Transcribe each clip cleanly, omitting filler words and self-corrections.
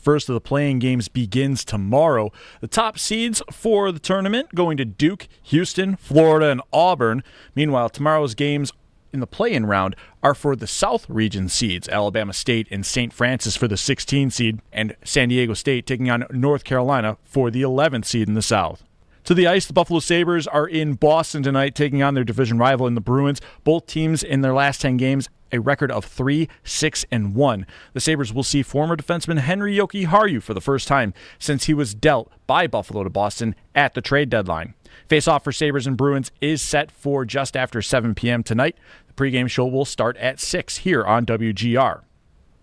first of the play-in games begins tomorrow. The top seeds for the tournament going to Duke, Houston, Florida, and Auburn. Meanwhile, tomorrow's games in the play-in round are for the South region seeds, Alabama State and St. Francis for the 16 seed, and San Diego State taking on North Carolina for the 11th seed in the South. To the ice, the Buffalo Sabres are in Boston tonight, taking on their division rival in the Bruins. Both teams in their last 10 games, a record of 3-6-1. The Sabres will see former defenseman Henri Jokiharju for the first time since he was dealt by Buffalo to Boston at the trade deadline. Face-off for Sabres and Bruins is set for just after 7 p.m. tonight. The pregame show will start at 6 here on WGR.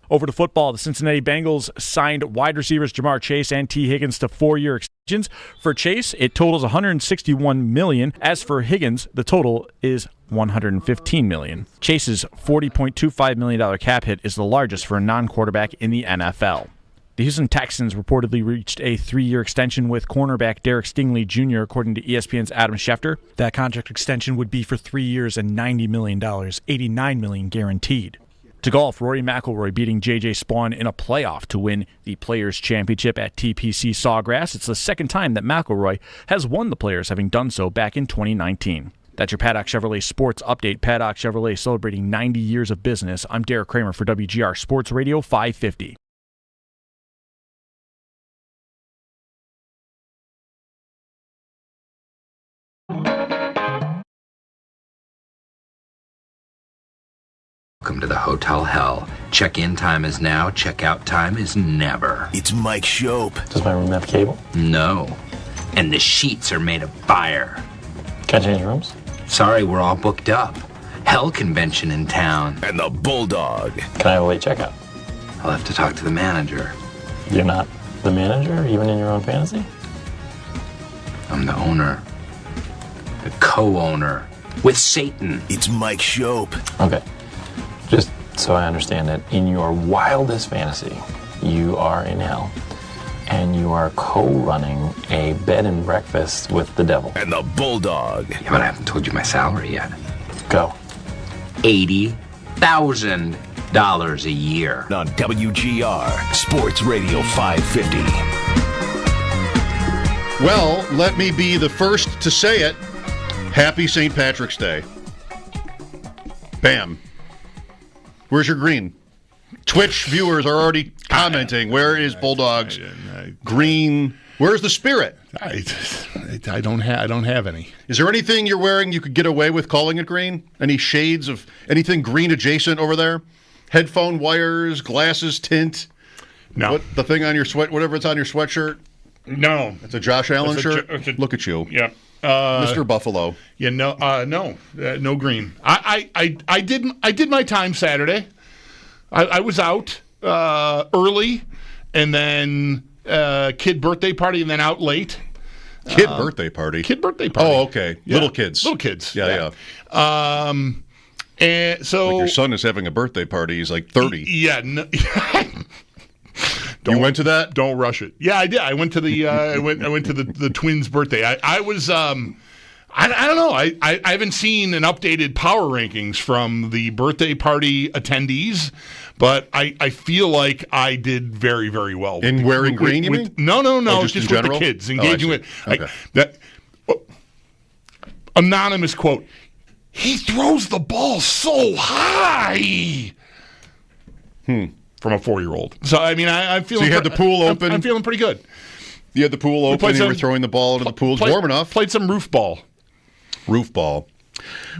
Over to football, the Cincinnati Bengals signed wide receivers Jamar Chase and T. Higgins to 4-year extensions. For Chase, it totals $161 million. As for Higgins, the total is $115 million. Chase's $40.25 million cap hit is the largest for a non-quarterback in the NFL. The Houston Texans reportedly reached a 3-year extension with cornerback Derek Stingley Jr., according to ESPN's Adam Schefter. That contract extension would be for 3 years and $90 million, $89 million guaranteed. To golf, Rory McIlroy beating J.J. Spawn in a playoff to win the Players' Championship at TPC Sawgrass. It's the second time that McIlroy has won the Players, having done so back in 2019. That's your Paddock Chevrolet Sports Update. Paddock Chevrolet celebrating 90 years of business. I'm Derek Kramer for WGR Sports Radio 550. Welcome to the Hotel Hell. Check-in time is now, check-out time is never. It's Mike Schopp. Does my room have cable? No. And the sheets are made of fire. Can I change rooms? Sorry, we're all booked up. Hell convention in town. And the Bulldog. Can I have a late checkout? I'll have to talk to the manager. You're not the manager, even in your own fantasy? I'm the owner. The co-owner. With Satan. It's Mike Schopp. Okay. Just so I understand it, in your wildest fantasy, you are in hell, and you are co-running a bed and breakfast with the devil. And the Bulldog. Yeah, but I haven't told you my salary yet. Go. $80,000 a year. On WGR Sports Radio 550. Well, let me be the first to say it. Happy St. Patrick's Day. Bam. Where's your green? Twitch viewers are already commenting. Where is Bulldog's green? Where's the spirit? I don't have any. Is there anything you're wearing you could get away with calling it green? Any shades of anything green adjacent over there? Headphone wires, glasses, tint? No. What, the thing on your whatever it's on your sweatshirt? No. It's a Josh Allen shirt? Look at you. Yeah. Mr. Buffalo. Yeah, no green. I did my time Saturday. I was out early, and then kid birthday party, and then out late. Kid birthday party. Oh, okay. Yeah. Little kids. Yeah. And so like your son is having a birthday party. He's like 30. Yeah. No, you went to that? Don't rush it. Yeah, I did. I went to the I went to the twins' birthday. I was I don't know. I haven't seen an updated power rankings from the birthday party attendees, but I feel like I did very, very well. In wearing green, you mean? No. Oh, just with the kids, engaging with okay. that. Anonymous quote: "He throws the ball so high." From a 4-year-old. So, I mean, I'm feeling... So you had the pool open? I'm feeling pretty good. You had the pool open and you were throwing the ball into the pool. It's warm enough. Played some roof ball.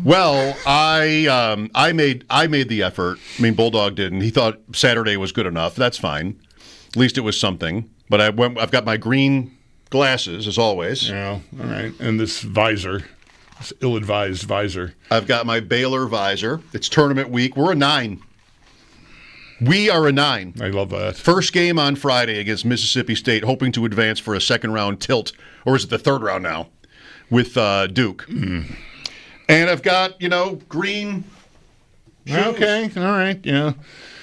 Well, I made the effort. I mean, Bulldog didn't. He thought Saturday was good enough. That's fine. At least it was something. But I've got my green glasses, as always. Yeah, all right. And this visor, this ill-advised visor. I've got my Baylor visor. It's tournament week. We're a 9. We are a 9. I love that. First game on Friday against Mississippi State, hoping to advance for a second-round tilt. Or is it the third round now? With Duke. And I've got, green shoes. Okay, all right, yeah.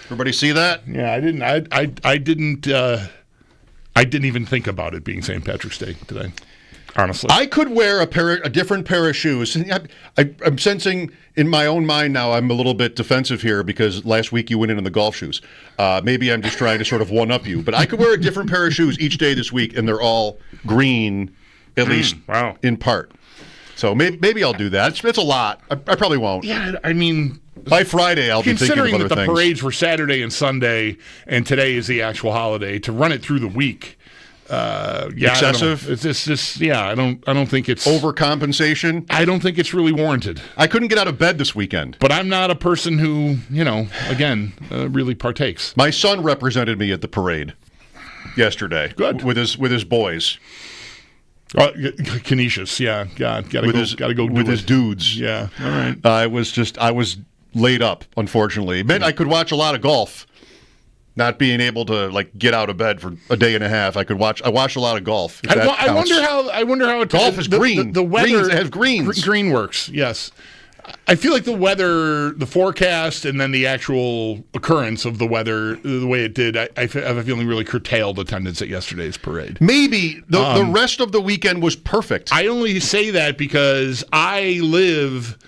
Everybody see that? Yeah, I didn't. I didn't even think about it being St. Patrick's Day today. honestly. I could wear a different pair of shoes. I'm sensing in my own mind now I'm a little bit defensive here because last week you went in the golf shoes. Maybe I'm just trying to sort of one-up you. But I could wear a different pair of shoes each day this week, and they're all green, at least in part. So maybe I'll do that. It's a lot. I probably won't. Yeah, I mean... By Friday, I'll be thinking of other things. Considering that the parades were Saturday and Sunday, and today is the actual holiday, to run it through the week... excessive. It's just I don't think it's overcompensation. I don't think it's really warranted. I couldn't get out of bed this weekend, but I'm not a person who really partakes. My son represented me at the parade yesterday. Good with his boys. Canisius, yeah, gotta go with his dudes. Yeah, all right. I was laid up, unfortunately. It meant I could watch a lot of golf. Not being able to get out of bed for a day and a half, I watched a lot of golf. I wonder how golf is green. The weather has greens. Green works. Yes, I feel like the weather, the forecast, and then the actual occurrence of the weather, the way it did, I have a feeling really curtailed attendance at yesterday's parade. Maybe the rest of the weekend was perfect. I only say that because I live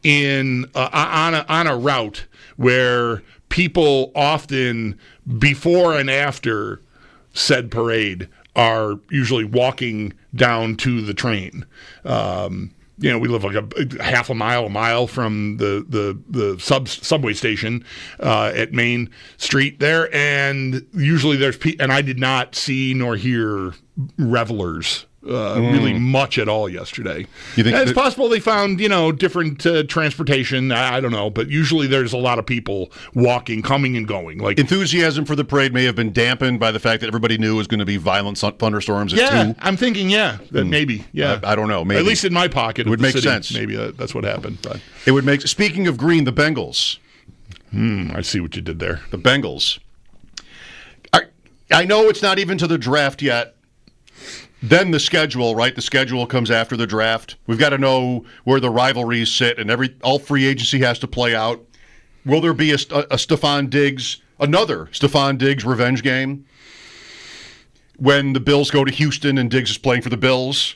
in on a route where people often, before and after said parade, are usually walking down to the train. We live like a half a mile from the subway station at Main Street there, and usually there's and I did not see nor hear revelers really much at all yesterday. You think it's possible they found different transportation? I don't know, but usually there's a lot of people walking, coming and going. Like enthusiasm for the parade may have been dampened by the fact that everybody knew it was going to be violent thunderstorms at 2. I'm thinking that maybe I don't know. Maybe at least in my pocket, it would make sense. Maybe that's what happened. But it would make. Speaking of green, the Bengals. I see what you did there. The Bengals. I know it's not even to the draft yet. Then the schedule, right? The schedule comes after the draft. We've got to know where the rivalries sit, and all free agency has to play out. Will there be another Stephon Diggs revenge game? When the Bills go to Houston and Diggs is playing for the Bills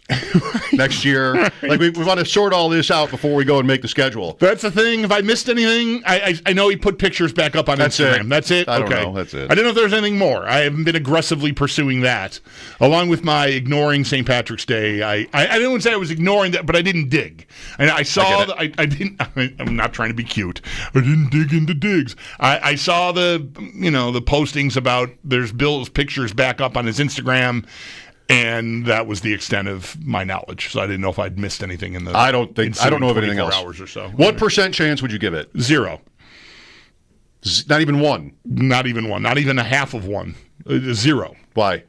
next year. We want to sort all this out before we go and make the schedule. That's the thing. If I missed anything, I know he put pictures back up on Instagram. That's it? I don't know. That's it. I didn't know if there's anything more. I haven't been aggressively pursuing that. Along with my ignoring St. Patrick's Day, I didn't say I was ignoring that, but I didn't dig. And I saw I'm not trying to be cute. I didn't dig into Diggs. I saw the postings about there's Bill's pictures back up on his Instagram, and that was the extent of my knowledge. So I didn't know if I'd missed anything in the. I don't know of anything else. Hours or so. What % chance would you give it? 0. Not even 1. Not even 1. Not even a half of 1. 0. Why?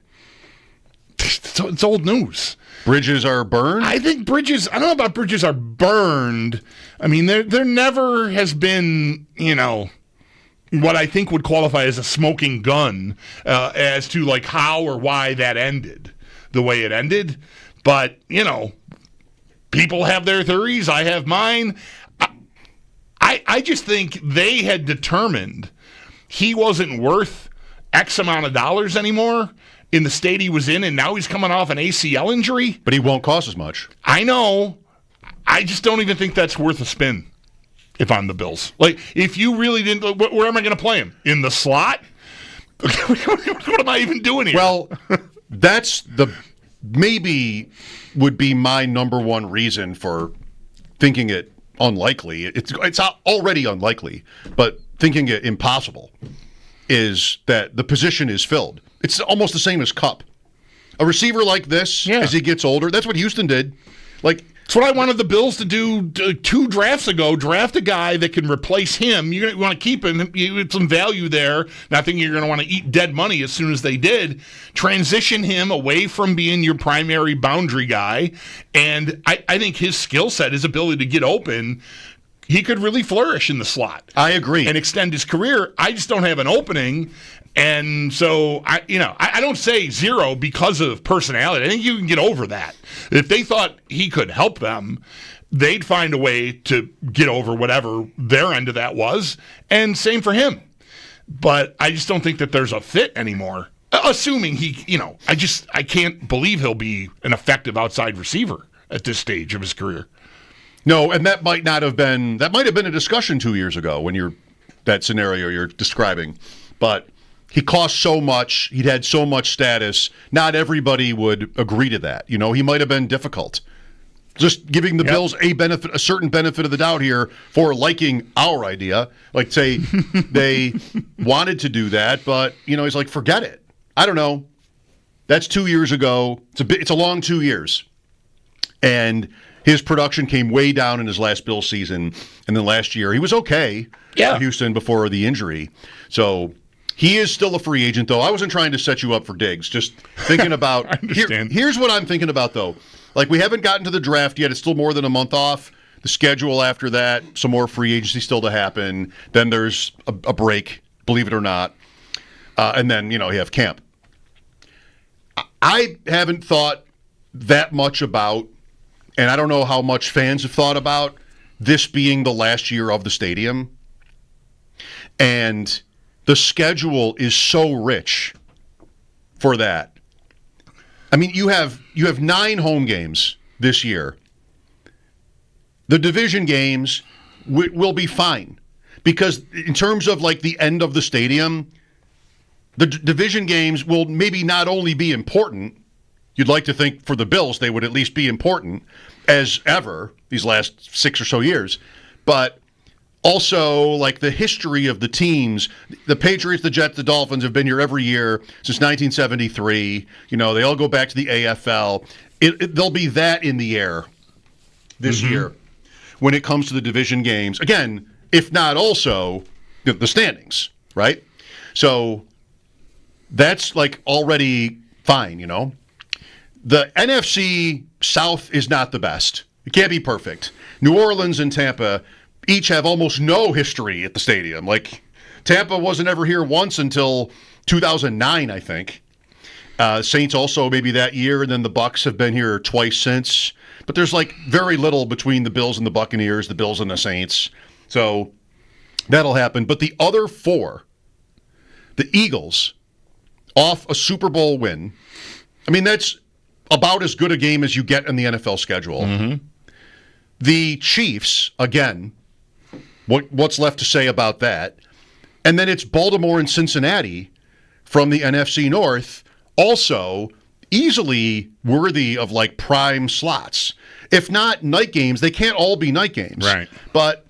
It's old news. Bridges are burned? I think bridges. I don't know about bridges are burned. I mean, there never has been, what I think would qualify as a smoking gun as to how or why that ended the way it ended. But, people have their theories. I have mine. I just think they had determined he wasn't worth X amount of dollars anymore in the state he was in, and now he's coming off an ACL injury. But he won't cost as much. I know. I just don't even think that's worth a spin. If I'm the Bills. If you really didn't, where am I going to play him? In the slot? What am I even doing here? Well, that's maybe would be my number one reason for thinking it unlikely. It's already unlikely, but thinking it impossible is that the position is filled. It's almost the same as Cup. A receiver like this, as he gets older, that's what Houston did. It's what I wanted the Bills to do 2 drafts ago. Draft a guy that can replace him. You want to keep him. You have some value there. Not thinking you're going to want to eat dead money as soon as they did. Transition him away from being your primary boundary guy. And I think his skill set, his ability to get open, he could really flourish in the slot. I agree. And extend his career. I just don't have an opening. And so, I don't say 0 because of personality. I think you can get over that. If they thought he could help them, they'd find a way to get over whatever their end of that was. And same for him. But I just don't think that there's a fit anymore. Assuming I can't believe he'll be an effective outside receiver at this stage of his career. No, and that might have been a discussion 2 years ago when that scenario you're describing. But he cost so much, he'd had so much status, not everybody would agree to that. He might have been difficult. Just giving the Bills a certain benefit of the doubt here for liking our idea. Like, say, they wanted to do that, but, he's like, forget it. I don't know. That's 2 years ago. It's a long 2 years. And his production came way down in his last Bills season. And then last year, he was okay for Houston before the injury. So he is still a free agent, though. I wasn't trying to set you up for digs. Just thinking about here's what I'm thinking about, though. Like, we haven't gotten to the draft yet. It's still more than a month off. The schedule after that, some more free agency still to happen. Then there's a break, believe it or not. And then, you have camp. I haven't thought that much about, and I don't know how much fans have thought about, this being the last year of the stadium. And the schedule is so rich for that. I mean, you have 9 home games this year. The division games will be fine because in terms of like the end of the stadium, the division games will maybe not only be important. You'd like to think for the Bills they would at least be important as ever these last 6 or so years, but also like the history of the teams, the Patriots, the Jets, the Dolphins have been here every year since 1973. They all go back to the AFL. There'll be that in the air this year when it comes to the division games. Again, if not also the standings, right? So that's like already fine, The NFC South is not the best. It can't be perfect. New Orleans and Tampa each have almost no history at the stadium. Like, Tampa wasn't ever here once until 2009, I think. Saints also maybe that year, and then the Bucs have been here twice since. But there's like very little between the Bills and the Buccaneers, the Bills and the Saints. So that'll happen. But the other 4, the Eagles, off a Super Bowl win. I mean, that's about as good a game as you get in the NFL schedule. The Chiefs, again, what's left to say about that? And then it's Baltimore and Cincinnati from the NFC North, also easily worthy of like prime slots. If not night games, they can't all be night games. Right. But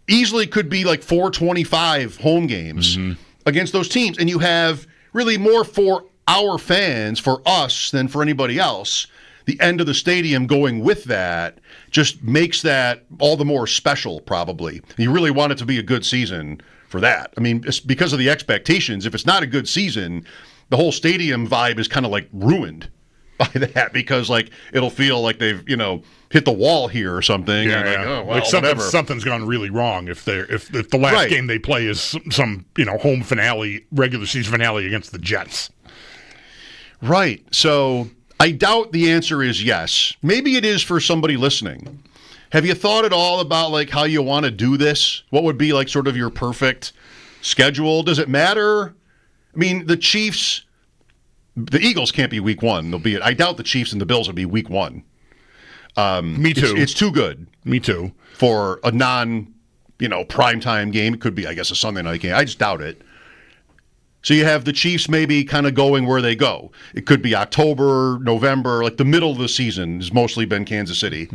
easily could be like 425 home games against those teams. And you have really more for our fans, for us, than for anybody else. The end of the stadium going with that just makes that all the more special, probably. You really want it to be a good season for that. I mean, it's because of the expectations. If it's not a good season, the whole stadium vibe is kind of like ruined by that because like it'll feel like they've hit the wall here or something. Yeah, Like, oh, well, like something's gone really wrong if the last game they play is some home finale, regular season finale against the Jets. Right. So I doubt the answer is yes. Maybe it is for somebody listening. Have you thought at all about like how you want to do this? What would be like sort of your perfect schedule? Does it matter? I mean, the Eagles can't be week 1. I doubt the Chiefs and the Bills will be week 1. Me too. It's too good. Me too. For a primetime game. It could be, I guess, a Sunday night game. I just doubt it. So you have the Chiefs maybe kind of going where they go. It could be October, November, like the middle of the season has mostly been Kansas City.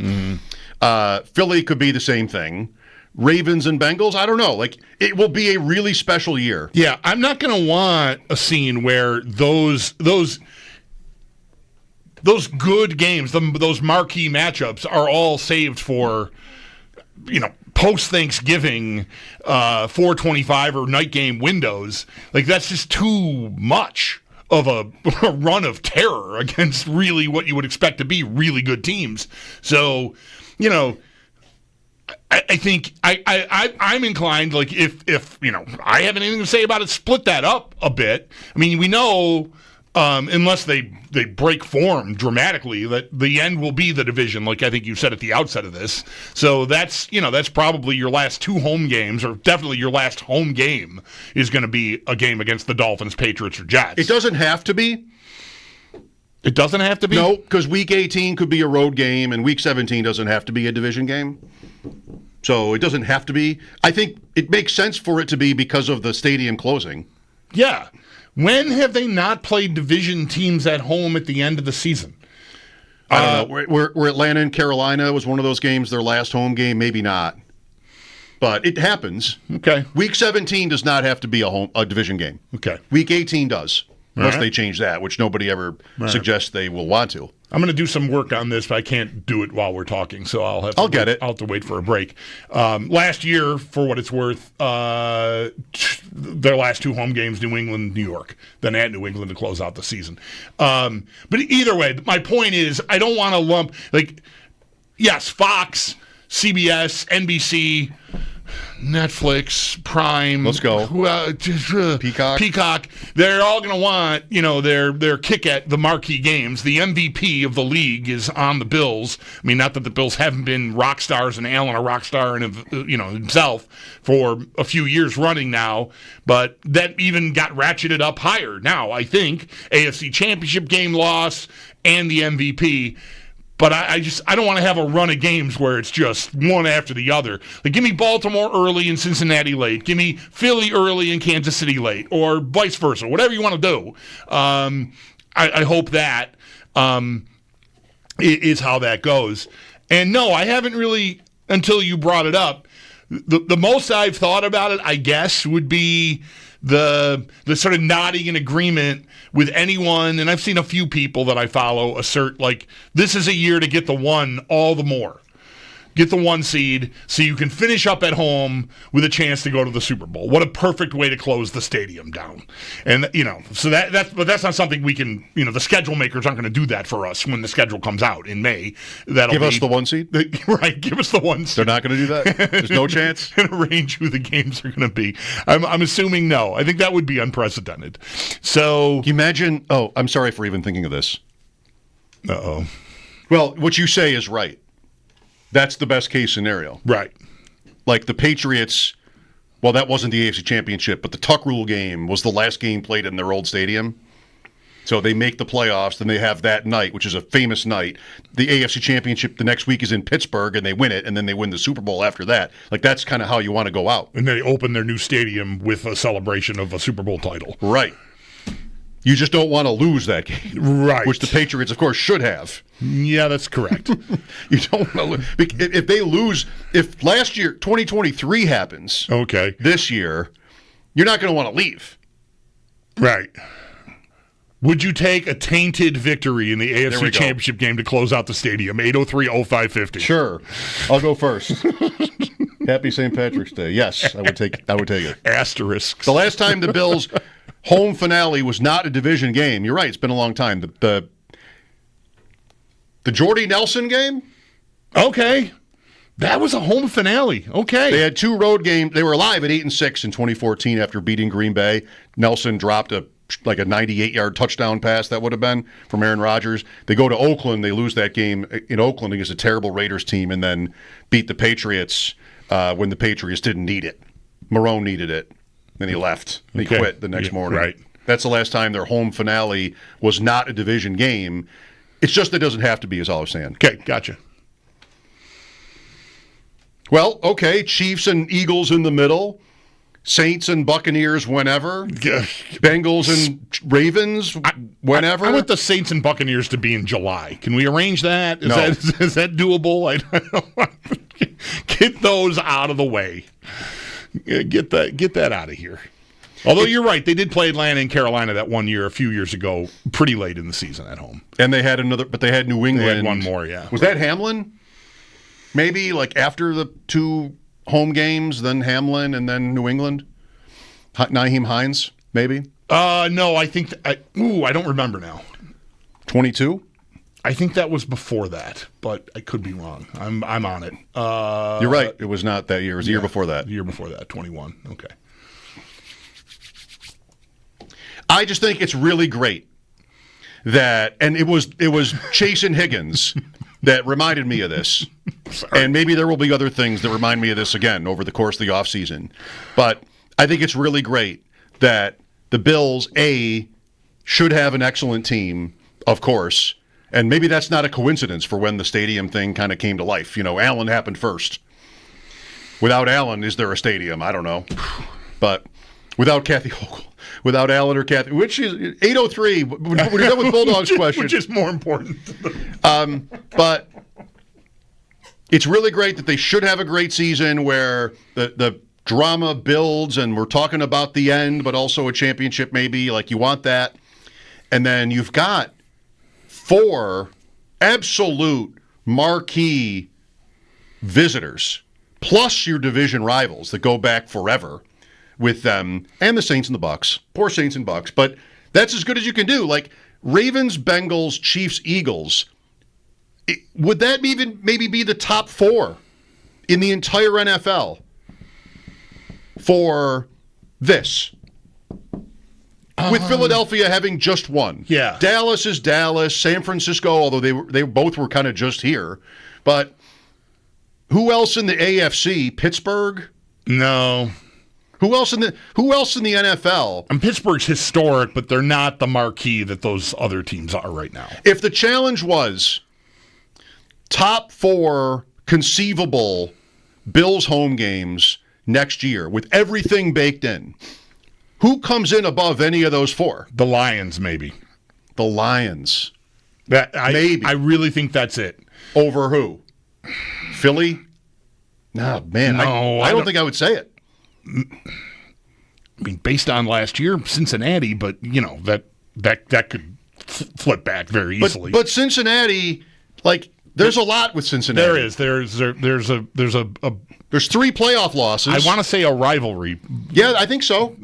Philly could be the same thing. Ravens and Bengals, I don't know. Like, it will be a really special year. Yeah, I'm not going to want a scene where those good games, those marquee matchups are all saved for, post-Thanksgiving 4:25 or night game windows. Like, that's just too much of a run of terror against really what you would expect to be really good teams. So, I think I'm inclined, like, if I have anything to say about it, split that up a bit. I mean, we know unless they break form dramatically, that the end will be the division, like I think you said at the outset of this. So that's probably your last 2 home games, or definitely your last home game is going to be a game against the Dolphins, Patriots, or Jets. It doesn't have to be. It doesn't have to be? No, because Week 18 could be a road game, and Week 17 doesn't have to be a division game. So it doesn't have to be. I think it makes sense for it to be because of the stadium closing. Yeah. When have they not played division teams at home at the end of the season? I don't know. Where Atlanta and Carolina was one of those games, their last home game, maybe not. But it happens. Okay. Week 17 does not have to be a division game. Okay. Week 18 does, unless right. they change that, which nobody ever suggests they will want to. I'm going to do some work on this, but I can't do it while we're talking, so I'll have to wait for a break. Last year, for what it's worth, their last 2 home games, New England, New York, then at New England to close out the season. But either way, my point is I don't want to lump, yes, Fox, CBS, NBC, Netflix, Prime, let's go. Peacock. They're all going to want, their kick at the marquee games. The MVP of the league is on the Bills. I mean, not that the Bills haven't been rock stars and Allen a rock star and himself for a few years running now, but that even got ratcheted up higher. Now, I think AFC Championship game loss and the MVP. But I don't want to have a run of games where it's just one after the other. Give me Baltimore early and Cincinnati late. Give me Philly early and Kansas City late, or vice versa. Whatever you want to do. I hope that is how that goes. And no, I haven't really, until you brought it up. The most I've thought about it, I guess, would be the sort of nodding in agreement with anyone, and I've seen a few people that I follow assert this is a year to get the 1 all the more. Get the 1 seed so you can finish up at home with a chance to go to the Super Bowl. What a perfect way to close the stadium down. And so that's not something we can, the schedule makers aren't going to do that for us when the schedule comes out in May. Give us the 1 seed? Right, give us the 1 seed. They're not going to do that? There's no chance? And arrange who the games are going to be. I'm assuming no. I think that would be unprecedented. So Can you imagine? Oh, I'm sorry for even thinking of this. Uh-oh. Well, what you say is right. That's the best case scenario. Right. Like the Patriots, well, that wasn't the AFC Championship, but the Tuck Rule game was the last game played in their old stadium. So they make the playoffs, then they have that night, which is a famous night. The AFC Championship the next week is in Pittsburgh, and they win it, and then they win the Super Bowl after that. That's kind of how you want to go out. And they open their new stadium with a celebration of a Super Bowl title. Right. You just don't want to lose that game. Right. Which the Patriots, of course, should have. Yeah, that's correct. You don't want to lose. If they lose, if last year, 2023 happens, okay, this year, you're not going to want to leave. Right. Would you take a tainted victory in the AFC Championship game to close out the stadium? 803-0550. Sure. I'll go first. Happy St. Patrick's Day. Yes, I would take it. Asterisks. The last time the Bills' home finale was not a division game. You're right. It's been a long time. The Jordy Nelson game? Okay. That was a home finale. Okay. They had 2 road games. They were alive at 8-6 in 2014 after beating Green Bay. Nelson dropped a 98-yard touchdown pass, that would have been, from Aaron Rodgers. They go to Oakland. They lose that game in Oakland against a terrible Raiders team, and then beat the Patriots when the Patriots didn't need it. Marone needed it. Then he left. He quit the next morning. Right. That's the last time their home finale was not a division game. It's just that it doesn't have to be, is all I'm saying. Okay, gotcha. Well, okay, Chiefs and Eagles in the middle. Saints and Buccaneers whenever. Bengals and Ravens whenever. I want the Saints and Buccaneers to be in July. Can we arrange that? Is that doable? Get those out of the way. Get that out of here. Although you're right, they did play Atlanta and Carolina that one year a few years ago, pretty late in the season at home. And they had they had New England. They had one more, yeah. Was that Hamlin? Maybe after the 2 home games, then Hamlin, and then New England? Nyheim Hines, maybe? No, I think I don't remember now. 22? I think that was before that, but I could be wrong. I'm on it. You're right. It was not that year. It was the year before that. The year before that, 21. Okay. I just think it's really great and it was Chase and Higgins that reminded me of this. And maybe there will be other things that remind me of this again over the course of the offseason. But I think it's really great that the Bills, should have an excellent team, of course. And maybe that's not a coincidence for when the stadium thing kind of came to life. Allen happened first. Without Allen, is there a stadium? I don't know. But without Kathy Hochul, without Allen or Kathy, which is 8:03. We're done with Bulldog's question. Which is more important. But it's really great that they should have a great season where the drama builds and we're talking about the end, but also a championship maybe. Like, you want that. And then you've got 4 absolute marquee visitors, plus your division rivals that go back forever with them, and the Saints and the Bucks. Poor Saints and Bucks, but that's as good as you can do. Like, Ravens, Bengals, Chiefs, Eagles, would that even maybe be the top 4 in the entire NFL for this? With Philadelphia having just one. Yeah. Dallas is Dallas. San Francisco, although they both were kind of just here. But who else in the AFC? Pittsburgh? No. Who else in the NFL? And Pittsburgh's historic, but they're not the marquee that those other teams are right now. If the challenge was top 4 conceivable Bills home games next year with everything baked in, who comes in above any of those 4? The Lions, maybe. The Lions. Maybe. I really think that's it. Over who? Philly? No, man. No, I don't think I would say it. I mean, based on last year, Cincinnati, but that could flip back very easily. But Cincinnati, there's a lot with Cincinnati. There is. There's 3 playoff losses. I want to say a rivalry. Yeah, I think so.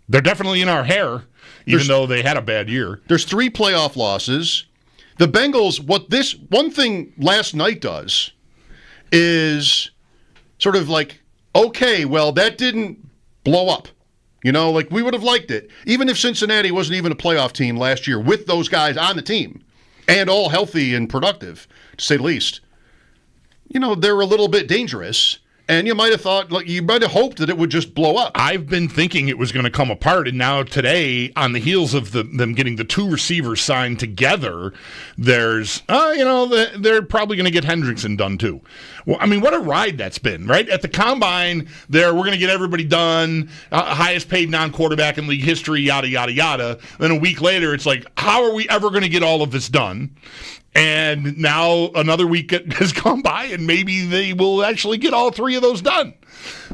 They're definitely in our hair, even though they had a bad year. There's 3 playoff losses. The Bengals, what this one thing last night does is sort of okay, well, that didn't blow up. We would have liked it. Even if Cincinnati wasn't even a playoff team last year with those guys on the team and all healthy and productive, to say the least. They're a little bit dangerous, and you might have thought, you might have hoped that it would just blow up. I've been thinking it was going to come apart, and now today, on the heels of them getting the 2 receivers signed together, there's, they're probably going to get Hendrickson done too. Well, I mean, what a ride that's been, right? At the Combine, we're going to get everybody done, highest paid non-quarterback in league history, yada, yada, yada. Then a week later, it's like, how are we ever going to get all of this done? And now another week has gone by, and maybe they will actually get all 3 of those done,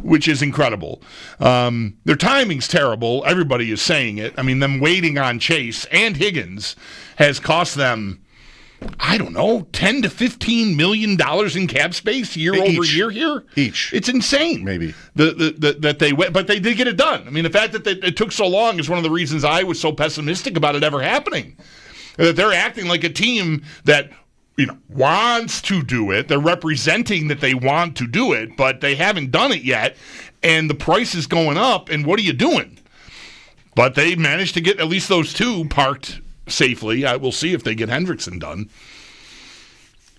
which is incredible. Their timing's terrible. Everybody is saying it. I mean, them waiting on Chase and Higgins has cost them, I don't know, $10 to $15 million in cap space year over year here. Each. It's insane. Maybe. That they went, but they did get it done. I mean, the fact that it took so long is one of the reasons I was so pessimistic about it ever happening. That they're acting like a team that wants to do it. They're representing that they want to do it, but they haven't done it yet. And the price is going up, and what are you doing? But they managed to get at least those 2 parked safely. We'll see if they get Hendrickson done.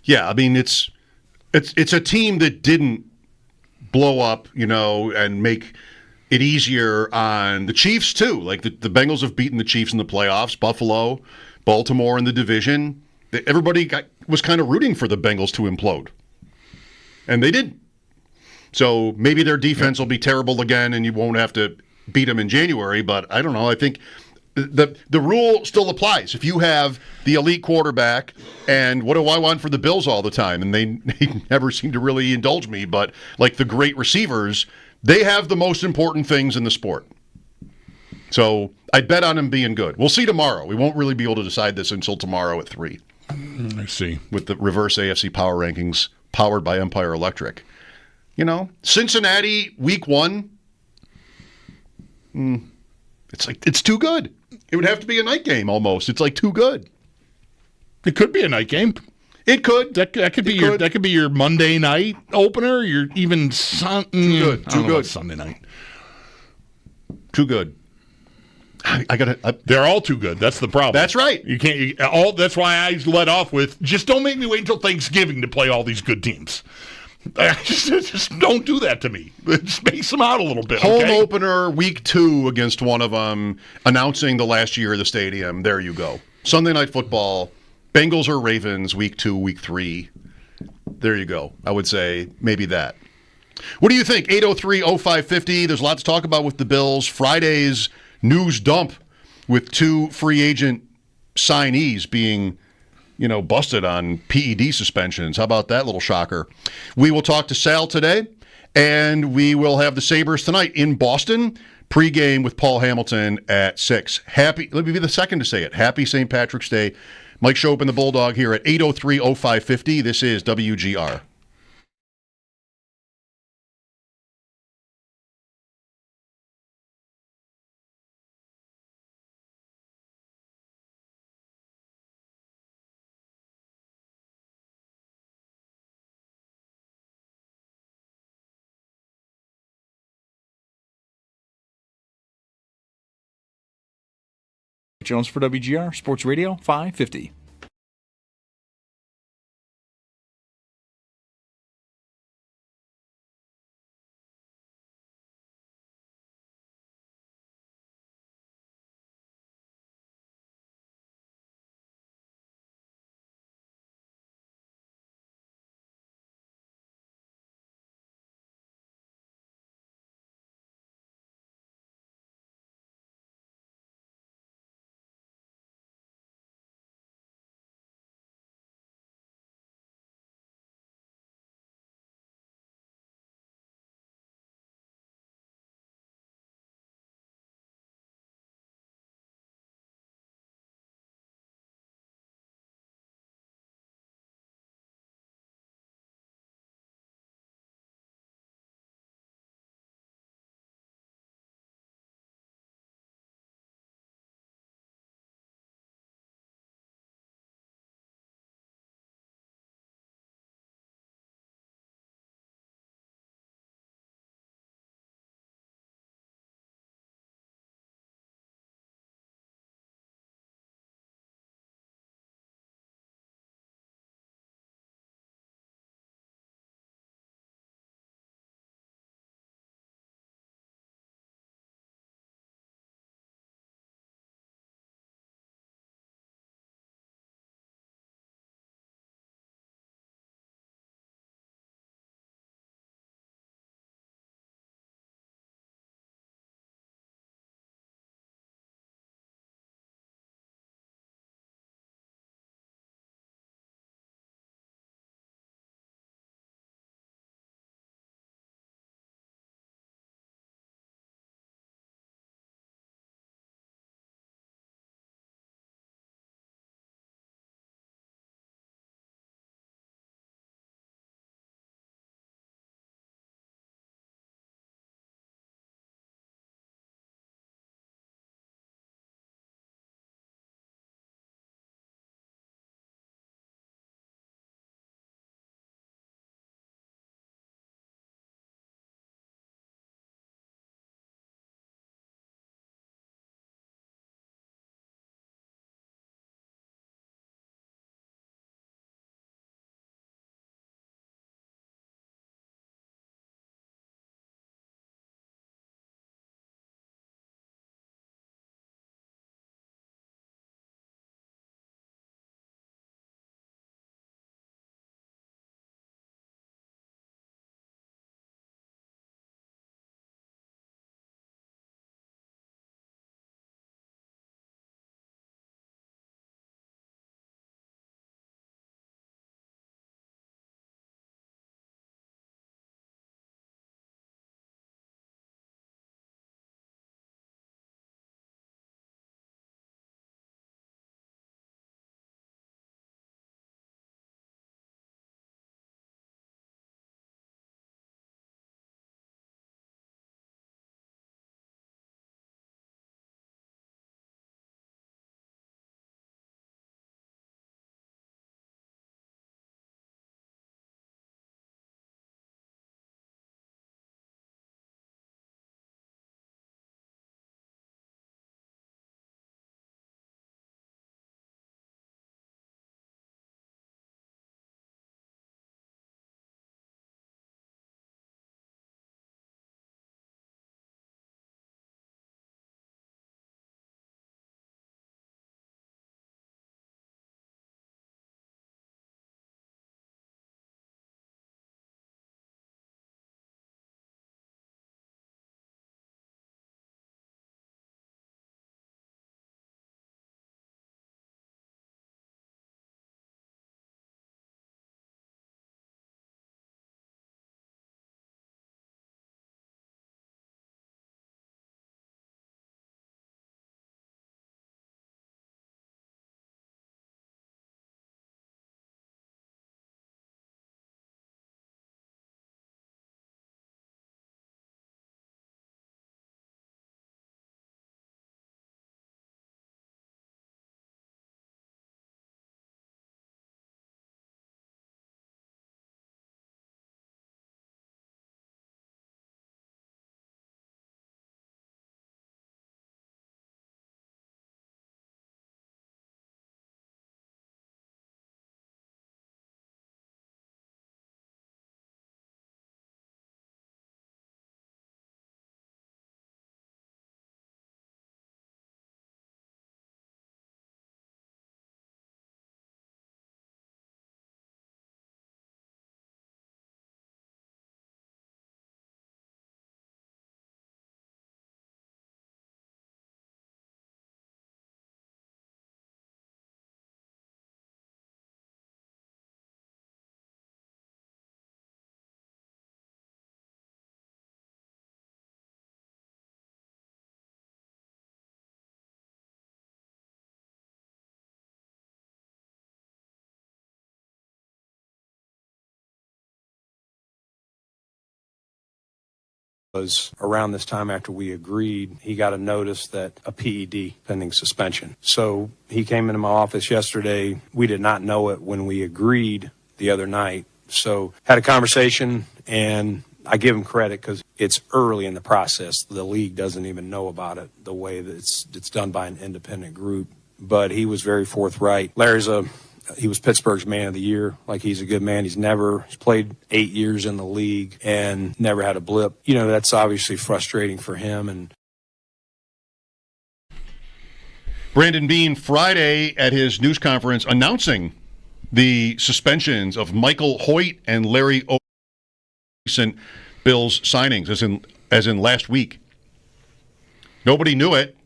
Yeah, I mean, it's a team that didn't blow up, and make it easier on the Chiefs, too. Like, the Bengals have beaten the Chiefs in the playoffs, Buffalo, Baltimore in the division. Everybody was kind of rooting for the Bengals to implode. And they didn't. So maybe their defense will be terrible again and you won't have to beat them in January, but I don't know. I think the rule still applies. If you have the elite quarterback, and what do I want for the Bills all the time? And they never seem to really indulge me, but the great receivers, they have the most important things in the sport. So I bet on him being good. We'll see tomorrow. We won't really be able to decide this until tomorrow at 3. I see. With the reverse AFC power rankings powered by Empire Electric. Cincinnati, week 1. It's too good. It would have to be a night game almost. It's too good. It could be a night game. It could. That could be your Monday night opener. Your even Too good. Sunday night. Too good. I got They're all too good. That's the problem. That's right. You can't. That's why I let off with just don't make me wait until Thanksgiving to play all these good teams. Just don't do that to me. Space them out a little bit. Home okay? opener, week 2 against one of them, announcing the last year of the stadium. There you go. Sunday Night Football, Bengals or Ravens, week 2, week 3. There you go. I would say maybe that. What do you think? 803-0550. There's a lot to talk about with the Bills. Friday's news dump with 2 free agent signees being, busted on PED suspensions. How about that little shocker? We will talk to Sal today, and we will have the Sabres tonight in Boston. Pregame with Paul Hamilton at 6. Let me be the second to say it. Happy St. Patrick's Day. Mike Schopp and the Bulldog here at 803-0550. This is WGR. Jones for WGR Sports Radio 550. was around this time after we agreed, he got a notice that a PED pending suspension. So he came into my office yesterday. We did not know it when we agreed the other night. So had a conversation, and I give him credit because it's early in the process. The league doesn't even know about it the way that it's done by an independent group. But he was very forthright. He was Pittsburgh's man of the year. Like, he's a good man. He's played 8 years in the league and never had a blip. You know, that's obviously frustrating for him. And Brandon Beane Friday at his news conference announcing the suspensions of Michael Hoyt and Larry O. Recent Bills signings, as in last week. Nobody knew it.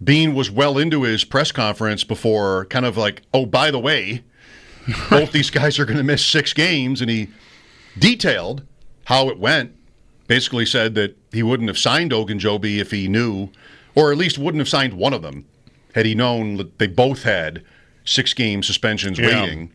Beane was well into his press conference before, kind of like, oh, by the way, both these guys are going to miss 6 games, and he detailed how it went. Basically said that he wouldn't have signed Ogunjobi if he knew, or at least wouldn't have signed one of them had he known that they both had 6-game suspensions waiting.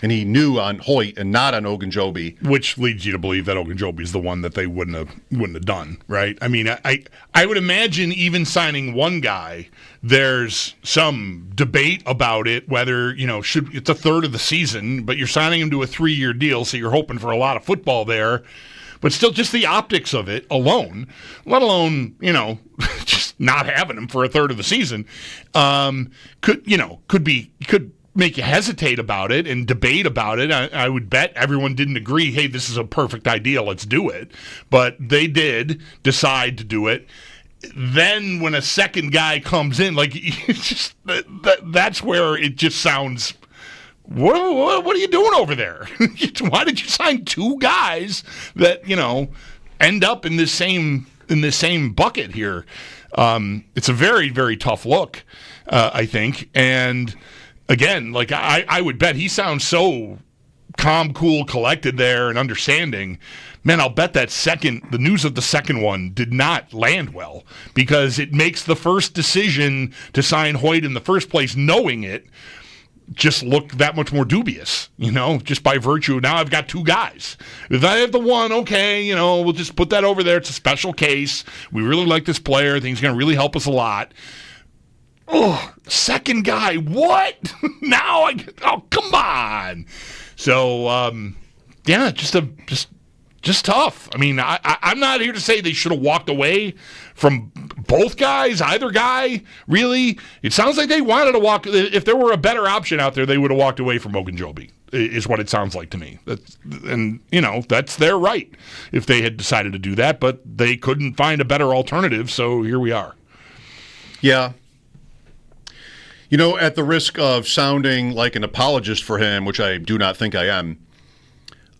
And he knew on Hoyt and not on Ogunjobi. Which leads you to believe that Ogunjobi is the one that they wouldn't have done, right? I mean, I would imagine even signing one guy, there's some debate about it, whether, it's a third of the season, but you're signing him to a 3-year deal, so you're hoping for a lot of football there. But still, just the optics of it alone, let alone, just not having him for a third of the season, could make you hesitate about it and debate about it. I would bet everyone didn't agree, hey, this is a perfect idea, let's do it. But they did decide to do it. Then when a second guy comes in, like, that's where it just sounds, what are you doing over there? Why did you sign 2 guys that, end up in this same bucket here? It's a very, very tough look, I think. And again, like, I would bet he sounds so calm, cool, collected there and understanding. Man, I'll bet the news of the second one did not land well, because it makes the first decision to sign Hoyt in the first place, knowing it, just look that much more dubious, just by virtue of now I've got 2 guys. If I have the one, okay, we'll just put that over there. It's a special case. We really like this player. I think he's going to really help us a lot. Oh, second guy, what? Now come on. So, just tough. I mean, I'm not here to say they should have walked away from both guys, either guy, really. It sounds like they wanted to walk. If there were a better option out there, they would have walked away from Ogunjobi, is what it sounds like to me. That's their right if they had decided to do that, but they couldn't find a better alternative, so here we are. Yeah. At the risk of sounding like an apologist for him, which I do not think I am,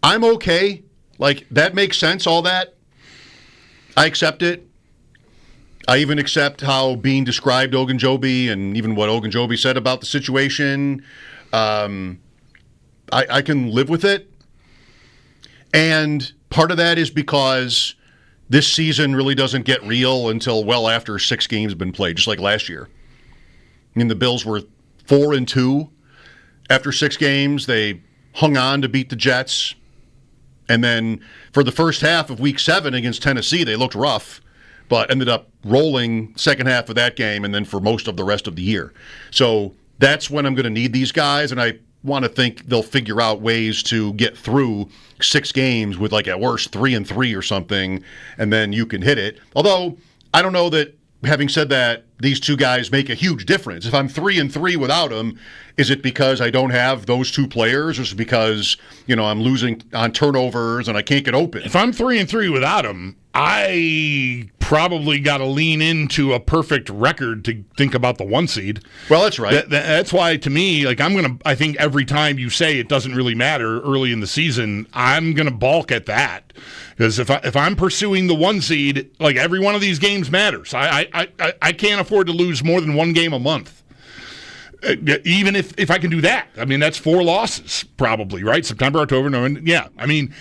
I'm okay. Like, that makes sense, all that. I accept it. I even accept how Beane described Ogunjobi and even what Ogunjobi said about the situation. I can live with it. And part of that is because this season really doesn't get real until well after 6 games have been played, just like last year. I mean, the Bills were 4-2 after 6 games. They hung on to beat the Jets. And then for the first half of Week 7 against Tennessee, they looked rough, but ended up rolling second half of that game and then for most of the rest of the year. So that's when I'm going to need these guys, and I want to think they'll figure out ways to get through 6 games with, like, at worst 3-3 or something, and then you can hit it. Although I don't know that, having said that, these 2 guys make a huge difference. If I'm 3-3 without them, is it because I don't have those 2 players, or is it because, I'm losing on turnovers and I can't get open? If I'm 3-3 without them, I probably got to lean into a perfect record to think about the 1 seed. Well, that's right. That's why, to me, like, I think every time you say it doesn't really matter early in the season, I'm going to balk at that. Because if I'm pursuing the 1 seed, like, every one of these games matters. I can't afford to lose more than 1 game a month. Even if I can do that. I mean, that's 4 losses, probably, right? September, October, November. Yeah, I mean.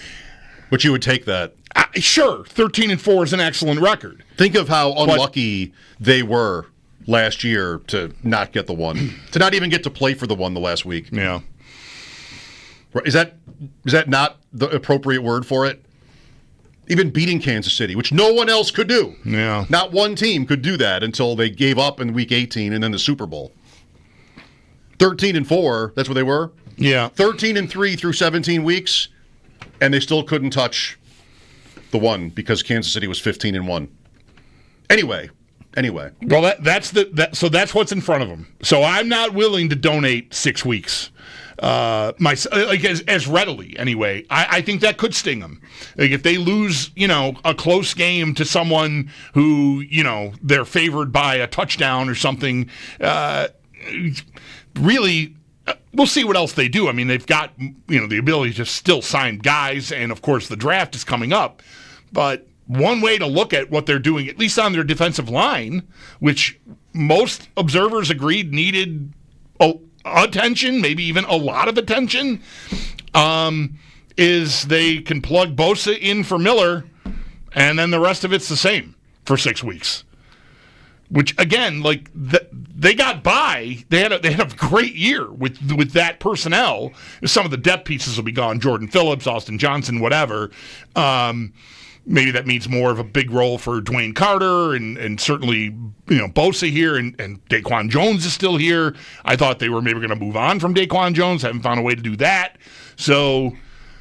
But you would take that. Sure, 13-4 is an excellent record. Think of how unlucky they were last year to not get the 1, to not even get to play for the 1 the last week. Yeah. Is that not the appropriate word for it? even beating Kansas City, which no one else could do. Yeah. Not one team could do that until they gave up in Week 18 and then the Super Bowl. 13-4, that's what they were? Yeah. 13-3 through 17 weeks, and they still couldn't touch the one because Kansas City was 15-1. Anyway. Well, so that's what's in front of them. So I'm not willing to donate 6 weeks. As readily anyway. I think that could sting them. Like if they lose, a close game to someone who, they're favored by a touchdown or something. Really, we'll see what else they do. I mean, they've got, the ability to still sign guys, and of course the draft is coming up. But one way to look at what they're doing, at least on their defensive line, which most observers agreed needed attention, maybe even a lot of attention, is they can plug Bosa in for Miller, and then the rest of it's the same for 6 weeks. Which again, they got by. They had a great year with that personnel. Some of the depth pieces will be gone. Jordan Phillips, Austin Johnson, whatever. Maybe that means more of a big role for Dwayne Carter and certainly Bosa here and Daquan Jones is still here. I thought they were maybe going to move on from Daquan Jones. Haven't found a way to do that. So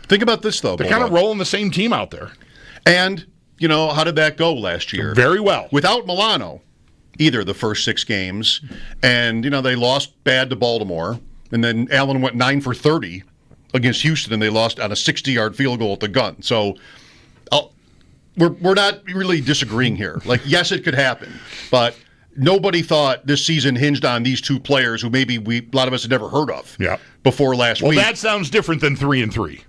think about this though. They're kind of rolling the same team out there. And how did that go last year? Very well. Without Milano, either the first 6 games, and they lost bad to Baltimore, and then Allen went 9 for 30 against Houston, and they lost on a 60-yard field goal at the gun. So. We're not really disagreeing here. Yes, it could happen, but nobody thought this season hinged on these 2 players who maybe a lot of us had never heard of before last week. Well, that sounds different than 3-3.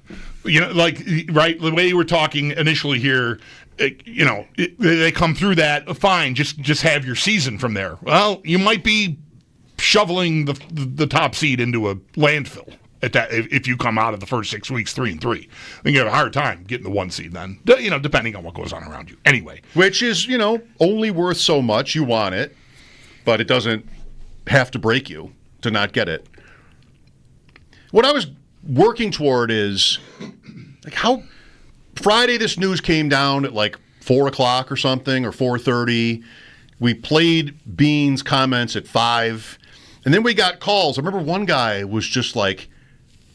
Right? The way you were talking initially here, they come through that, fine, just have your season from there. Well, you might be shoveling the top seed into a landfill. At that, if you come out of the first 6 weeks 3-3, then you have a hard time getting the 1 seed. Then depending on what goes on around you. Anyway, which is only worth so much. You want it, but it doesn't have to break you to not get it. What I was working toward is how Friday this news came down at 4:00 or something or 4:30. We played Bean's comments at 5, and then we got calls. I remember one guy was just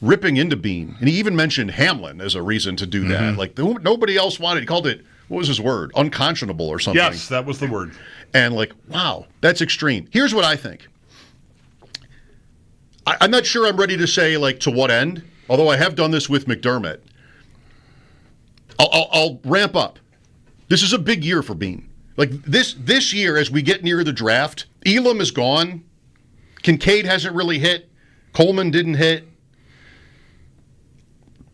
ripping into Bean, and he even mentioned Hamlin as a reason to do that. Nobody else wanted. He called it, what was his word? Unconscionable or something. Yes, that was the word. And wow, that's extreme. Here's what I think. I'm not sure I'm ready to say to what end, although I have done this with McDermott. I'll ramp up. This is a big year for Bean. This year, as we get near the draft, Elam is gone. Kincaid hasn't really hit. Coleman didn't hit.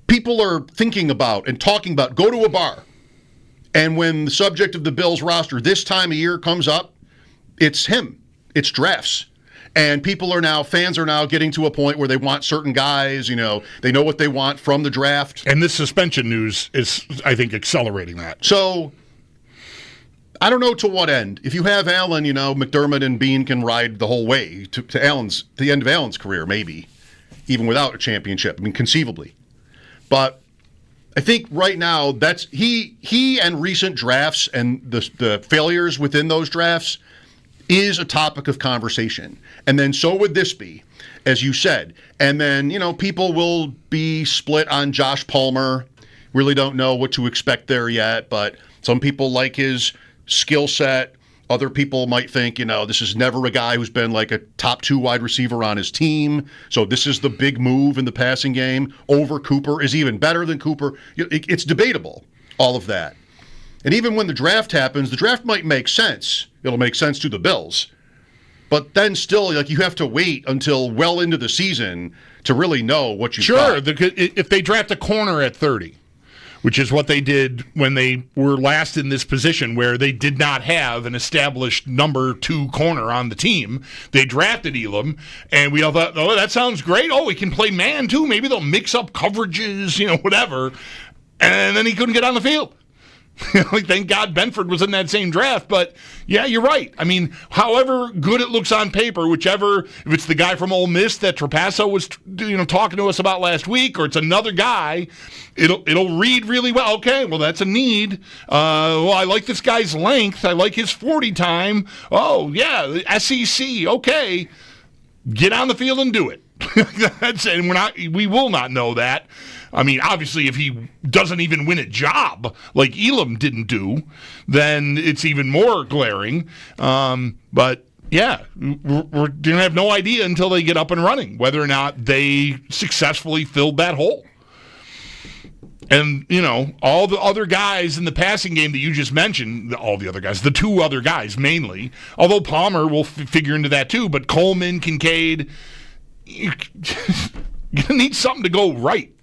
People are thinking about and talking about, go to a bar. And when the subject of the Bills roster this time of year comes up, it's him. It's drafts. And fans are now getting to a point where they want certain guys, they know what they want from the draft. And this suspension news is, I think, accelerating that. So, I don't know to what end. If you have Allen, McDermott and Bean can ride the whole way to the end of Allen's career, maybe, even without a championship. I mean, conceivably. But I think right now that's he and recent drafts and the failures within those drafts is a topic of conversation. And then so would this be, as you said. And then, people will be split on Josh Palmer. Really don't know what to expect there yet, but some people like his skill set. Other people might think, this is never a guy who's been a top 2 wide receiver on his team. So this is the big move in the passing game. Over Cooper is even better than Cooper. It's debatable, all of that. And even when the draft happens, the draft might make sense. It'll make sense to the Bills. But then still, you have to wait until well into the season to really know what you've got. Sure, if they draft a corner at 30, which is what they did when they were last in this position where they did not have an established number 2 corner on the team. They drafted Elam, and we all thought, oh, that sounds great. Oh, he can play man, too. Maybe they'll mix up coverages, whatever. And then he couldn't get on the field. Like, thank God Benford was in that same draft. But, yeah, you're right. I mean, however good it looks on paper, if it's the guy from Ole Miss that Trapasso was talking to us about last week, or it's another guy, it'll read really well. Okay, well, that's a need. Well, I like this guy's length. I like his 40 time. Oh, yeah, SEC. Okay, get on the field and do it. And we will not know that. I mean, obviously, if he doesn't even win a job like Elam didn't do, then it's even more glaring. But, yeah, we're going to have no idea until they get up and running whether or not they successfully filled that hole. And, all the other guys in the passing game that you just mentioned, all the other guys, the two other guys mainly, although Palmer will figure into that too, but Coleman, Kincaid, you're going to need something to go right.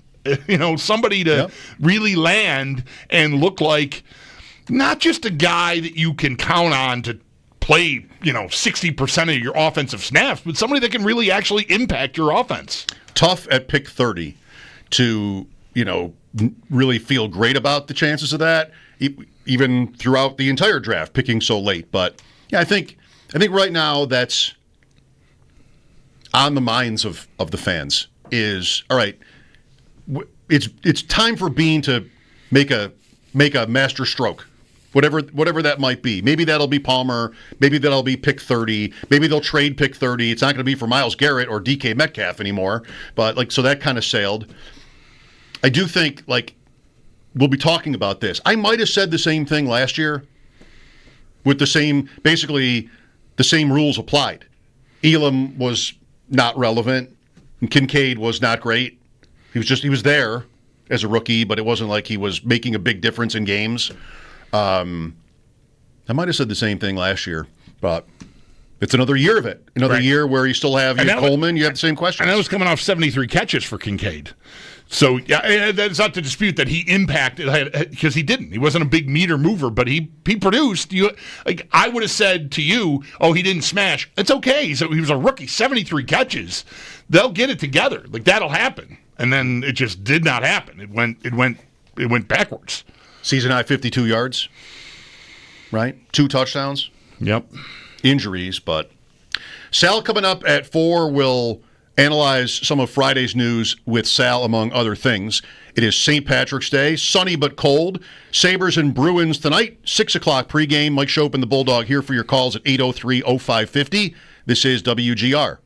Somebody to really land and look like not just a guy that you can count on to play, 60% of your offensive snaps, but somebody that can really actually impact your offense. Tough at pick 30 to, really feel great about the chances of that, even throughout the entire draft, picking so late. But, yeah, I think right now that's on the minds of the fans is, all right, it's time for Bean to make a master stroke, whatever that might be. Maybe that'll be Palmer. Maybe that'll be pick 30. Maybe they'll trade pick 30. It's not going to be for Myles Garrett or DK Metcalf anymore. But so that kind of sailed. I do think we'll be talking about this. I might have said the same thing last year with basically the same rules applied. Elam was not relevant, and Kincaid was not great. He was there as a rookie, but it wasn't like he was making a big difference in games. I might have said the same thing last year, but it's another year of it. Another year where you still have Coleman. You have the same question. And that was coming off 73 catches for Kincaid. So, yeah, that's not to dispute that he impacted, because he didn't. He wasn't a big meter mover, but he produced. I would have said to you, oh, he didn't smash. It's okay. So he was a rookie, 73 catches. They'll get it together. That'll happen. And then it just did not happen. It went backwards. Season high 52 yards, right? 2 touchdowns. Yep. Injuries, but Sal coming up at 4 will analyze some of Friday's news with Sal, among other things. It is St. Patrick's Day, sunny but cold. Sabres and Bruins tonight, 6 o'clock pregame. Mike Schopp and the Bulldog here for your calls at 803-0550. This is WGR.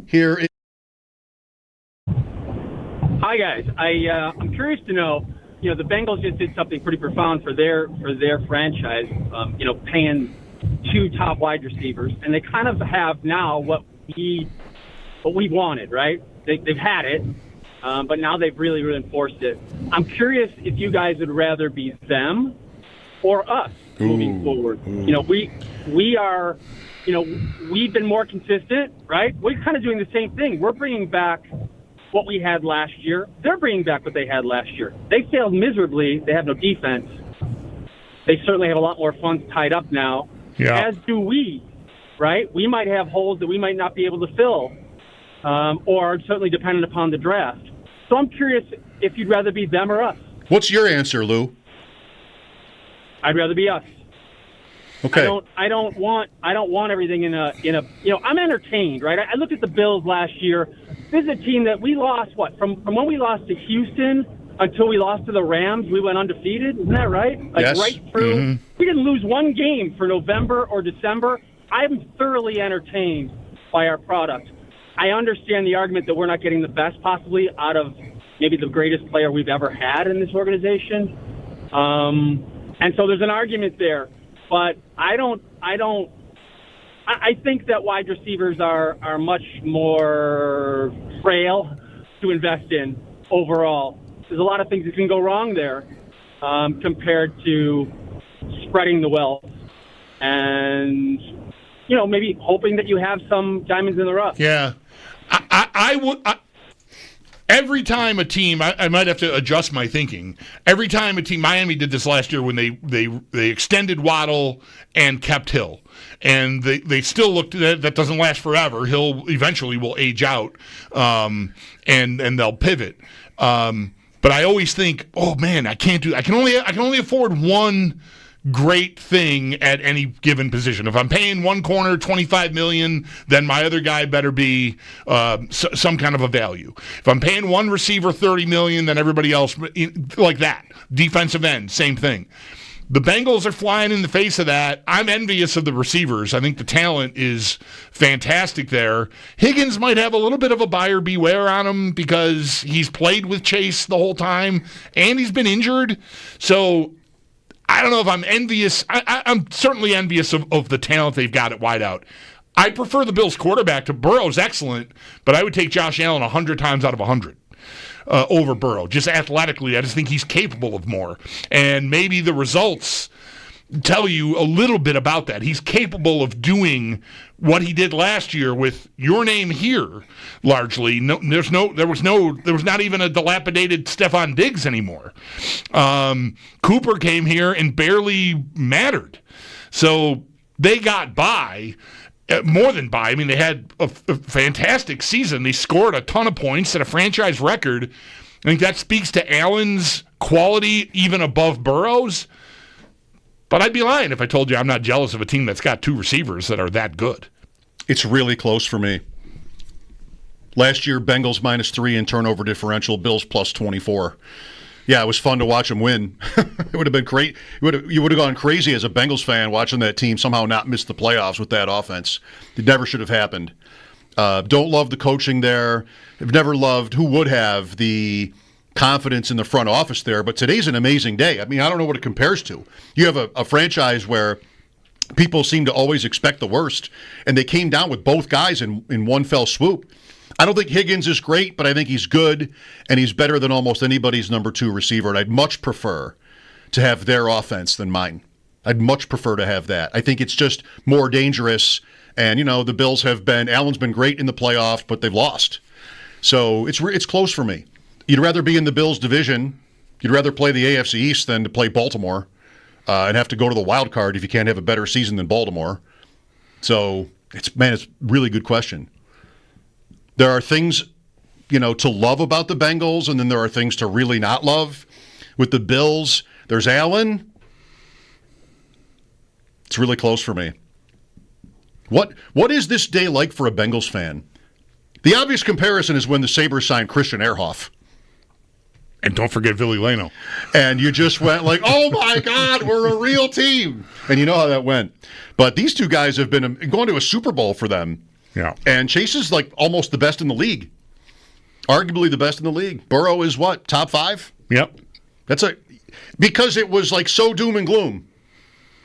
Here is Hi guys, I'm curious to know. The Bengals just did something pretty profound for their franchise. Paying 2 top wide receivers, and they kind of have now what we wanted, right? They've had it, but now they've really reinforced it. I'm curious if you guys would rather be them or us moving forward. We are. We've been more consistent, right? We're kind of doing the same thing. We're bringing back what we had last year. They're bringing back what they had last year. They failed miserably. They have no defense. They certainly have a lot more funds tied up now, as do we, right? We might have holes that we might not be able to fill, or certainly dependent upon the draft. So I'm curious if you'd rather be them or us. what's your answer, Lou? I'd rather be us. Okay. I don't want everything in a. I'm entertained, right? I looked at the Bills last year. This is a team that we lost from when we lost to Houston until we lost to the Rams. We went undefeated, isn't that right? Yes. Right through. Mm-hmm. We didn't lose one game for November or December. I'm thoroughly entertained by our product. I understand the argument that we're not getting the best possibly out of maybe the greatest player we've ever had in this organization, and so there's an argument there. But I think that wide receivers are much more frail to invest in overall. There's a lot of things that can go wrong there compared to spreading the wealth and, maybe hoping that you have some diamonds in the rough. Yeah. I would. Every time a team, I might have to adjust my thinking. Every time a team, Miami did this last year when they extended Waddle and kept Hill, and they still looked. That doesn't last forever. Hill eventually will age out, and they'll pivot. But I always think, oh man, I can't do. I can only afford one great thing at any given position. If I'm paying one corner $25 million, then my other guy better be some kind of a value. If I'm paying one receiver $30 million, then everybody else like that. Defensive end, same thing. The Bengals are flying in the face of that. I'm envious of the receivers. I think the talent is fantastic there. Higgins might have a little bit of a buyer beware on him because he's played with Chase the whole time and he's been injured. So I don't know if I'm envious. I'm certainly envious of the talent they've got at wideout. I prefer the Bills' quarterback to Burrow's excellent, but I would take Josh Allen 100 times out of 100 over Burrow. Just athletically, I just think he's capable of more. And maybe the results tell you a little bit about that. He's capable of doing what he did last year with your name here, largely. There was not even a dilapidated Stephon Diggs anymore. Cooper came here and barely mattered. So they got by, more than by. I mean, they had a fantastic season. They scored a ton of points at a franchise record. I think that speaks to Allen's quality even above Burrow's. But I'd be lying if I told you I'm not jealous of a team that's got 2 receivers that are that good. It's really close for me. Last year, Bengals -3 in turnover differential, Bills +24. Yeah, it was fun to watch them win. It would have been great. You would have gone crazy as a Bengals fan watching that team somehow not miss the playoffs with that offense. It never should have happened. Don't love the coaching there. I've never loved, who would have, the confidence in the front office there, but today's an amazing day. I mean, I don't know what it compares to. You have a franchise where people seem to always expect the worst, and they came down with both guys in one fell swoop. I don't think Higgins is great, but I think he's good, and he's better than almost anybody's number 2 receiver, and I'd much prefer to have their offense than mine. I'd much prefer to have that. I think it's just more dangerous, and, the Bills have been, Allen's been great in the playoffs, but they've lost. So it's close for me. You'd rather be in the Bills division. You'd rather play the AFC East than to play Baltimore and have to go to the wild card if you can't have a better season than Baltimore. So, it's a really good question. There are things, to love about the Bengals, and then there are things to really not love. With the Bills, there's Allen. It's really close for me. What is this day like for a Bengals fan? The obvious comparison is when the Sabres signed Christian Ehrhoff. And don't forget Billy Lano. And you just went like, oh my God, we're a real team. And you know how that went. But these two guys have been going to a Super Bowl for them. Yeah. And Chase is like almost the best in the league. Arguably the best in the league. Burrow is what? Top 5? Yep. Because it was like so doom and gloom.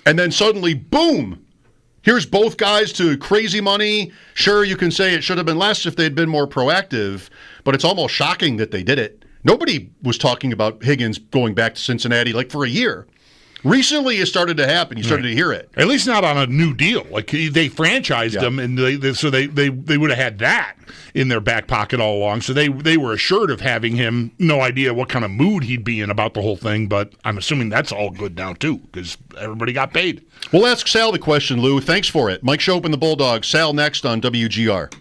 And then suddenly, boom, here's both guys to crazy money. Sure, you can say it should have been less if they'd been more proactive, but it's almost shocking that they did it. Nobody was talking about Higgins going back to Cincinnati like for a year. Recently, it started to happen. You started to hear it. At least not on a new deal. Like they franchised him, and so they would have had that in their back pocket all along. So they were assured of having him. No idea what kind of mood he'd be in about the whole thing, but I'm assuming that's all good now too because everybody got paid. We'll ask Sal the question, Lou. Thanks for it. Mike Schopp and the Bulldogs. Sal next on WGR.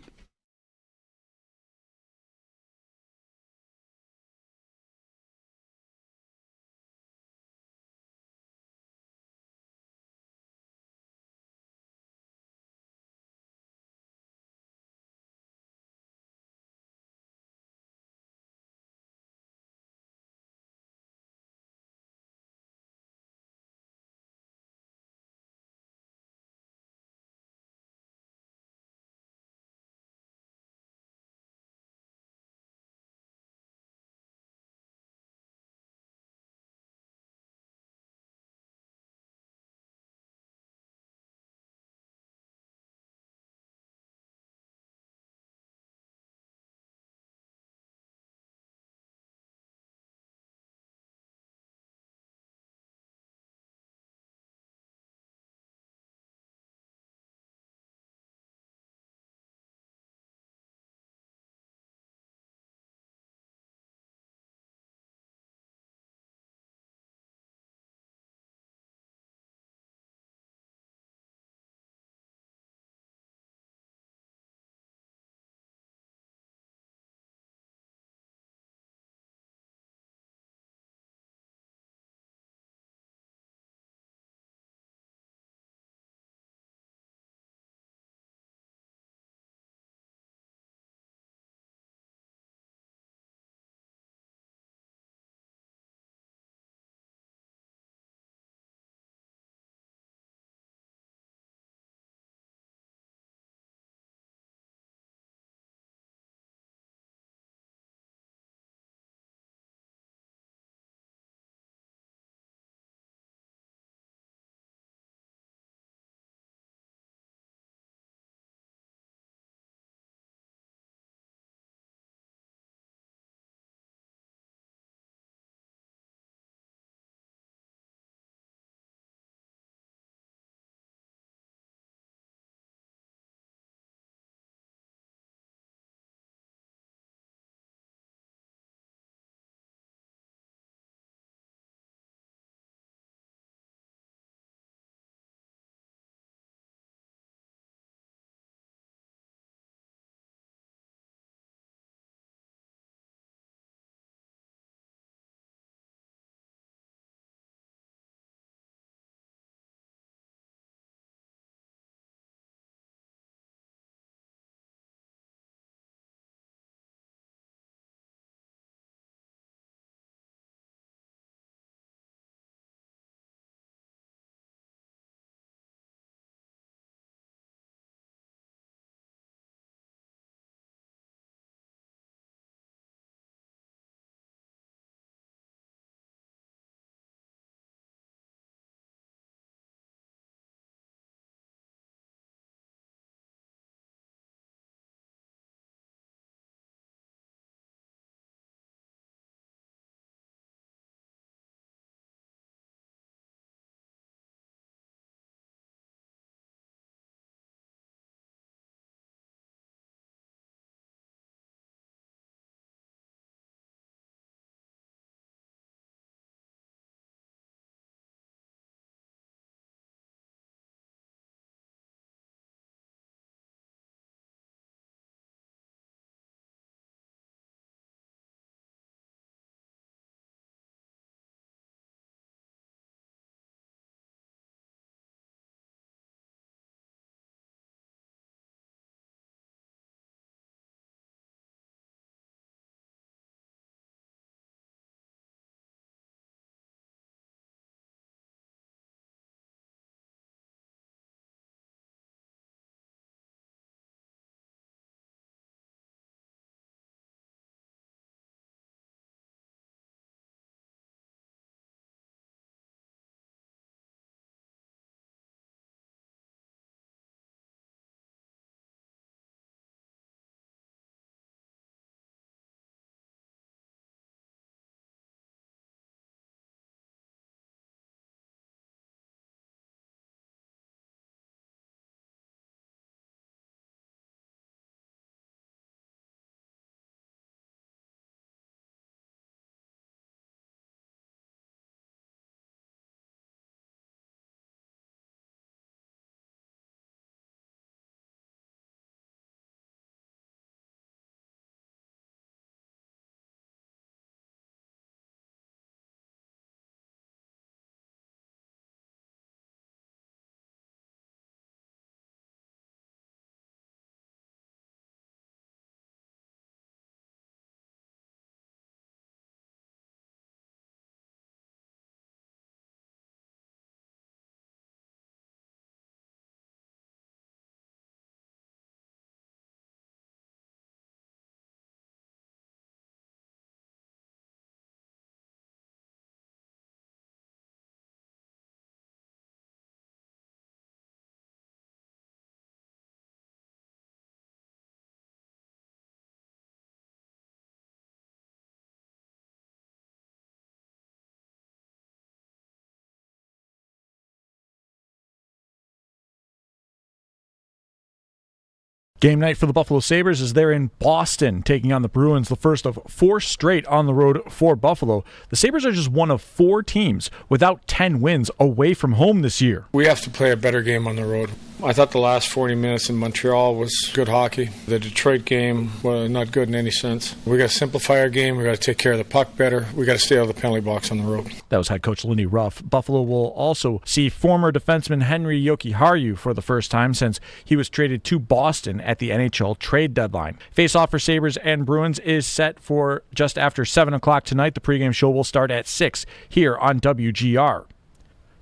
Game night for the Buffalo Sabres is they're in Boston, taking on the Bruins, the first of 4 straight on the road for Buffalo. The Sabres are just one of 4 teams without 10 wins away from home this year. We have to play a better game on the road. I thought the last 40 minutes in Montreal was good hockey. The Detroit game was not good in any sense. We got to simplify our game. We got to take care of the puck better. We got to stay out of the penalty box on the road. That was head coach Lindy Ruff. Buffalo will also see former defenseman Henry Jokiharju for the first time since he was traded to Boston at the NHL trade deadline. Face-off for Sabres and Bruins is set for just after 7 o'clock tonight. The pregame show will start at 6 here on WGR.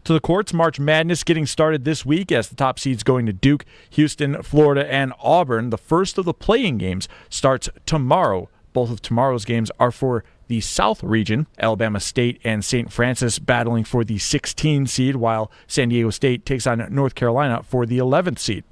To the courts, March Madness getting started this week as the top seeds going to Duke, Houston, Florida, and Auburn. The first of the playing games starts tomorrow. Both of tomorrow's games are for the South region, Alabama State and St. Francis battling for the 16 seed, while San Diego State takes on North Carolina for the 11th seed.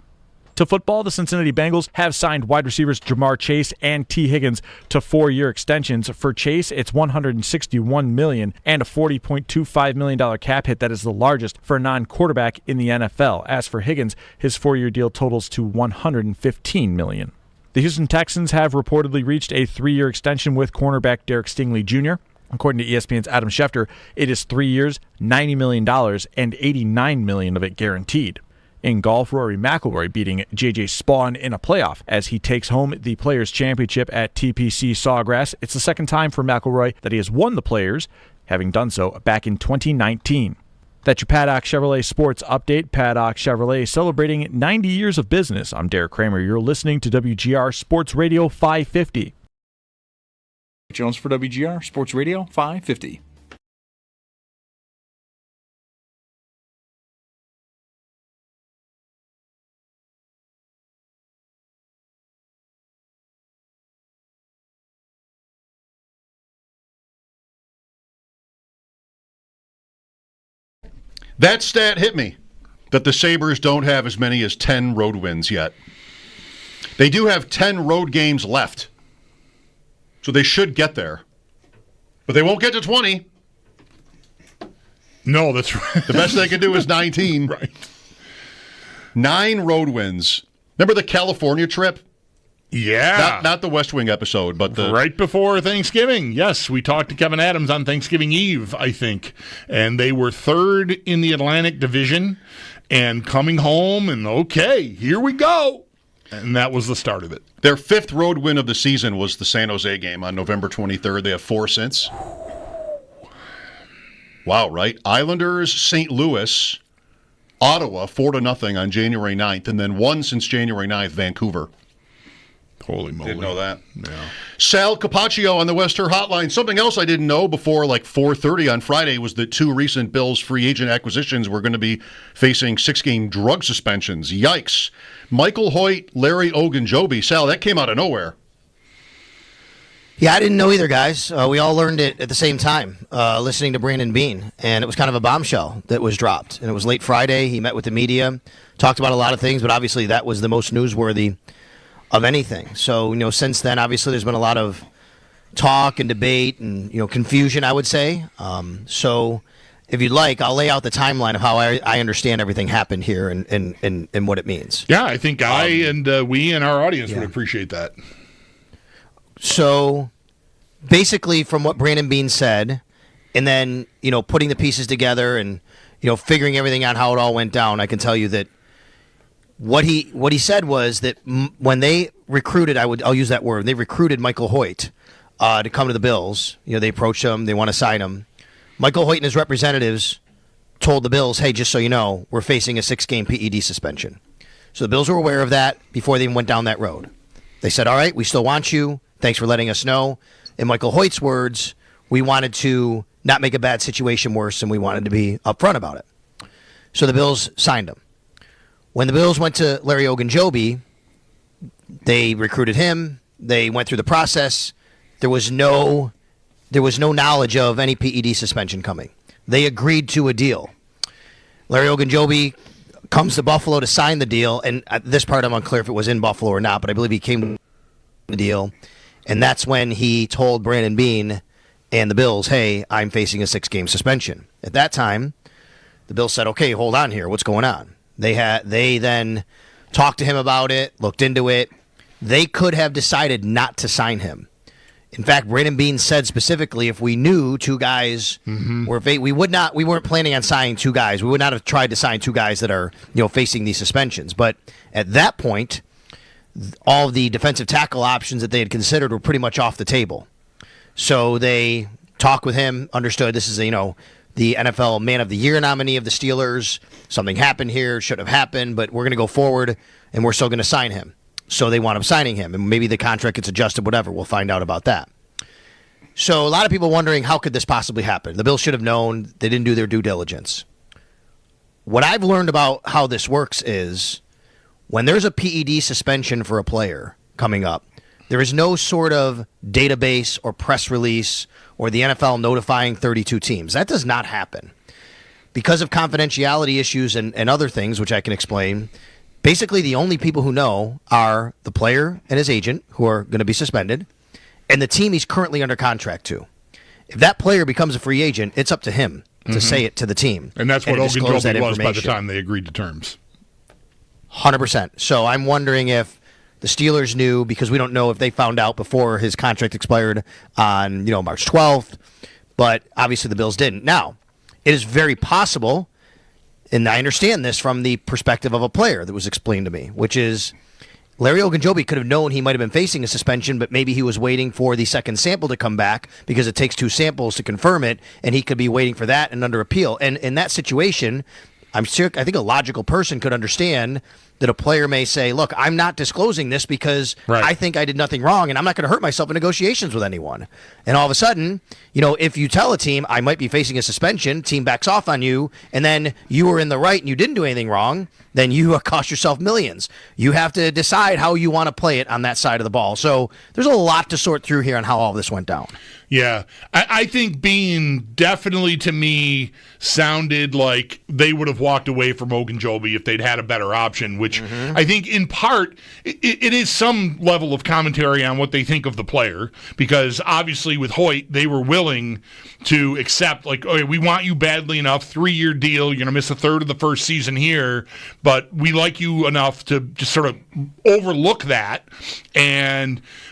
To football, the Cincinnati Bengals have signed wide receivers Jamar Chase and T. Higgins to 4-year extensions. For Chase, it's $161 million and a $40.25 million cap hit that is the largest for a non-quarterback in the NFL. As for Higgins, his 4-year deal totals to $115 million. The Houston Texans have reportedly reached a 3-year extension with cornerback Derek Stingley Jr. According to ESPN's Adam Schefter, it is 3 years, $90 million, and $89 million of it guaranteed. In golf, Rory McIlroy beating J.J. Spawn in a playoff as he takes home the Players' Championship at TPC Sawgrass. It's the second time for McIlroy that he has won the Players, having done so back in 2019. That's your Paddock Chevrolet Sports Update. Paddock Chevrolet celebrating 90 years of business. I'm Derek Kramer. You're listening to WGR Sports Radio 550. Jones for WGR Sports Radio 550. That stat hit me, that the Sabres don't have as many as 10 road wins yet. They do have 10 road games left, so they should get there. But they won't get to 20. No, that's right. The best they can do is 19. Right. 9 road wins. Remember the California trip? Yeah. Not the West Wing episode, but the... Right before Thanksgiving. Yes, we talked to Kevin Adams on Thanksgiving Eve, I think. And they were 3rd in the Atlantic Division and coming home and, okay, here we go. And that was the start of it. Their 5th road win of the season was the San Jose game on November 23rd. They have 4 since. Wow, right? Islanders, St. Louis, Ottawa, 4-0 on January 9th, and then 1 since January 9th, Vancouver. Holy moly. Didn't know that. Yeah. Sal Capaccio on the Western Hotline. Something else I didn't know before like 4:30 on Friday was that 2 recent Bills free agent acquisitions were going to be facing 6-game drug suspensions. Yikes. Michael Hoyt, Larry Ogunjobi. Sal, that came out of nowhere. Yeah, I didn't know either, guys. We all learned it at the same time, listening to Brandon Beane, and it was kind of a bombshell that was dropped. And it was late Friday. He met with the media, talked about a lot of things, but obviously that was the most newsworthy of anything. So, since then, obviously, there's been a lot of talk and debate and, confusion, I would say. So, if you'd like, I'll lay out the timeline of how I understand everything happened here and what it means. Yeah, I think we and our audience would appreciate that. So, basically, from what Brandon Beane said, and then, putting the pieces together and, figuring everything out how it all went down, I can tell you that what he said was that when they recruited, I'll use that word, they recruited Michael Hoyt to come to the Bills. They approached him, they want to sign him. Michael Hoyt and his representatives told the Bills, hey, just so you know, we're facing a 6-game PED suspension. So the Bills were aware of that before they even went down that road. They said, all right, we still want you. Thanks for letting us know. In Michael Hoyt's words, we wanted to not make a bad situation worse, and we wanted to be upfront about it. So the Bills signed him. When the Bills went to Larry Ogunjobi, they recruited him. They went through the process. There was no knowledge of any PED suspension coming. They agreed to a deal. Larry Ogunjobi comes to Buffalo to sign the deal, and at this part I'm unclear if it was in Buffalo or not, but I believe he came to the deal, and that's when he told Brandon Beane and the Bills, hey, I'm facing a 6-game suspension. At that time, the Bills said, okay, hold on here. What's going on? They then talked to him about it, looked into it. They could have decided not to sign him. In fact, Brandon Beane said specifically, if we knew two guys were we weren't planning on signing two guys. We would not have tried to sign two guys that are facing these suspensions. But at that point, all of the defensive tackle options that they had considered were pretty much off the table. So they talked with him, understood this is the NFL Man of the Year nominee of the Steelers. Something happened here, should have happened, but we're going to go forward, and we're still going to sign him. So they wound up signing him, and maybe the contract gets adjusted, whatever. We'll find out about that. So a lot of people wondering, how could this possibly happen? The Bills should have known. They didn't do their due diligence. What I've learned about how this works is when there's a PED suspension for a player coming up, there is no sort of database or press release or the NFL notifying 32 teams. That does not happen. Because of confidentiality issues and other things, which I can explain, basically the only people who know are the player and his agent, who are going to be suspended, and the team he's currently under contract to. If that player becomes a free agent, it's up to him to say it to the team. And that's what Ogunjobi was by the time they agreed to terms. 100%. So I'm wondering if the Steelers knew, because we don't know if they found out before his contract expired on March 12th, but obviously the Bills didn't. Now, it is very possible, and I understand this from the perspective of a player that was explained to me, which is Larry Ogunjobi could have known he might have been facing a suspension, but maybe he was waiting for the second sample to come back because it takes two samples to confirm it, and he could be waiting for that and under appeal. And in that situation, I think a logical person could understand that a player may say, look, I'm not disclosing this because I think I did nothing wrong, and I'm not going to hurt myself in negotiations with anyone. And all of a sudden, if you tell a team, I might be facing a suspension, team backs off on you, and then you were in the right and you didn't do anything wrong, then you cost yourself millions. You have to decide how you want to play it on that side of the ball. So there's a lot to sort through here on how all this went down. Yeah, I think Bean definitely, to me, sounded like they would have walked away from Ogunjobi if they'd had a better option, which I think in part it is some level of commentary on what they think of the player, because obviously with Hoyt, they were willing to accept, like, okay, we want you badly enough, 3-year deal, you're going to miss a third of the first season here, but we like you enough to just sort of overlook that.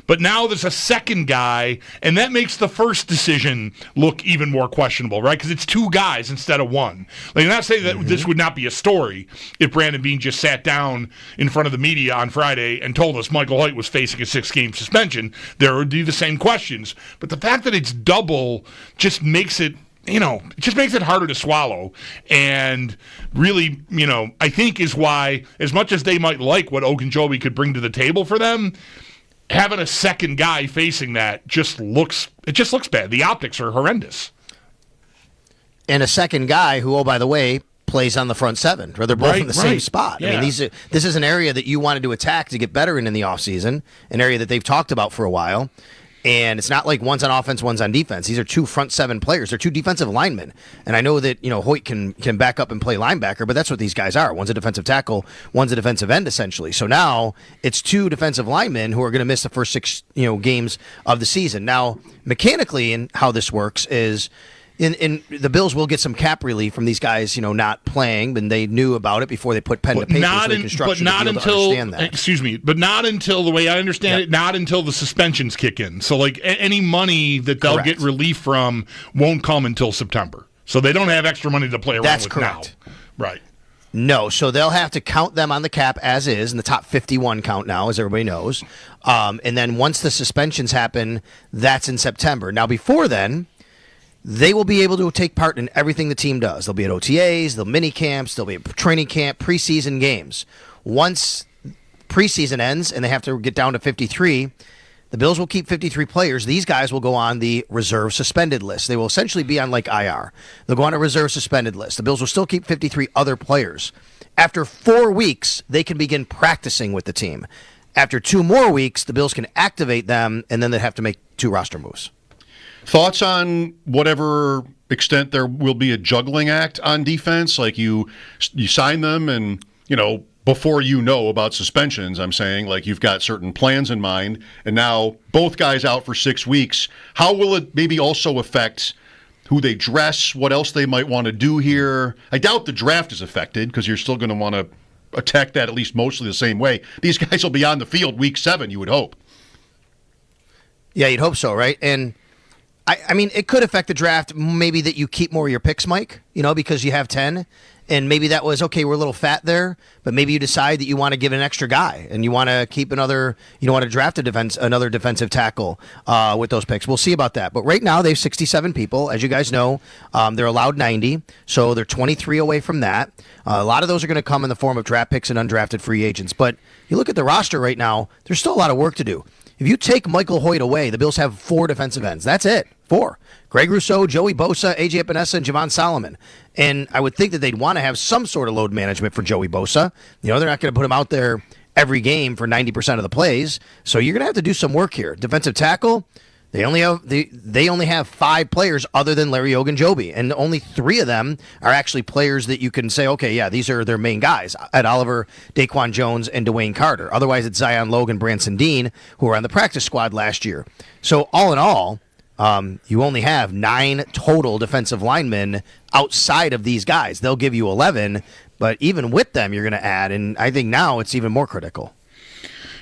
But now there's a second guy, and that makes the first decision look even more questionable, right? Because it's two guys instead of one. Like, not saying that this would not be a story if Brandon Beane just sat down in front of the media on Friday and told us Michael Hoyt was facing a 6-game suspension. There would be the same questions. But the fact that it's double just makes it, it just makes it harder to swallow. And really, I think is why, as much as they might like what Ogunjobi could bring to the table for them, having a second guy facing that just looks bad. The optics are horrendous. And a second guy who, oh, by the way, plays on the front seven, or they're both in the same spot. Yeah. I mean, this is an area that you wanted to attack to get better in the offseason, an area that they've talked about for a while. And it's not like one's on offense, one's on defense. These are two front seven players. They're two defensive linemen. And I know that, Hoyt can back up and play linebacker, but that's what these guys are. One's a defensive tackle, one's a defensive end, essentially. So now it's two defensive linemen who are going to miss the first 6, games of the season. Now, mechanically, and how this works is in the Bills will get some cap relief from these guys, not playing, and they knew about it before they put pen to paper. But not until the way I understand it, not until the suspensions kick in. So, like, any money that they'll get relief from won't come until September. So they don't have extra money to play around with now. Right. No, so they'll have to count them on the cap as is, in the top 51 count now, as everybody knows. And then once the suspensions happen, that's in September. Now, before then, they will be able to take part in everything the team does. They'll be at OTAs, they'll mini camps, they'll be at training camp, preseason games. Once preseason ends and they have to get down to 53, the Bills will keep 53 players. These guys will go on the reserve suspended list. They will essentially be on like IR. They'll go on a reserve suspended list. The Bills will still keep 53 other players. After 4 weeks, they can begin practicing with the team. After 2 more weeks, the Bills can activate them, and then they have to make 2 roster moves. Thoughts on whatever extent there will be a juggling act on defense? Like you sign them and, before you know about suspensions, I'm saying, like, you've got certain plans in mind, and now both guys out for 6 weeks. How will it maybe also affect who they dress, what else they might want to do here? I doubt the draft is affected because you're still going to want to attack that at least mostly the same way. These guys will be on the field week 7, you would hope. Yeah, you'd hope so, right? And I mean, it could affect the draft, maybe that you keep more of your picks, Mike, because you have 10. And maybe that was, okay, we're a little fat there, but maybe you decide that you want to give an extra guy and you want to keep another, want to draft another defensive tackle with those picks. We'll see about that. But right now, they have 67 people. As you guys know, they're allowed 90, so they're 23 away from that. A lot of those are going to come in the form of draft picks and undrafted free agents. But you look at the roster right now, there's still a lot of work to do. If you take Michael Hoyt away, the Bills have 4 defensive ends. That's it. 4. Greg Rousseau, Joey Bosa, A.J. Epinesa, and Javon Solomon. And I would think that they'd want to have some sort of load management for Joey Bosa. They're not going to put him out there every game for 90% of the plays. So you're going to have to do some work here. Defensive tackle, they only have 5 players other than Larry Ogunjobi, and only 3 of them are actually players that you can say, okay, yeah, these are their main guys: Ed Oliver, Daquan Jones, and Dwayne Carter. Otherwise, it's Zion Logan, Branson Dean, who were on the practice squad last year. So all in all, you only have 9 total defensive linemen outside of these guys. They'll give you 11, but even with them, you're going to add, and I think now it's even more critical.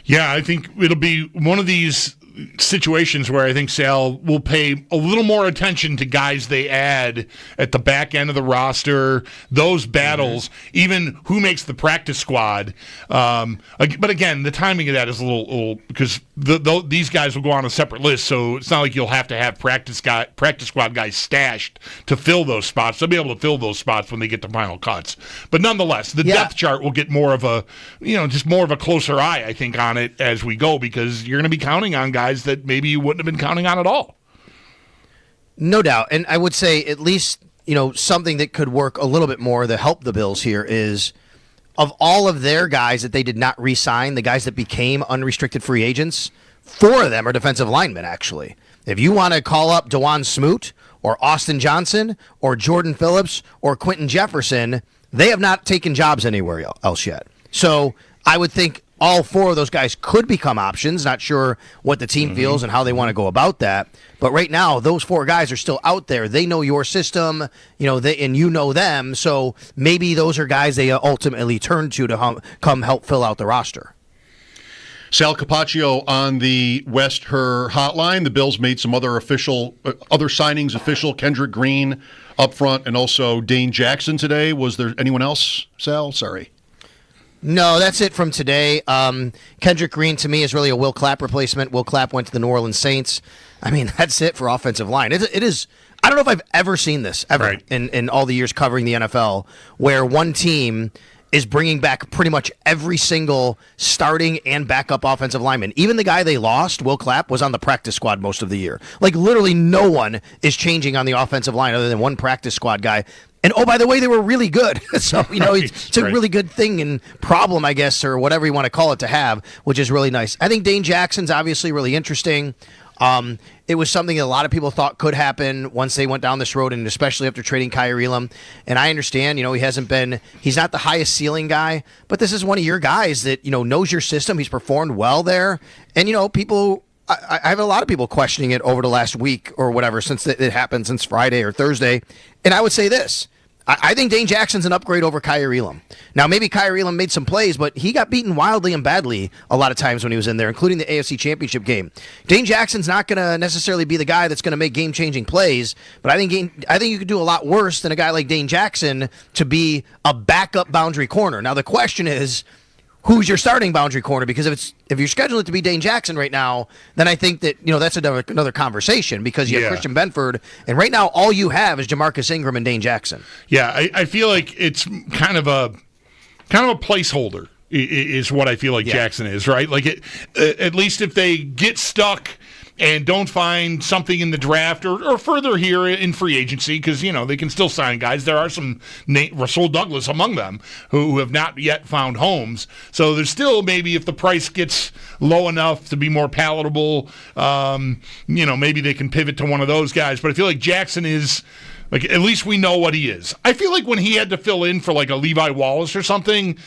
Yeah, I think it'll be one of these situations where I think Sal will pay a little more attention to guys they add at the back end of the roster, those battles, even who makes the practice squad. But again, the timing of that is a little because these guys will go on a separate list, so it's not like you'll have to have practice squad guys stashed to fill those spots. They'll be able to fill those spots when they get to final cuts. But nonetheless, the depth chart will get more of a, just more of a closer eye, I think, on it as we go, because you're going to be counting on guys that maybe you wouldn't have been counting on at all. No doubt. And I would say at least, something that could work a little bit more to help the Bills here is, of all of their guys that they did not re-sign, the guys that became unrestricted free agents, 4 of them are defensive linemen, actually. If you want to call up DeJuan Smoot or Austin Johnson or Jordan Phillips or Quentin Jefferson, they have not taken jobs anywhere else yet. So I would think all 4 of those guys could become options. Not sure what the team feels and how they want to go about that. But right now, those 4 guys are still out there. They know your system, and you know them. So maybe those are guys they ultimately turn to come help fill out the roster. Sal Capaccio on the West Her hotline. The Bills made some other signings official. Kendrick Green up front, and also Dane Jackson today. Was there anyone else, Sal? Sorry. No, that's it from today. Kendrick Green, to me, is really a Will Clapp replacement. Will Clapp went to the New Orleans Saints. I mean, that's it for offensive line. It is. I don't know if I've ever seen this, in all the years covering the NFL, where one team is bringing back pretty much every single starting and backup offensive lineman. Even the guy they lost, Will Clapp, was on the practice squad most of the year. Like, literally no one is changing on the offensive line other than one practice squad guy. And, oh, by the way, they were really good. So, it's a really good thing and problem, I guess, or whatever you want to call it, to have, which is really nice. I think Dane Jackson's obviously really interesting. It was something that a lot of people thought could happen once they went down this road, and especially after trading Kyrie Elam. And I understand, he's not the highest ceiling guy, but this is one of your guys that, knows your system. He's performed well there. And, people, I have a lot of people questioning it over the last week or whatever, since it happened, since Friday or Thursday. And I would say this. I think Dane Jackson's an upgrade over Kyrie Elam. Now, maybe Kyrie Elam made some plays, but he got beaten wildly and badly a lot of times when he was in there, including the AFC Championship game. Dane Jackson's not going to necessarily be the guy that's going to make game-changing plays, but I think you could do a lot worse than a guy like Dane Jackson to be a backup boundary corner. Now, the question is, who's your starting boundary corner? Because if you're scheduling it to be Dane Jackson right now, then I think that that's another conversation, because you have Christian Benford, and right now all you have is Jamarcus Ingram and Dane Jackson. Yeah, I feel like it's kind of a placeholder is what I feel like Jackson is, right? Like at least if they get stuck and don't find something in the draft or further here in free agency, because, they can still sign guys. There are some, Rasul Douglas among them, who have not yet found homes. So there's still, maybe if the price gets low enough to be more palatable, maybe they can pivot to one of those guys. But I feel like Jackson is, like, at least we know what he is. I feel like when he had to fill in for, like, a Levi Wallace or something,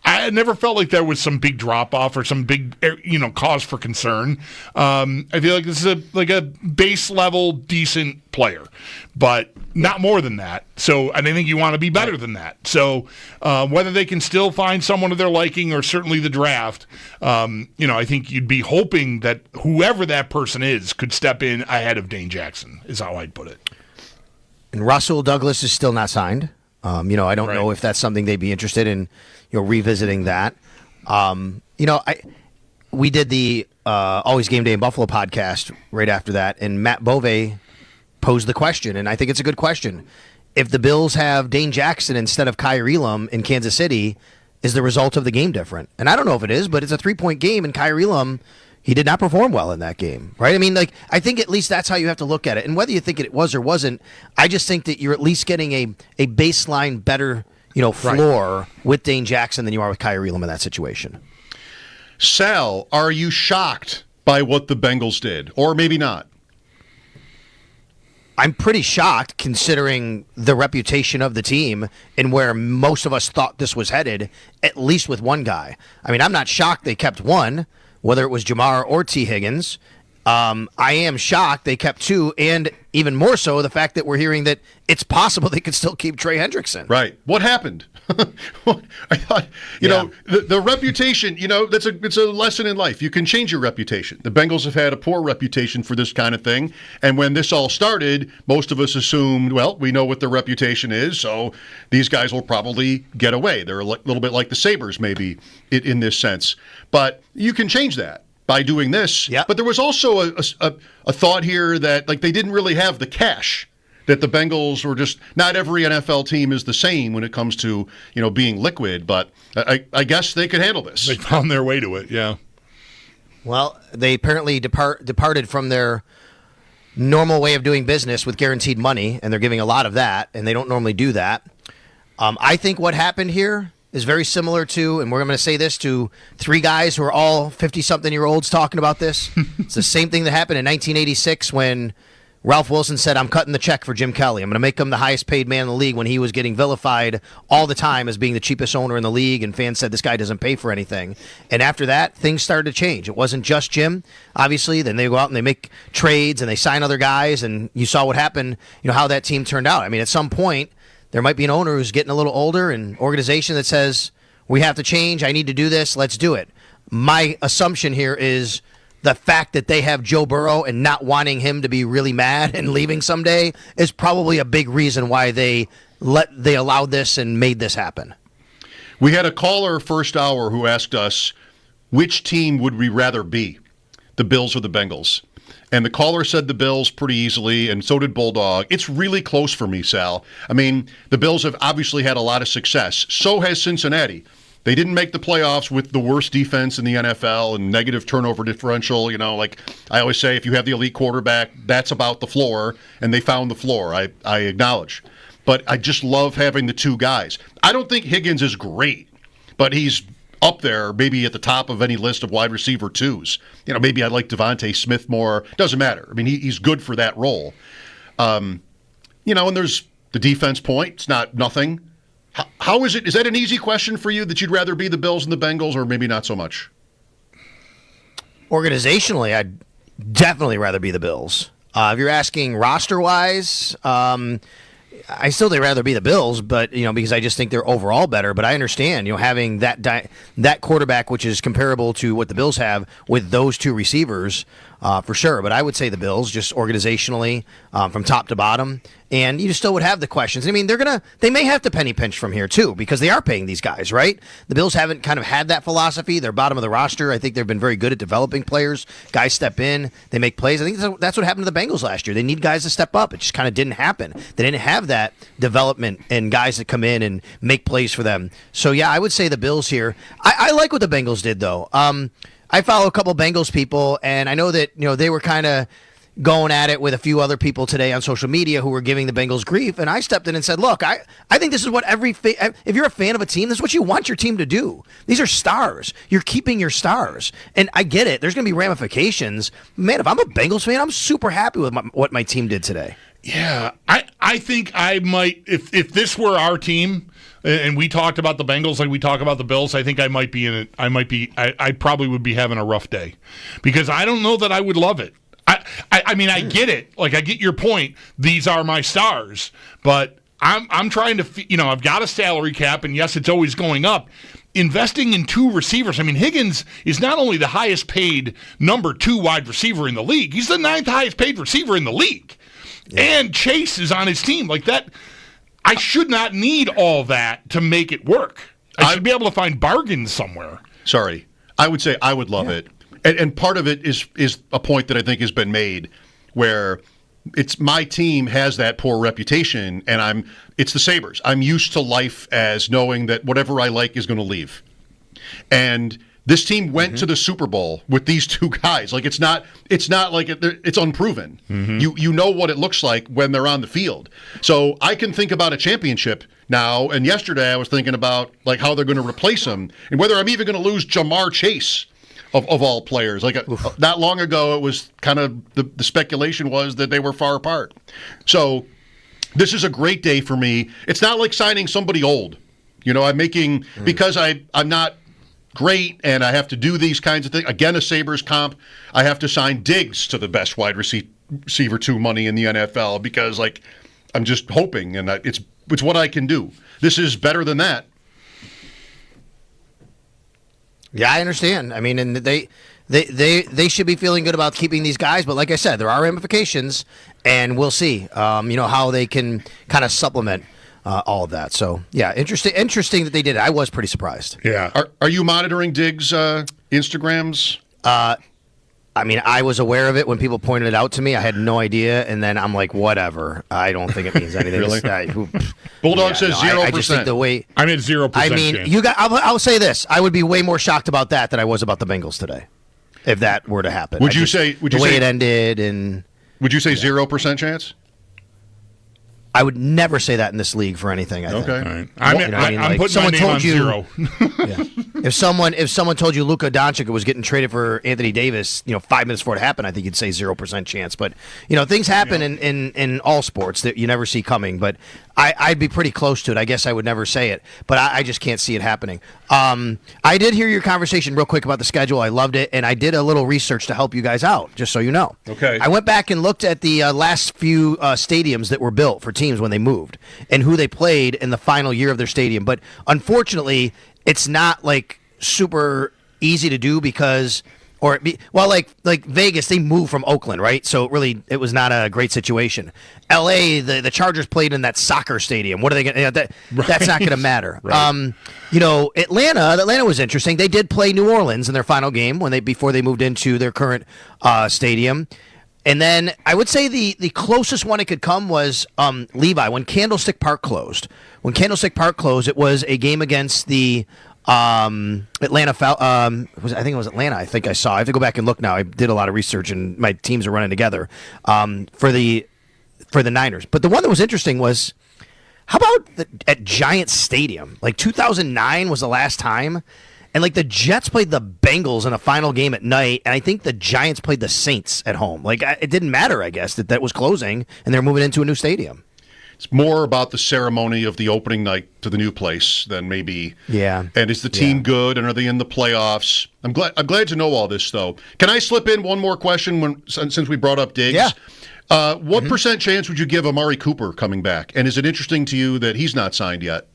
I never felt like there was some big drop-off or some big, cause for concern. I feel like this is a base-level, decent player, but not more than that. So I think you want to be better than that. So whether they can still find someone of their liking or certainly the draft, I think you'd be hoping that whoever that person is could step in ahead of Dane Jackson, is how I'd put it. And Russell Douglas is still not signed. I don't know if that's something they'd be interested in, revisiting that. We did the Always Game Day in Buffalo podcast right after that, and Matt Bove posed the question, and I think it's a good question. If the Bills have Dane Jackson instead of Kyrie Elam in Kansas City, is the result of the game different? And I don't know if it is, but it's a 3-point game, and Kyrie Elam, he did not perform well in that game, right? I mean, I think at least that's how you have to look at it. And whether you think it was or wasn't, I just think that you're at least getting a baseline better, floor with Dane Jackson than you are with Kyrie Elam in that situation. Sal, are you shocked by what the Bengals did? Or maybe not? I'm pretty shocked considering the reputation of the team and where most of us thought this was headed, at least with one guy. I mean, I'm not shocked they kept one, whether it was Jamar or T. Higgins. I am shocked they kept two, and even more so the fact that we're hearing that it's possible they could still keep Trey Hendrickson. Right. What happened? I thought, the reputation, it's a lesson in life. You can change your reputation. The Bengals have had a poor reputation for this kind of thing, and when this all started, most of us assumed, well, we know what their reputation is, so these guys will probably get away. They're a little bit like the Sabres, maybe, in this sense. But you can change that by doing this. Yep. But there was also a thought here that they didn't really have the cash, that the Bengals were just, not every NFL team is the same when it comes to being liquid, but I guess they could handle this. They found their way to it, yeah. Well, they apparently departed from their normal way of doing business with guaranteed money, and they're giving a lot of that, and they don't normally do that. I think what happened here is very similar to, and we're going to say this to three guys who are all 50-something-year-olds talking about this. It's the same thing that happened in 1986 when Ralph Wilson said, I'm cutting the check for Jim Kelly. I'm going to make him the highest paid man in the league when he was getting vilified all the time as being the cheapest owner in the league, and fans said this guy doesn't pay for anything. And after that, things started to change. It wasn't just Jim, obviously. Then they go out and they make trades and they sign other guys, and you saw what happened, how that team turned out. I mean, at some point, there might be an owner who's getting a little older, and organization that says, we have to change, I need to do this, let's do it. My assumption here is the fact that they have Joe Burrow and not wanting him to be really mad and leaving someday is probably a big reason why they allowed this and made this happen. We had a caller first hour who asked us, which team would we rather be, the Bills or the Bengals? And the caller said the Bills pretty easily, and so did Bulldog. It's really close for me, Sal. I mean, the Bills have obviously had a lot of success. So has Cincinnati. They didn't make the playoffs with the worst defense in the NFL and negative turnover differential. Like I always say, if you have the elite quarterback, that's about the floor, and they found the floor, I acknowledge. But I just love having the two guys. I don't think Higgins is great, but he's up there, maybe at the top of any list of wide receiver twos. Maybe I like Devontae Smith more. Doesn't matter. I mean, he's good for that role. And there's the defense point. It's not nothing. How is it? Is that an easy question for you that you'd rather be the Bills and the Bengals, or maybe not so much? Organizationally, I'd definitely rather be the Bills. If you're asking roster-wise, I still think rather be the Bills, but because I just think they're overall better. But I understand, having that quarterback, which is comparable to what the Bills have with those two receivers, for sure. But I would say the Bills, just organizationally, from top to bottom. And you still would have the questions. I mean, they may have to penny pinch from here too, because they are paying these guys, right? The Bills haven't kind of had that philosophy. They're bottom of the roster. I think they've been very good at developing players. Guys step in, they make plays. I think that's what happened to the Bengals last year. They need guys to step up. It just kind of didn't happen. They didn't have that development and guys that come in and make plays for them. So yeah, I would say the Bills here. I like what the Bengals did though. I follow a couple Bengals people, and I know that they were kind of going at it with a few other people today on social media who were giving the Bengals grief, and I stepped in and said, look, I think this is what if you're a fan of a team, this is what you want your team to do. These are stars. You're keeping your stars. And I get it. There's going to be ramifications. Man, if I'm a Bengals fan, I'm super happy with what my team did today. Yeah, I think I might, if this were our team, and we talked about the Bengals like we talk about the Bills, I think I might be in it. I probably would be having a rough day because I don't know that I would love it. I mean, I get it. Like, I get your point. These are my stars, but I'm trying to, I've got a salary cap, and yes, it's always going up. Investing in 2 receivers. I mean, Higgins is not only the highest paid number 2 wide receiver in the league, he's the 9th highest paid receiver in the league. Yeah. And Chase is on his team. Like that, I should not need all that to make it work. I should be able to find bargains somewhere. Sorry. I would say I would love it. And part of it is a point that I think has been made where it's my team has that poor reputation, and it's the Sabres. I'm used to life as knowing that whatever I like is going to leave. And this team went to the Super Bowl with these 2 guys. Like it's not like it's unproven. Mm-hmm. You know what it looks like when they're on the field. So I can think about a championship now. And yesterday I was thinking about like how they're going to replace him and whether I'm even going to lose Jamar Chase. Of all players. Like not long ago, it was kind of the speculation was that they were far apart. So this is a great day for me. It's not like signing somebody old. I'm making, because I'm not great and I have to do these kinds of things. Again, a Sabres comp, I have to sign Diggs to the best wide receiver 2 money in the NFL because like I'm just hoping, and it's what I can do. This is better than that. Yeah, I understand. I mean, and they should be feeling good about keeping these guys, but like I said, there are ramifications, and we'll see. How they can kind of supplement all of that. So, yeah, interesting that they did it. I was pretty surprised. Yeah. Are you monitoring Diggs' Instagrams? I mean, I was aware of it when people pointed it out to me. I had no idea, and then I'm like, whatever. I don't think it means anything. Really? Bulldog says 0%. I just think the way I'm at 0%. I mean, chance. I'll say this: I would be way more shocked about that than I was about the Bengals today, if that were to happen. Would you say the way it ended? And would you say 0% chance? I would never say that in this league for anything. I think. Okay. All right. I'm putting my name on 0. If someone told you Luka Doncic was getting traded for Anthony Davis, 5 minutes before it happened, I think you'd say 0% chance. But things happen in all sports that you never see coming. But I'd be pretty close to it. I guess I would never say it, but I just can't see it happening. I did hear your conversation real quick about the schedule. I loved it, and I did a little research to help you guys out, just so you know. Okay. I went back and looked at the last few stadiums that were built for teams when they moved and who they played in the final year of their stadium. But unfortunately, it's not like super easy to do because, like Vegas, they moved from Oakland, right? So it was not a great situation. L.A., the Chargers played in that soccer stadium. What are they going to? That's not going to matter. Right. Atlanta was interesting. They did play New Orleans in their final game before they moved into their current stadium. And then I would say the closest one it could come was Levi when Candlestick Park closed. When Candlestick Park closed, it was a game against the Atlanta. I think it was Atlanta. I think I saw. I have to go back and look now. I did a lot of research, and my teams are running together for the Niners. But the one that was interesting was how about at Giants Stadium? Like 2009 was the last time. And like the Jets played the Bengals in a final game at night, and I think the Giants played the Saints at home. Like it didn't matter, I guess, that was closing, and they're moving into a new stadium. It's more about the ceremony of the opening night to the new place than maybe. Yeah. And is the team good, and are they in the playoffs? I'm glad to know all this, though. Can I slip in one more question since we brought up Diggs? Yeah. What percent chance would you give Amari Cooper coming back? And is it interesting to you that he's not signed yet?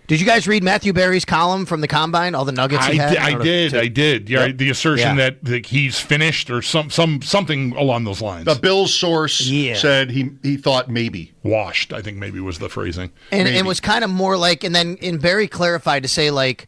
Did you guys read Matthew Berry's column from the Combine? All the nuggets he had? I did. Yeah, yep. The assertion that he's finished or something along those lines. The Bills source said he thought maybe. Washed, I think maybe was the phrasing. And it was kind of more like, and then Berry clarified to say like,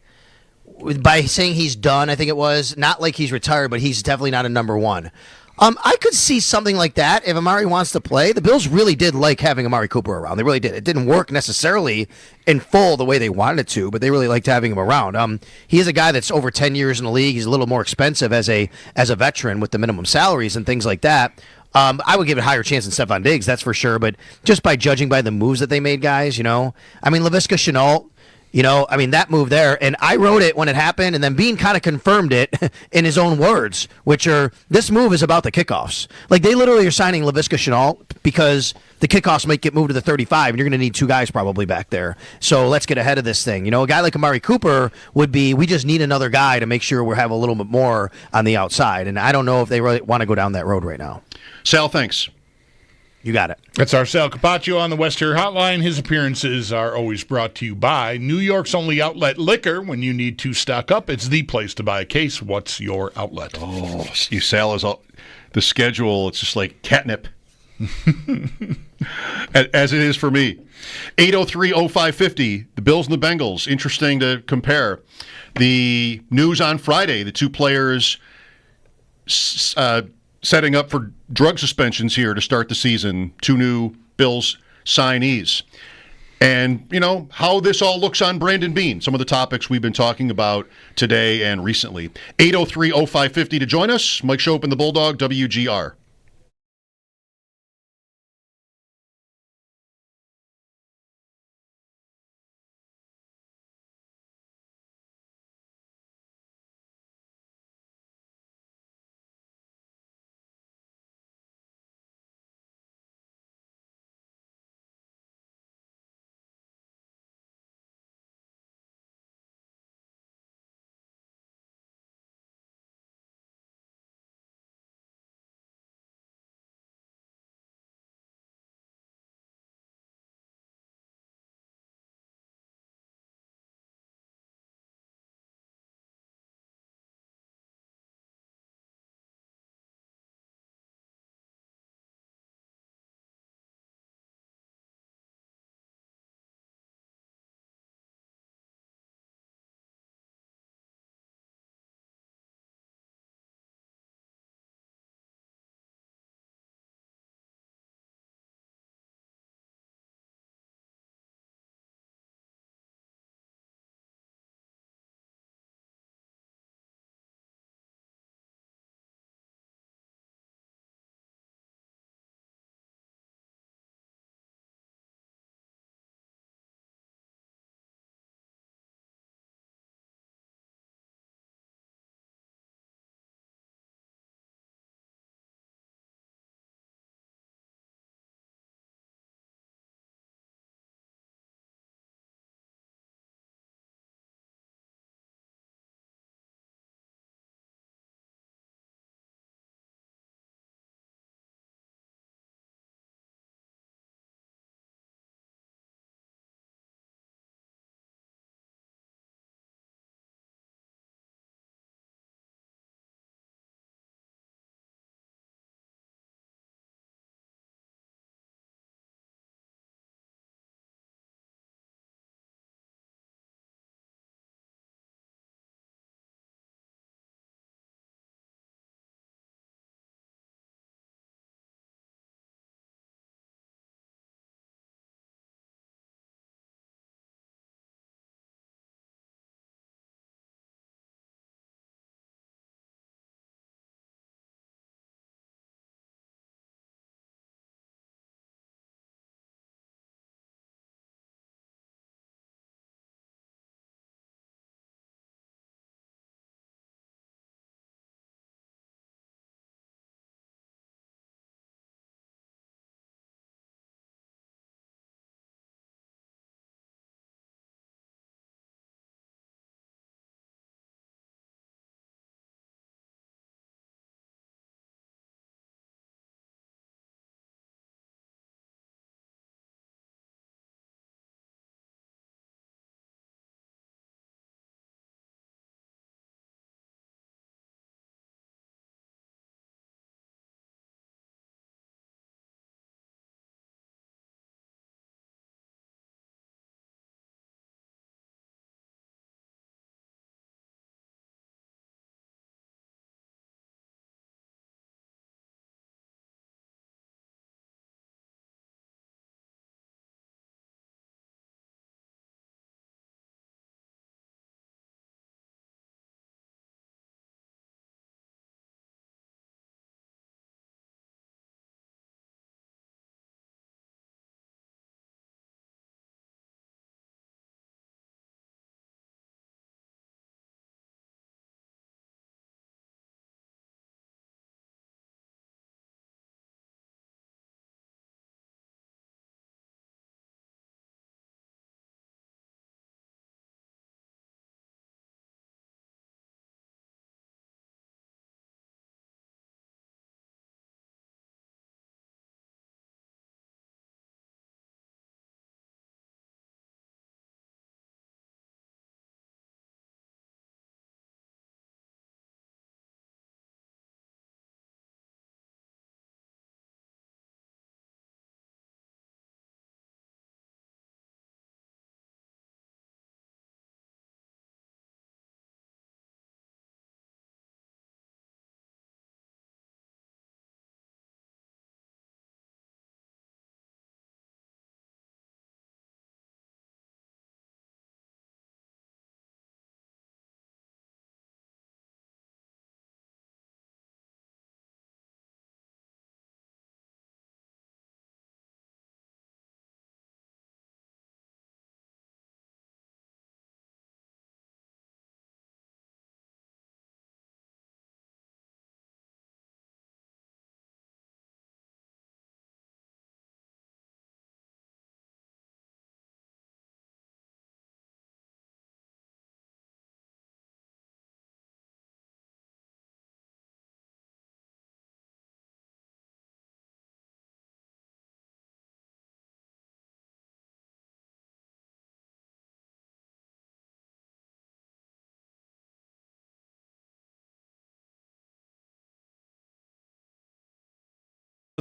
by saying he's done, I think it was, not like he's retired, but he's definitely not a number one. I could see something like that if Amari wants to play. The Bills really did like having Amari Cooper around. They really did. It didn't work necessarily in full the way they wanted it to, but they really liked having him around. He is a guy that's over 10 years in the league. He's a little more expensive as a veteran with the minimum salaries and things like that. I would give it a higher chance than Stephon Diggs, that's for sure. But just by judging by the moves that they made, guys, I mean, Laviska Shenault I mean, that move there, and I wrote it when it happened, and then Bean kind of confirmed it in his own words, which are, this move is about the kickoffs. Like, they literally are signing Laviska Shenault because the kickoffs might get moved to the 35, and you're going to need 2 guys probably back there. So let's get ahead of this thing. A guy like Amari Cooper would be, we just need another guy to make sure we have a little bit more on the outside, and I don't know if they really want to go down that road right now. Sal, thanks. You got it. That's our Sal Capaccio on the Western Hotline. His appearances are always brought to you by New York's only outlet liquor. When you need to stock up, it's the place to buy a case. What's your outlet? Oh, you Sal is all, the schedule. It's just like catnip, as it is for me. 803-0550. The Bills and the Bengals. Interesting to compare. The news on Friday: the 2 players setting up for drug suspensions here to start the season. 2 new Bills signees. And, how this all looks on Brandon Beane. Some of the topics we've been talking about today and recently. 803-0550 to join us. Mike Schopp and the Bulldog, WGR.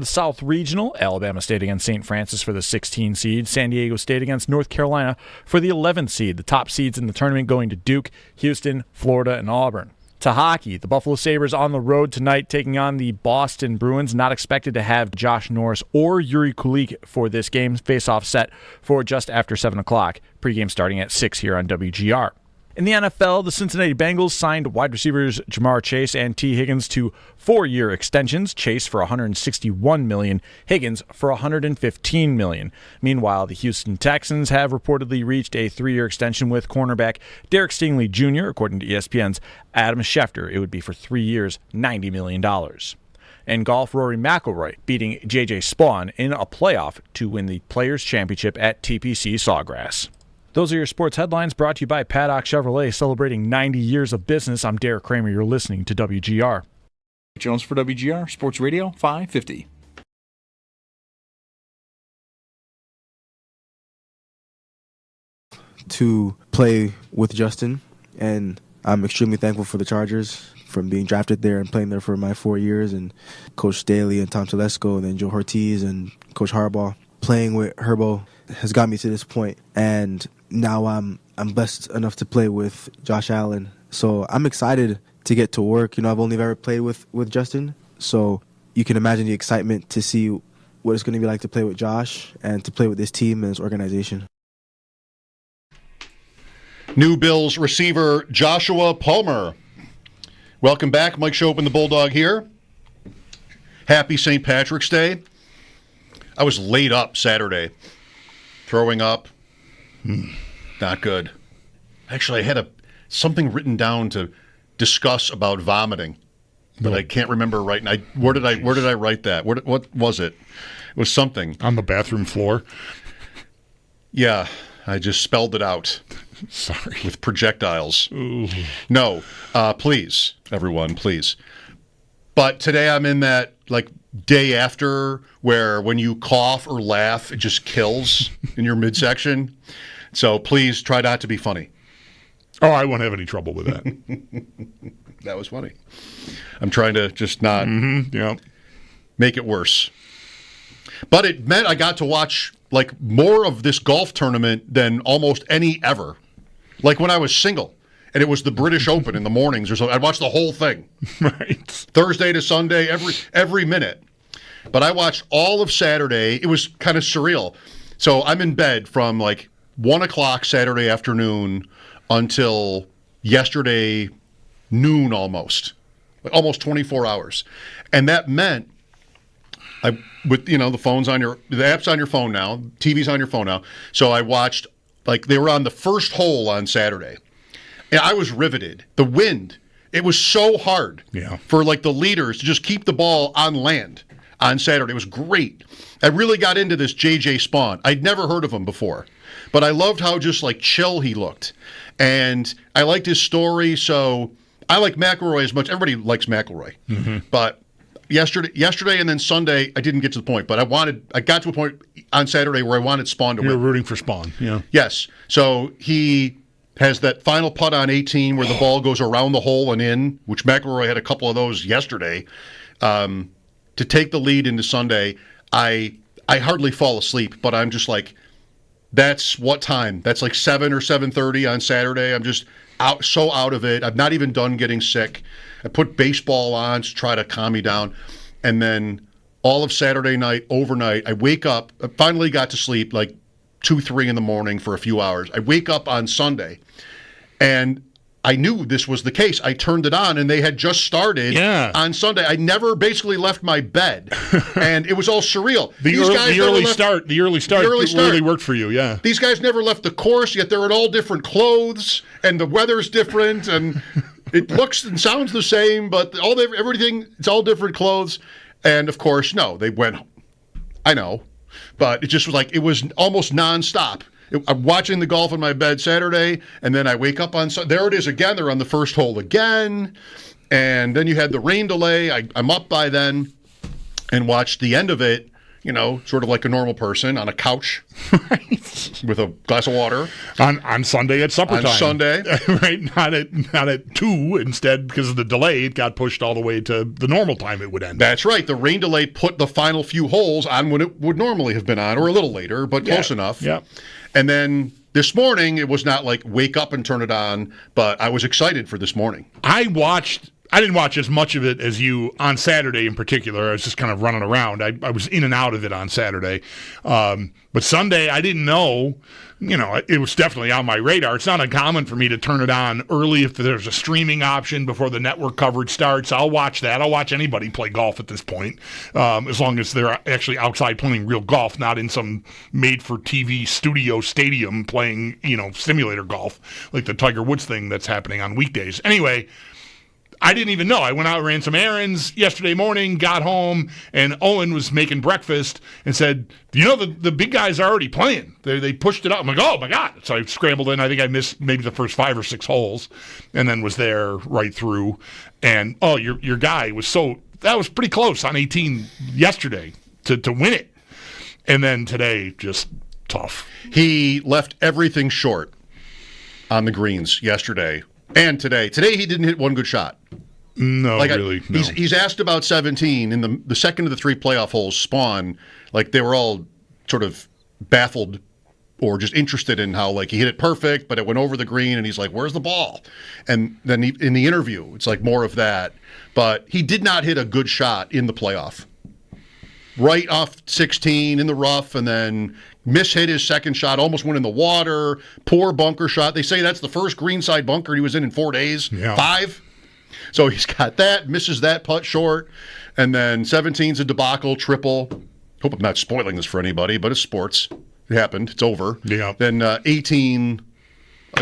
the South Regional, Alabama State against St. Francis for the 16 seed. San Diego State against North Carolina for the 11th seed. The top seeds in the tournament going to Duke, Houston, Florida, and Auburn. To hockey, the Buffalo Sabres on the road tonight taking on the Boston Bruins. Not expected to have Josh Norris or Yuri Kulik for this game. Face-off set for just after 7 o'clock. Pre-game starting at 6 here on WGR. In the NFL, the Cincinnati Bengals signed wide receivers Jamar Chase and T. Higgins to 4-year extensions, Chase for $161 million, Higgins for $115 million. Meanwhile, the Houston Texans have reportedly reached a 3-year extension with cornerback Derek Stingley Jr., according to ESPN's Adam Schefter. It would be for 3 years, $90 million. In golf, Rory McIlroy beating J.J. Spawn in a playoff to win the Players' Championship at TPC Sawgrass. Those are your sports headlines brought to you by Paddock Chevrolet, celebrating 90 years of business. I'm Derek Kramer. You're listening to WGR. Jones for WGR Sports Radio 550. To play with Justin, and I'm extremely thankful for the Chargers, from being drafted there and playing there for my 4 years, and Coach Staley and Tom Telesco and then Joe Ortiz and Coach Harbaugh. Playing with Herbo has got me to this point, and now I'm blessed enough to play with Josh Allen. So I'm excited to get to work. I've only ever played with Justin, so you can imagine the excitement to see what it's going to be like to play with Josh and to play with this team and this organization. New Bills receiver Joshua Palmer. Welcome back. Mike Schopp and the Bulldog here. Happy St. Patrick's Day. I was laid up Saturday, throwing up. Not good. Actually, I had something written down to discuss about vomiting, but I can't remember right now. Where did I write that? What was it? It was something on the bathroom floor. Yeah, I just spelled it out. Sorry, with projectiles. Ooh. No, please, everyone, please. But today I'm in that day after where when you cough or laugh, it just kills in your midsection. So please try not to be funny. Oh, I won't have any trouble with that. That was funny. I'm trying to just not make it worse. But it meant I got to watch more of this golf tournament than almost any ever. Like when I was single. And it was the British Open in the mornings or something. I'd watch the whole thing. Right. Thursday to Sunday, every minute. But I watched all of Saturday. It was kind of surreal. So I'm in bed from 1 o'clock Saturday afternoon until yesterday noon almost. Almost 24 hours. And that meant with the phone's on the app's on your phone now, TV's on your phone now. So I watched they were on the first hole on Saturday. And I was riveted. The wind, it was so hard for the leaders to just keep the ball on land on Saturday. It was great. I really got into this J.J. Spawn. I'd never heard of him before. But I loved how just chill he looked. And I liked his story. So I like McIlroy as much. Everybody likes McIlroy. Mm-hmm. But yesterday and then Sunday, I didn't get to the point. But I got to a point on Saturday where I wanted Spawn to win. You were rooting for Spawn. Yeah. Yes. So he has that final putt on 18 where the ball goes around the hole and in, which McIlroy had a couple of those yesterday, to take the lead into Sunday. I hardly fall asleep, but I'm just that's what time? That's 7 or 7:30 on Saturday. I'm just so out of it. I'm not even done getting sick. I put baseball on to try to calm me down. And then all of Saturday night, overnight, I wake up. I finally got to sleep 2, 3 in the morning for a few hours. I wake up on Sunday, and I knew this was the case. I turned it on, and they had just started on Sunday. I never basically left my bed, and it was all surreal. The early start really worked for you, yeah. These guys never left the course, yet they're in all different clothes, and the weather's different, and it looks and sounds the same, but everything, it's all different clothes. And, of course, no, they went home. I know. But it just was it was almost nonstop. I'm watching the golf in my bed Saturday, and then I wake up on Sunday. There it is again. They're on the first hole again. And then you had the rain delay. I'm up by then and watched the end of it sort of like a normal person on a couch with a glass of water on Sunday at supper time. On Sunday, right? Not at 2 instead, because of the delay. It got pushed all the way to the normal time it would end. That's right. The rain delay put the final few holes on when it would normally have been on, or a little later, but close enough. Yeah. And then this morning, it was not like wake up and turn it on, but I was excited for this morning. I didn't watch as much of it as you on Saturday in particular. I was just kind of running around. I was in and out of it on Saturday. But Sunday, I didn't know. It was definitely on my radar. It's not uncommon for me to turn it on early if there's a streaming option before the network coverage starts. I'll watch that. I'll watch anybody play golf at this point, as long as they're actually outside playing real golf, not in some made-for-TV studio stadium playing, simulator golf, like the Tiger Woods thing that's happening on weekdays. Anyway, I didn't even know. I went out, ran some errands yesterday morning, got home, and Owen was making breakfast and said, the big guys are already playing. They pushed it up. I'm like, oh, my God. So I scrambled in. I think I missed maybe the first 5 or 6 holes and then was there right through. And, your guy was that was pretty close on 18 yesterday to win it. And then today, just tough. He left everything short on the greens yesterday. And today he didn't hit one good shot. No, really. No. He's asked about 17 in the second of the 3 playoff holes. Spawn, they were all sort of baffled or just interested in how he hit it perfect, but it went over the green, and he's like, "Where's the ball?" And then in the interview, it's more of that. But he did not hit a good shot in the playoff. Right off 16 in the rough, and then mishit his second shot, almost went in the water. Poor bunker shot. They say that's the first greenside bunker he was in 4 days. Yeah. 5. So he's got that, misses that putt short, and then 17's a debacle, triple. Hope I'm not spoiling this for anybody, but it's sports. It happened. It's over. Yeah. Then 18,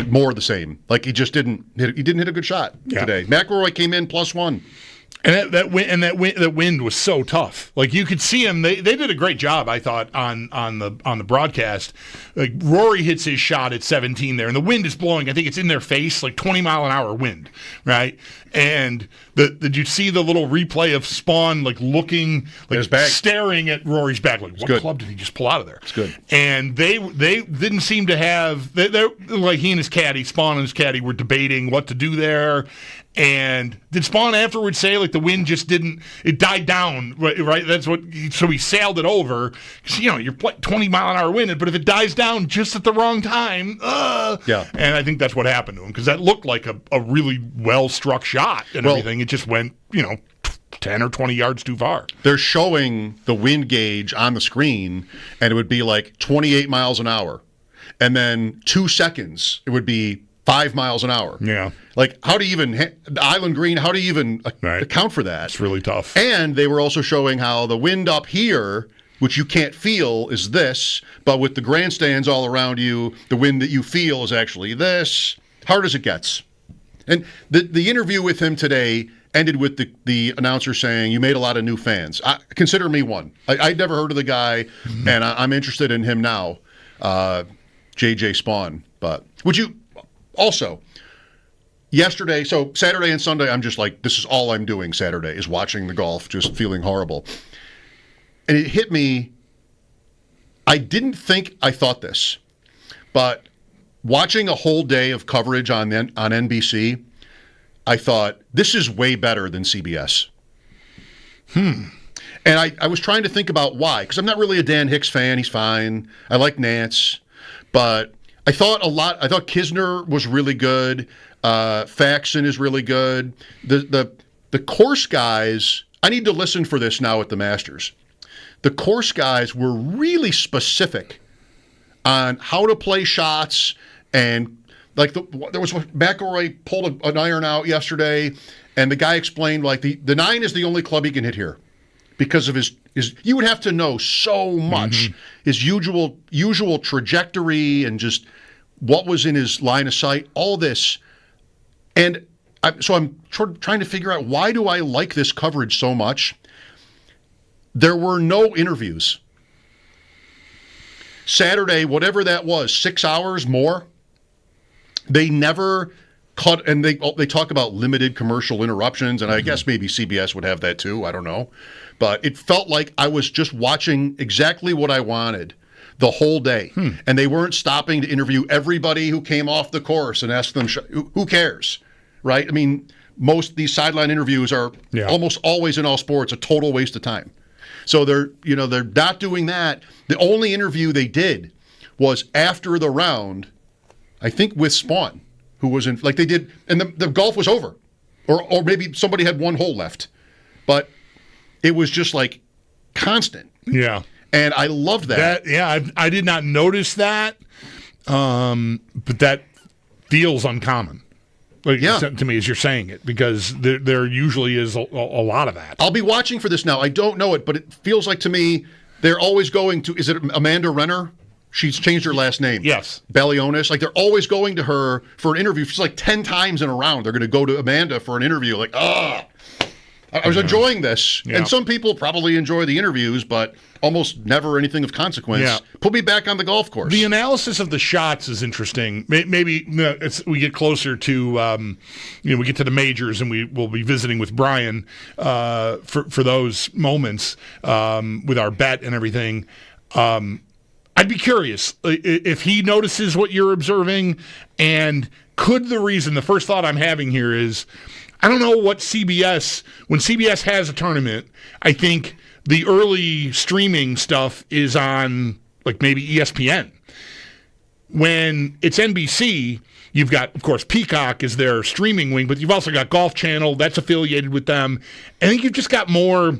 more of the same. He just didn't hit a good shot today. McElroy came in +1. And that wind was so tough. You could see him. They did a great job, I thought, on the broadcast. Rory hits his shot at 17 there, and the wind is blowing. I think it's in their face, 20-mile-an-hour wind, right? And did you see the little replay of Spawn looking, staring at Rory's back? What club did he just pull out of there? It's good. And they didn't seem to have. He and his caddy, Spawn and his caddy, were debating what to do there. And did Spawn afterwards say the wind just didn't? It died down, right? That's what. So he sailed it over. Because you're 20-mile-an-hour wind, but if it dies down just at the wrong time, yeah. And I think that's what happened to him, because that looked like a really well struck shot and everything. It just went 10 or 20 yards too far. They're showing the wind gauge on the screen, and it would be 28 miles an hour, and then 2 seconds it would be 5 miles an hour. Yeah. How do you even the Island Green? How do you even account for that? It's really tough. And they were also showing how the wind up here, which you can't feel, is this, but with the grandstands all around you, the wind that you feel is actually this. Hard as it gets. And the interview with him today ended with the announcer saying, "You made a lot of new fans." Consider me one. I'd never heard of the guy, and I'm interested in him now, JJ Spawn. But would you also? Yesterday, so Saturday and Sunday, I'm just this is all I'm doing Saturday is watching the golf, just feeling horrible. And it hit me, I didn't think I thought this, but watching a whole day of coverage on NBC, I thought, this is way better than CBS. And I was trying to think about why, because I'm not really a Dan Hicks fan. He's fine. I like Nance. But I thought Kisner was really good. Faxon is really good. The course guys, I need to listen for this now at the Masters. The course guys were really specific on how to play shots, and there was McElroy pulled an iron out yesterday, and the guy explained the 9 is the only club he can hit here because of his you would have to know so much, his usual trajectory and just what was in his line of sight, all this. And so I'm trying to figure out, why do I like this coverage so much? There were no interviews. Saturday, whatever that was, 6 hours more, they never cut, and they talk about limited commercial interruptions, and I guess maybe CBS would have that too. I don't know, but it felt like I was just watching exactly what I wanted the whole day, and they weren't stopping to interview everybody who came off the course and ask them, who cares, right? I mean, most these sideline interviews are almost always in all sports a total waste of time. So they're not doing that. The only interview they did was after the round, I think with Spawn, who was in, like they did, and the golf was over, or maybe somebody had one hole left, but it was just like constant. Yeah. And I loved that. I did not notice that, but that feels uncommon. To me, as you're saying it, because there usually is a lot of that. I'll be watching for this now. I don't know it, but it feels like to me they're always going to. Is it Amanda Renner? She's changed her last name. Yes. Balionis. Like they're always going to her for an interview. She's like 10 times in a round. They're going to go to Amanda for an interview. Like, I was enjoying this. Yeah. And some people probably enjoy the interviews, but almost never anything of consequence. Yeah. Put me back on the golf course. The analysis of the shots is interesting. Maybe we get closer to, we get to the majors, and we will be visiting with Brian for those moments with our bet and everything. I'd be curious if he notices what you're observing, and the first thought I'm having here is, I don't know what when CBS has a tournament, I think the early streaming stuff is on like maybe ESPN. When it's NBC, you've got, of course, Peacock is their streaming wing, but you've also got Golf Channel that's affiliated with them. I think you've just got more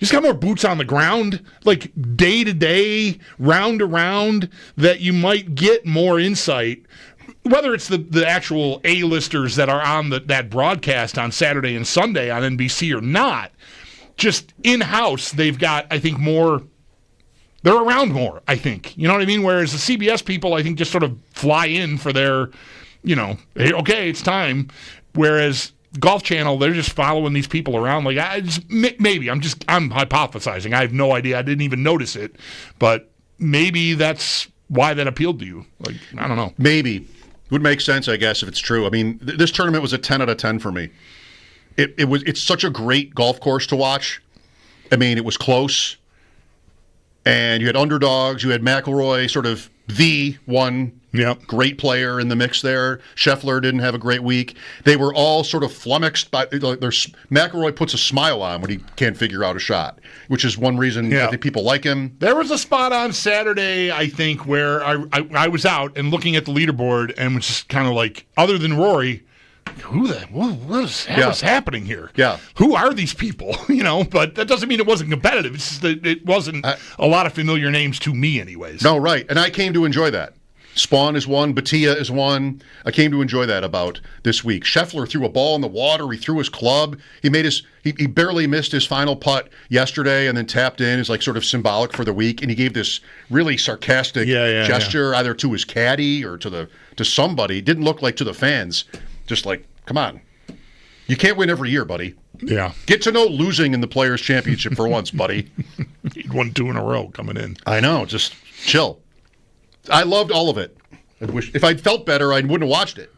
boots on the ground, like day to day, round to round, that you might get more insight. Whether it's the actual A-listers that are on that broadcast on Saturday and Sunday on NBC or not, just in-house, they've got, I think, more. They're around more, I think. You know what I mean? Whereas the CBS people, I think, just sort of fly in for their, hey, okay, it's time. Whereas Golf Channel, they're just following these people around. Like, I'm hypothesizing. I have no idea. I didn't even notice it. But maybe that's why that appealed to you. Like, I don't know. Maybe. Would make sense, I guess, if it's true. I mean, this tournament was a 10 out of 10 for me. It's such a great golf course to watch. I mean, it was close. And you had underdogs. You had McIlroy, sort of the one great player in the mix there. Scheffler didn't have a great week. They were all sort of flummoxed by McIlroy puts a smile on when he can't figure out a shot, which is one reason I think people like him. There was a spot on Saturday, I think, where I was out and looking at the leaderboard and was just kind of like, other than Rory, what is happening here? Yeah. Who are these people? But that doesn't mean it wasn't competitive. It's just that it wasn't a lot of familiar names to me anyways. No, right. And I came to enjoy that. Spawn is one. Batia is one. I came to enjoy that about this week. Scheffler threw a ball in the water. He threw his club. He barely missed his final putt yesterday and then tapped in. Is like sort of symbolic for the week. And he gave this really sarcastic gesture either to his caddy or to somebody. It didn't look like to the fans. Just like, come on. You can't win every year, buddy. Yeah. Get to know losing in the Players' Championship for once, buddy. He'd won 2 in a row coming in. I know. Just chill. I loved all of it. I wish if I'd felt better, I wouldn't have watched it.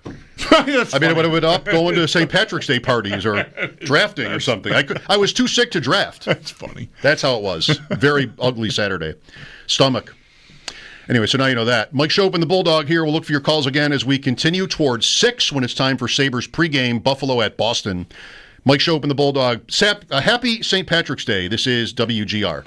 I would have been up going to St. Patrick's Day parties or drafting or something. I was too sick to draft. That's funny. That's how it was. Very ugly Saturday. Stomach. Anyway, so now you know that. Mike Schopp and the Bulldog here. We'll look for your calls again as we continue towards 6 when it's time for Sabres pregame, Buffalo at Boston. Mike Schopp and the Bulldog. Happy St. Patrick's Day. This is WGR.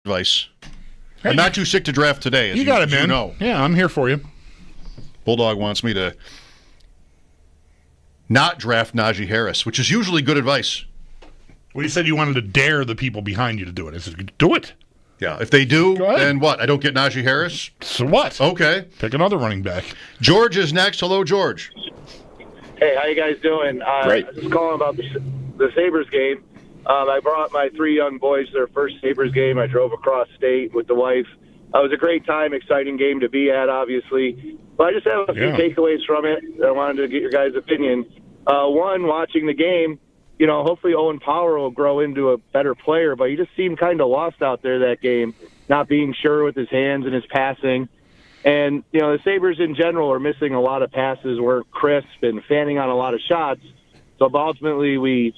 advice. I'm not too sick to draft today, as You got it, man. You know. Yeah, I'm here for you. Bulldog wants me to not draft Najee Harris, which is usually good advice. Well, you said you wanted to dare the people behind you to do it. I said, do it. Yeah, if they do, then what? I don't get Najee Harris? So what? Okay. Pick another running back. George is next. Hello, George. Hey, how you guys doing? Great. I was just calling about the Sabres game. I brought my 3 young boys to their first Sabres game. I drove across state with the wife. It was a great time, exciting game to be at, obviously. But I just have a few takeaways from it. I wanted to get your guys' opinion. One, watching the game, hopefully Owen Power will grow into a better player, but he just seemed kind of lost out there that game, not being sure with his hands and his passing. And, the Sabres in general are missing a lot of passes, weren't crisp and fanning on a lot of shots. So ultimately we,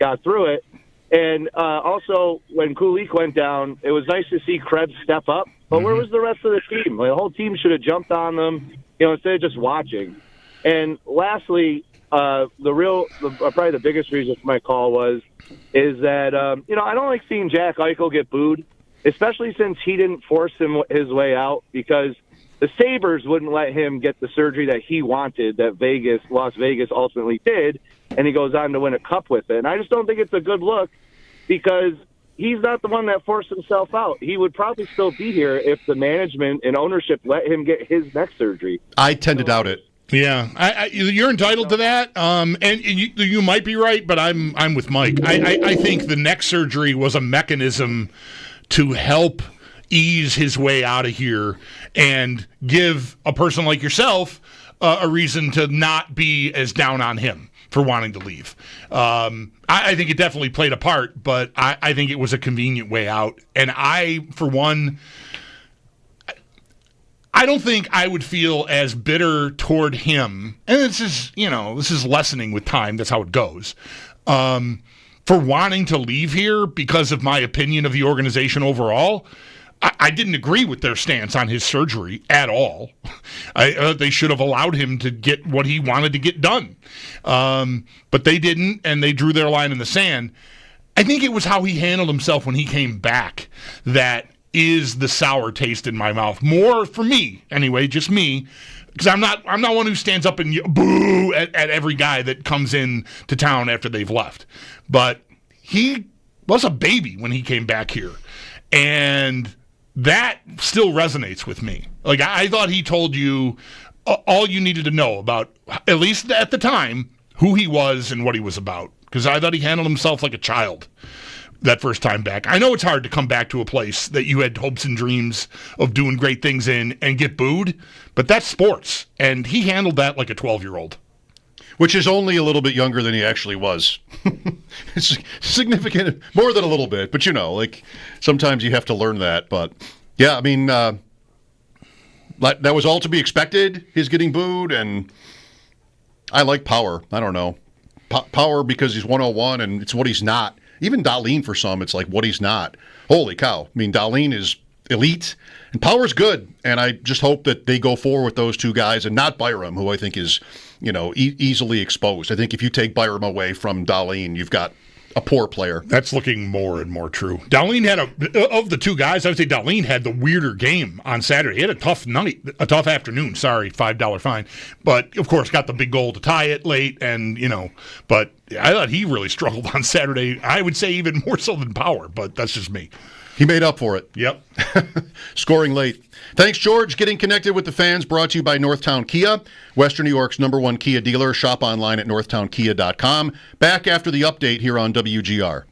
got through it. And also, when Kulik went down, it was nice to see Krebs step up. But where was the rest of the team? The whole team should have jumped on them, instead of just watching. And lastly, probably the biggest reason for my call is that, I don't like seeing Jack Eichel get booed, especially since he didn't force his way out, because the Sabres wouldn't let him get the surgery that he wanted, that Las Vegas ultimately did, and he goes on to win a cup with it. And I just don't think it's a good look, because he's not the one that forced himself out. He would probably still be here if the management and ownership let him get his neck surgery. I tend to doubt it. Yeah, you're entitled to that, and you might be right, but I'm with Mike. I think the neck surgery was a mechanism to help ease his way out of here and give a person like yourself a reason to not be as down on him for wanting to leave. I think it definitely played a part, but I think it was a convenient way out. And I, for one, I don't think I would feel as bitter toward him. And this is lessening with time. That's how it goes. For wanting to leave here because of my opinion of the organization overall. I didn't agree with their stance on his surgery at all. They should have allowed him to get what he wanted to get done. But they didn't, and they drew their line in the sand. I think it was how he handled himself when he came back that is the sour taste in my mouth. More for me, anyway, just me. Because I'm not one who stands up and boo at every guy that comes in to town after they've left. But he was a baby when he came back here. And that still resonates with me. Like, I thought he told you all you needed to know about, at least at the time, who he was and what he was about. Because I thought he handled himself like a child that first time back. I know it's hard to come back to a place that you had hopes and dreams of doing great things in and get booed, but that's sports. And he handled that like a 12-year-old. Which is only a little bit younger than he actually was. It's significant, more than a little bit, but sometimes you have to learn that. But yeah, I mean, that was all to be expected, his getting booed, and I like Power. I don't know. Power because he's 101 and it's what he's not. Even Dahlin for some, it's like what he's not. Holy cow. I mean, Dahlin is elite and Power's good, and I just hope that they go forward with those two guys and not Byram, who I think is easily exposed. I think if you take Byram away from Dahlin, you've got a poor player. That's looking more and more true. Dahlin had of the two guys, I would say Dahlin had the weirder game on Saturday. He had a tough afternoon. Sorry, $5 fine. But, of course, got the big goal to tie it late, and, but I thought he really struggled on Saturday. I would say even more so than Power, but that's just me. He made up for it. Yep. Scoring late. Thanks, George. Getting connected with the fans brought to you by Northtown Kia, Western New York's #1 Kia dealer. Shop online at northtownkia.com. Back after the update here on WGR.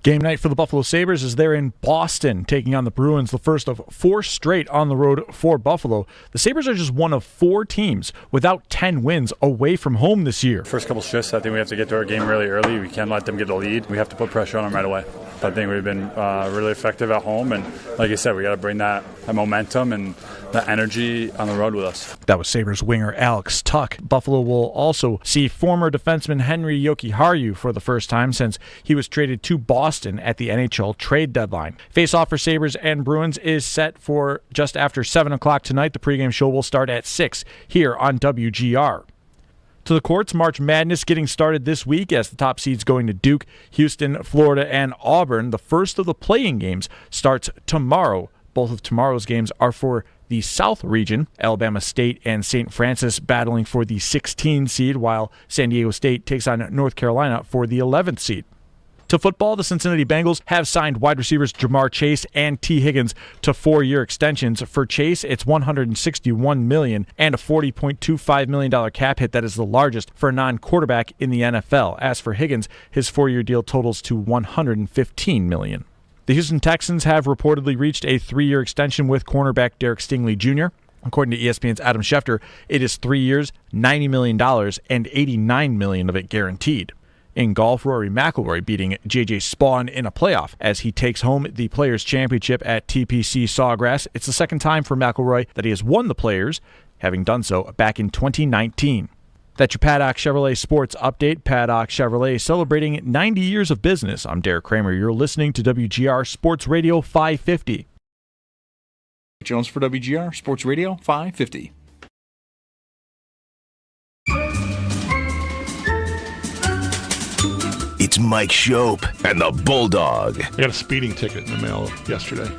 Game night for the Buffalo Sabres is there in Boston, taking on the Bruins, the first of 4 straight on the road for Buffalo. The Sabres are just one of 4 teams without 10 wins away from home this year. First couple shifts, I think we have to get to our game really early. We can't let them get the lead. We have to put pressure on them right away. I think we've been really effective at home, and like you said, we got to bring that momentum and that energy on the road with us. That was Sabres winger Alex Tuck. Buffalo will also see former defenseman Henri Jokiharju for the first time since he was traded to Boston at the NHL trade deadline. Face-off for Sabres and Bruins is set for just after 7 o'clock tonight. The pregame show will start at 6 here on WGR. To the courts, March Madness getting started this week as the top seeds going to Duke, Houston, Florida, and Auburn. The first of the playing games starts tomorrow. Both of tomorrow's games are for the South region, Alabama State and St. Francis battling for the 16 seed, while San Diego State takes on North Carolina for the 11th seed. To football, the Cincinnati Bengals have signed wide receivers Jamar Chase and T. Higgins to 4-year extensions. For Chase, it's $161 million and a $40.25 million cap hit that is the largest for a non-quarterback in the NFL. As for Higgins, his 4-year deal totals to $115 million. The Houston Texans have reportedly reached a 3-year extension with cornerback Derek Stingley Jr. According to ESPN's Adam Schefter, it is 3 years, $90 million, and $89 million of it guaranteed. In golf, Rory McIlroy beating J.J. Spawn in a playoff as he takes home the Players' Championship at TPC Sawgrass. It's the second time for McIlroy that he has won the Players, having done so back in 2019. That's your Paddock Chevrolet Sports Update. Paddock Chevrolet celebrating 90 years of business. I'm Derek Kramer. You're listening to WGR Sports Radio 550. Jones for WGR Sports Radio 550. It's Mike Schopp and the Bulldog. I got a speeding ticket in the mail yesterday.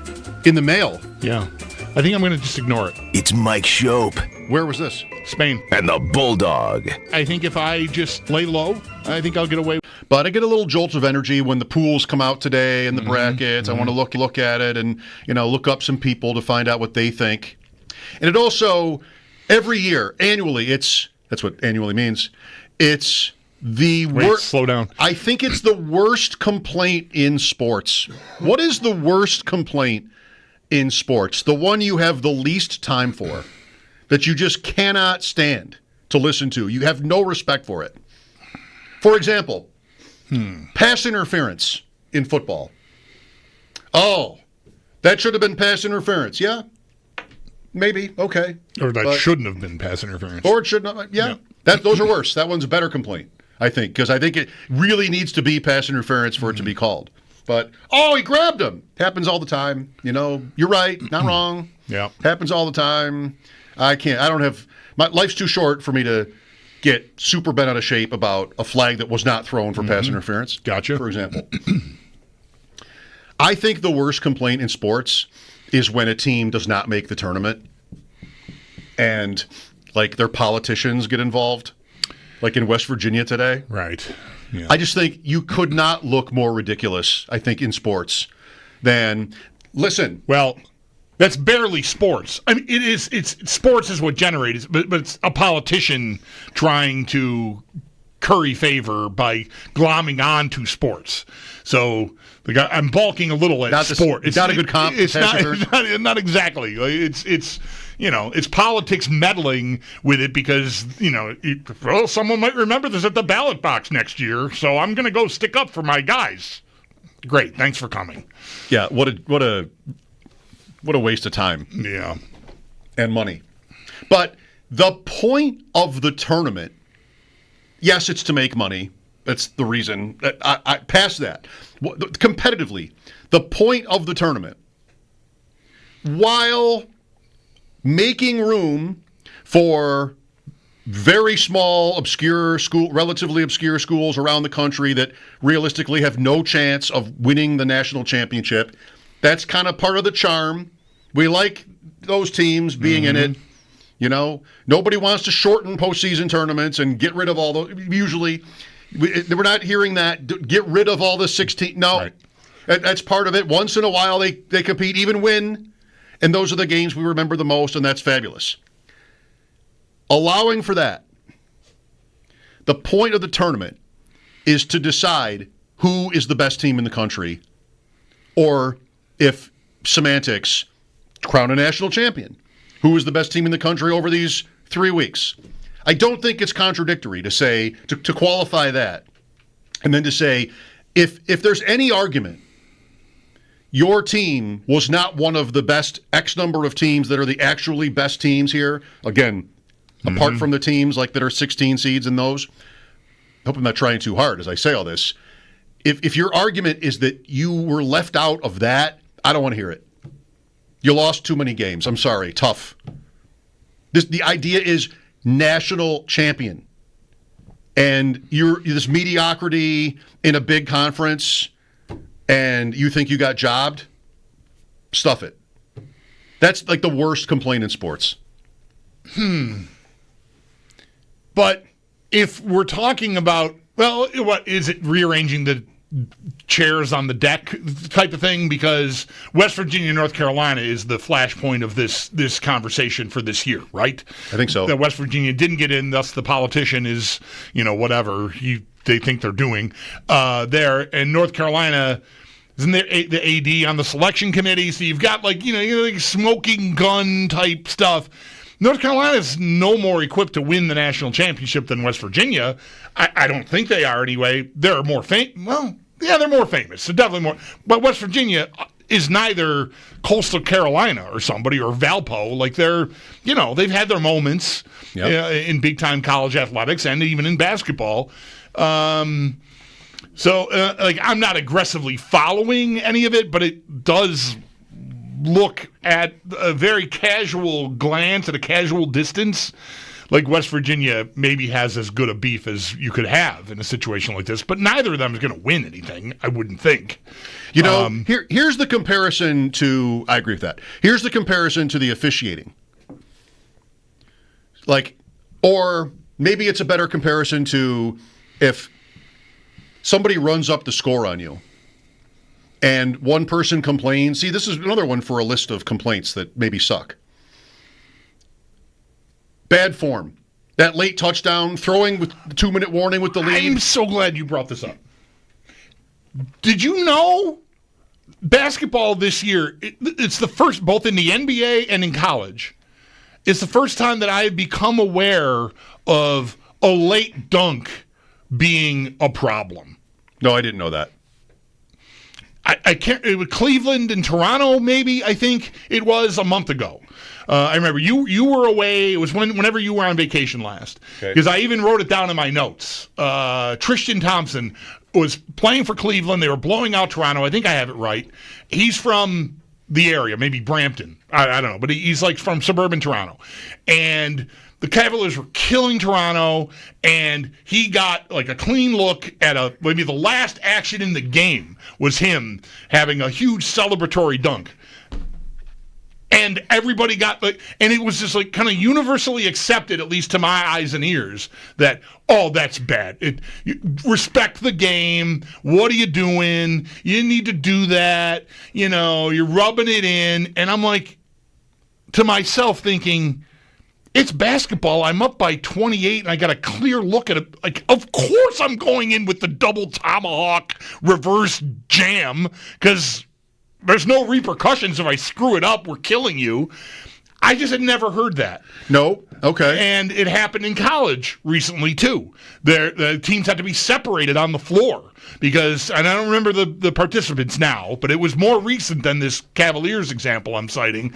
In the mail? Yeah. I think I'm going to just ignore it. It's Mike Schopp. Where was this? Spain. And the Bulldog. I think if I just lay low, I think I'll get away. But I get a little jolt of energy when the pools come out today and the brackets. I want to look at it and, look up some people to find out what they think. And it also, every year, annually, that's what annually means. It's the worst. Slow down. I think it's the worst complaint in sports. What is the worst complaint in sports? The one you have the least time for, that you just cannot stand to listen to. You have no respect for it. For example, pass interference in football. Oh, that should have been pass interference. Yeah, maybe. Okay. Or that shouldn't have been pass interference. Or it shouldn't have. Yeah. Those are worse. That one's a better complaint, I think, because I think it really needs to be pass interference for it to be called. But, he grabbed him. Happens all the time. You're right. Not wrong. Yeah. Happens all the time. I don't have, my life's too short for me to get super bent out of shape about a flag that was not thrown for pass interference. Gotcha. For example. I think the worst complaint in sports is when a team does not make the tournament and, their politicians get involved. Like in West Virginia today. Right. Yeah. I just think you could not look more ridiculous, I think, in sports than, listen. Well, that's barely sports. I mean, it's sports is what generates, but it's a politician trying to curry favor by glomming on to sports. So I'm balking a little at sport. It's not a good comp. It's not exactly. It's politics meddling with it because, someone might remember this at the ballot box next year, so I'm going to go stick up for my guys. Great. Thanks for coming. Yeah, what a waste of time. Yeah. And money. But the point of the tournament, yes, it's to make money. That's the reason. I past that. Competitively, the point of the tournament, while making room for very small, relatively obscure schools around the country that realistically have no chance of winning the national championship. That's kind of part of the charm. We like those teams being in it. Nobody wants to shorten postseason tournaments and get rid of all those. Usually, we're not hearing that. Get rid of all the 16. No, right. That's part of it. Once in a while, they compete, even win. And those are the games we remember the most, and that's fabulous. Allowing for that, the point of the tournament is to decide who is the best team in the country, or if semantics, crown a national champion. Who is the best team in the country over these 3 weeks? I don't think it's contradictory to say, to qualify that, and then to say, if there's any argument, your team was not one of the best X number of teams that are the actually best teams here, again, apart from the teams like that are 16 seeds in those. I hope I'm not trying too hard as I say all this. If your argument is that you were left out of that, I don't want to hear it. You lost too many games. I'm sorry. Tough. The idea is national champion. And you're this mediocrity in a big conference, and you think you got jobbed? Stuff it. That's like the worst complaint in sports. But if we're talking about, well, what is it, rearranging the chairs on the deck type of thing? Because West Virginia and North Carolina is the flashpoint of this conversation for this year, right? I think so. That West Virginia didn't get in, thus the politician is, whatever they think they're doing there. And North Carolina, isn't there the AD on the selection committee? So you've got like smoking gun type stuff. North Carolina is no more equipped to win the national championship than West Virginia. I don't think they are anyway. They're more famous. Well, yeah, they're more famous. So definitely more. But West Virginia is neither Coastal Carolina or somebody or Valpo. Like they've had their moments in big time college athletics and even in basketball. I'm not aggressively following any of it, but it does look at a very casual glance, at a casual distance, like West Virginia maybe has as good a beef as you could have in a situation like this, but neither of them is going to win anything, I wouldn't think. Here's the comparison to, I agree with that. Here's the comparison to the officiating. Or maybe it's a better comparison to if somebody runs up the score on you, and one person complains. See, this is another one for a list of complaints that maybe suck. Bad form. That late touchdown, throwing with the 2-minute warning with the lead. I'm so glad you brought this up. Did you know basketball this year, it's the first, both in the NBA and in college, it's the first time that I have become aware of a late dunk being a problem. No, I didn't know that. I can't. It was Cleveland and Toronto, maybe. I think it was a month ago. I remember you were away. It was whenever you were on vacation last, because I even wrote it down in my notes. Tristan Thompson was playing for Cleveland. They were blowing out Toronto. I think I have it right. He's from the area, maybe Brampton. I don't know, but he's like from suburban Toronto, and the Cavaliers were killing Toronto, and he got like a clean look at maybe the last action in the game was him having a huge celebratory dunk. And everybody got and it was just like kind of universally accepted, at least to my eyes and ears, that, oh, that's bad. Respect the game. What are you doing? You didn't need to do that. You're rubbing it in. And I'm like, to myself thinking, it's basketball. I'm up by 28, and I got a clear look at it. Like, of course I'm going in with the double tomahawk reverse jam, because there's no repercussions if I screw it up. We're killing you. I just had never heard that. No. Okay. And it happened in college recently, too. The teams had to be separated on the floor because, and I don't remember the participants now, but it was more recent than this Cavaliers example I'm citing.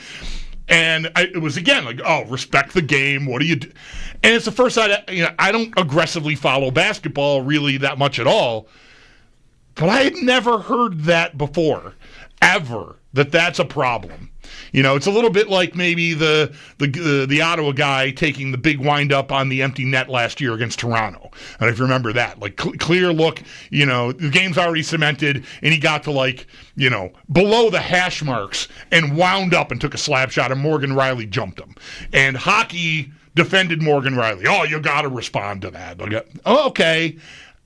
And it was, again, like, oh, respect the game. What do you do? And it's the first time, I don't aggressively follow basketball really that much at all. But I had never heard that before, ever, that's a problem. It's a little bit like maybe the Ottawa guy taking the big wind-up on the empty net last year against Toronto. And if you remember that, like clear look, the game's already cemented, and he got to below the hash marks and wound up and took a slap shot, and Morgan Riley jumped him. And hockey defended Morgan Riley. Oh, you got to respond to that. Oh, okay.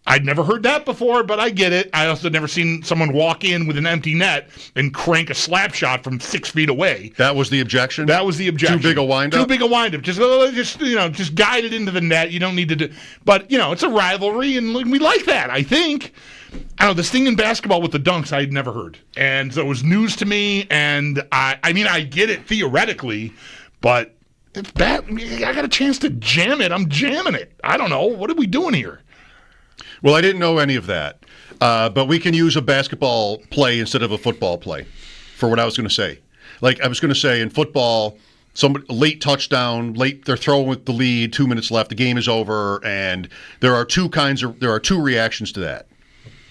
I'd never heard that before, but I get it. I also never seen someone walk in with an empty net and crank a slap shot from 6 feet away. That was the objection? That was the objection. Too big a windup? Too big a windup. Just guide it into the net. You don't need to do. But, it's a rivalry, and we like that, I think. I don't know, this thing in basketball with the dunks I had never heard. And so it was news to me, and I get it theoretically, but if I got a chance to jam it, I'm jamming it. I don't know. What are we doing here? Well, I didn't know any of that, but we can use a basketball play instead of a football play for what I was going to say. Like I was going to say in football, late touchdown, they're throwing with the lead, 2 minutes left, the game is over, and there are two reactions to that,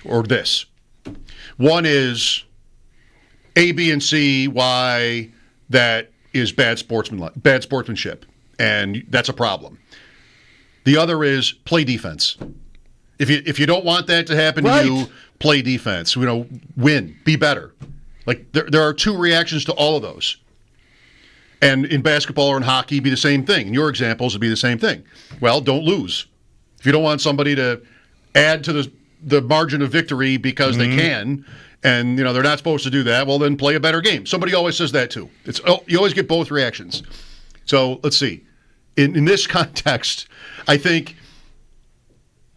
or this. One is A, B, and C, why that is bad sportsmanship, and that's a problem. The other is play defense. If you don't want that to happen to you, play defense. Win, be better. Like there are two reactions to all of those. And in basketball or in hockey, it'd be the same thing. In your examples, it'd be the same thing. Well, don't lose. If you don't want somebody to add to the margin of victory because they can, and they're not supposed to do that, well, then play a better game. Somebody always says that too. You always get both reactions. So let's see. In this context, I think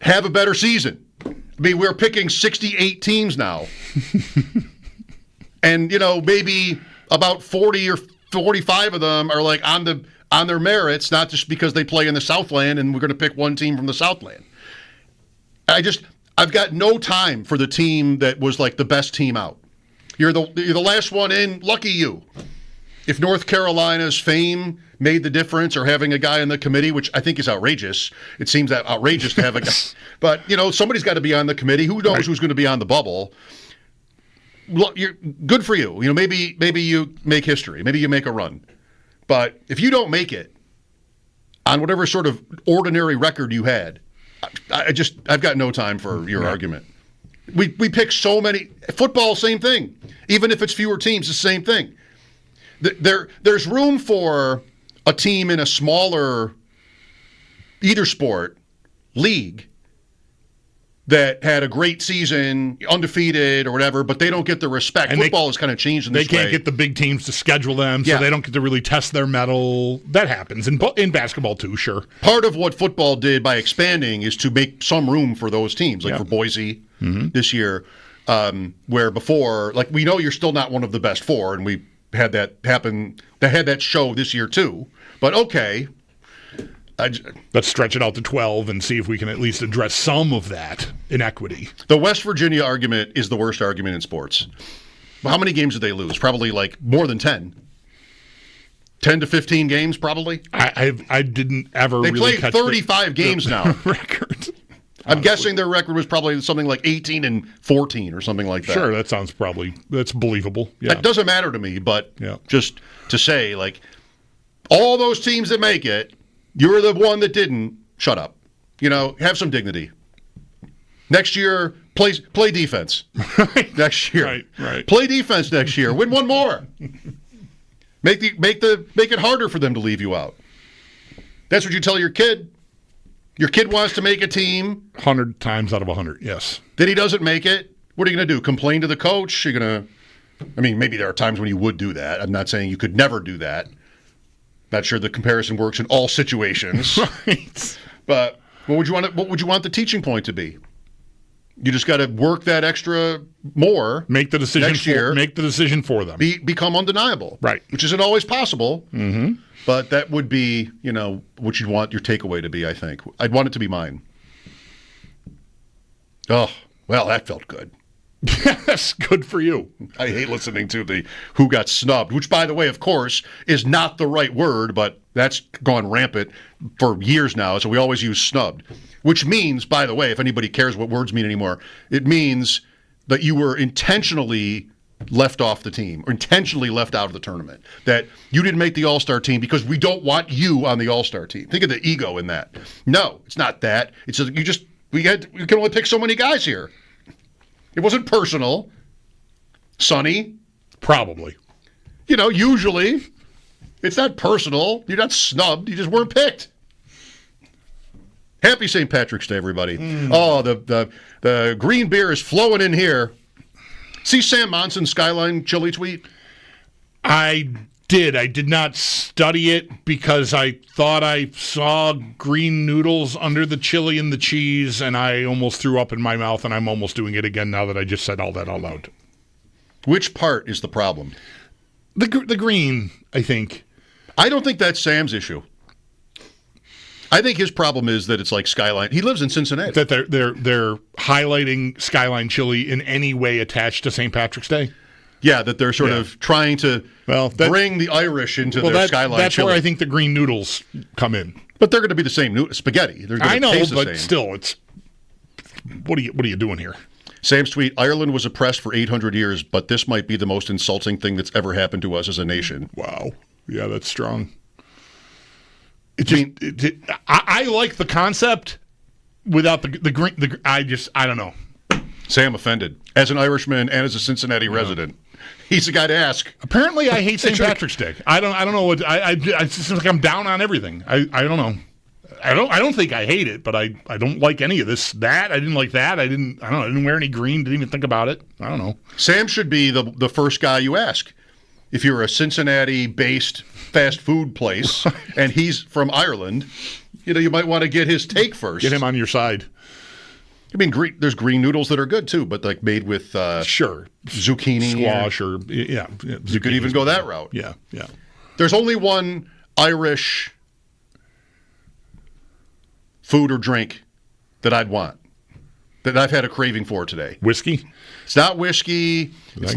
have a better season. I mean, we're picking 68 teams now. And, maybe about 40 or 45 of them are like on their merits, not just because they play in the Southland and we're going to pick one team from the Southland. I've got no time for the team that was like the best team out. You're the last one in, lucky you. If North Carolina's fame made the difference, or having a guy on the committee, which I think is outrageous. It seems that outrageous to have a guy. But, somebody's got to be on the committee. Who knows who's going to be on the bubble? Good for you. Maybe you make history. Maybe you make a run. But if you don't make it on whatever sort of ordinary record you had, I've got no time for your argument. We pick so many. Football, same thing. Even if it's fewer teams, it's the same thing. There's room for a team in a smaller, either sport, league that had a great season, undefeated or whatever, but they don't get the respect. And football has kind of changed in this way. They can't get the big teams to schedule them, so they don't get to really test their mettle. That happens in basketball too, sure. Part of what football did by expanding is to make some room for those teams, like for Boise this year, where before, like we know you're still not one of the best four, and we had that happen. They had that show this year too. But okay. Let's stretch it out to 12 and see if we can at least address some of that inequity. The West Virginia argument is the worst argument in sports. Well, how many games did they lose? Probably like more than 10. 10 to 15 games, probably. I didn't ever really catch They played 35 games now. Record. I'm guessing their record was probably something like 18-14 or something like that. Sure, that's believable. Yeah. That doesn't matter to me, but just to say, like, all those teams that make it, you're the one that didn't. Shut up. Have some dignity. Next year, play defense. Next year. Right. Play defense next year. Win one more. Make it harder for them to leave you out. That's what you tell your kid. Your kid wants to make a team. 100 times out of 100, yes. Then he doesn't make it. What are you going to do? Complain to the coach? You're going to... maybe there are times when you would do that. I'm not saying you could never do that. Not sure the comparison works in all situations. Right. But what would you want the teaching point to be? You just got to work that extra more. Make the decision next year. Make the decision for them. Become undeniable. Right. Which isn't always possible. Mm-hmm. But that would be, what you'd want your takeaway to be, I think. I'd want it to be mine. Oh, well, that felt good. That's good for you. I hate listening to the who got snubbed, which, by the way, of course, is not the right word, but that's gone rampant for years now, so we always use snubbed. Which means, by the way, if anybody cares what words mean anymore, it means that you were intentionally left off the team or intentionally left out of the tournament, that you didn't make the All-Star team because we don't want you on the All-Star team. Think of the ego in that. No, it's not that. It's just, we can only pick so many guys here. It wasn't personal. Sonny? Probably. Usually it's not personal. You're not snubbed. You just weren't picked. Happy St. Patrick's Day, everybody. Oh, the green beer is flowing in here. See Sam Monson's Skyline chili tweet? I did. I did not study it because I thought I saw green noodles under the chili and the cheese, and I almost threw up in my mouth, and I'm almost doing it again now that I just said all that out loud. Which part is the problem? The green, I think. I don't think that's Sam's issue. I think his problem is that it's like Skyline. He lives in Cincinnati. That they're highlighting Skyline chili in any way attached to St. Patrick's Day? Yeah, that they're sort of trying to bring the Irish into their Skyline that's chili. Where I think the green noodles come in. But they're going to be the same spaghetti. They're going to taste the same. Still, it's what are you doing here? Sam's tweet, Ireland was oppressed for 800 years, but this might be the most insulting thing that's ever happened to us as a nation. Wow. Yeah, that's strong. I like the concept without the green. I don't know. Sam offended. As an Irishman and as a Cincinnati resident, he's the guy to ask. Apparently, I hate St. Patrick's Day. I don't know what it seems like I'm down on everything. I don't know. I don't think I hate it, but I don't like any of this. I didn't like that. I didn't wear any green. Didn't even think about it. I don't know. Sam should be the first guy you ask. If you're a Cincinnati-based fast food place and he's from Ireland, you might want to get his take first. Get him on your side. I mean, there's green noodles that are good too, but like made with zucchini, squash, or you could even go that route. Yeah. There's only one Irish food or drink that I'd want, that I've had a craving for today. Whiskey? It's not whiskey. It's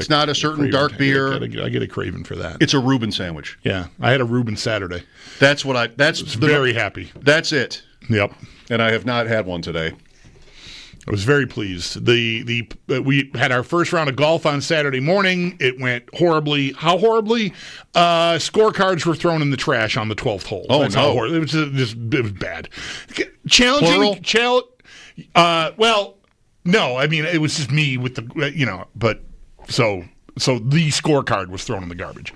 not a certain dark beer. I get a craving for that. It's a Reuben sandwich. Yeah, I had a Reuben Saturday. That's what I was very happy. That's it. Yep. And I have not had one today. I was very pleased. We had our first round of golf on Saturday morning. It went horribly. How horribly? Scorecards were thrown in the trash on the 12th hole. Oh, That's no. How horrible. It was bad. Challenging. Well, no. I mean, it was just me with the, but so the scorecard was thrown in the garbage.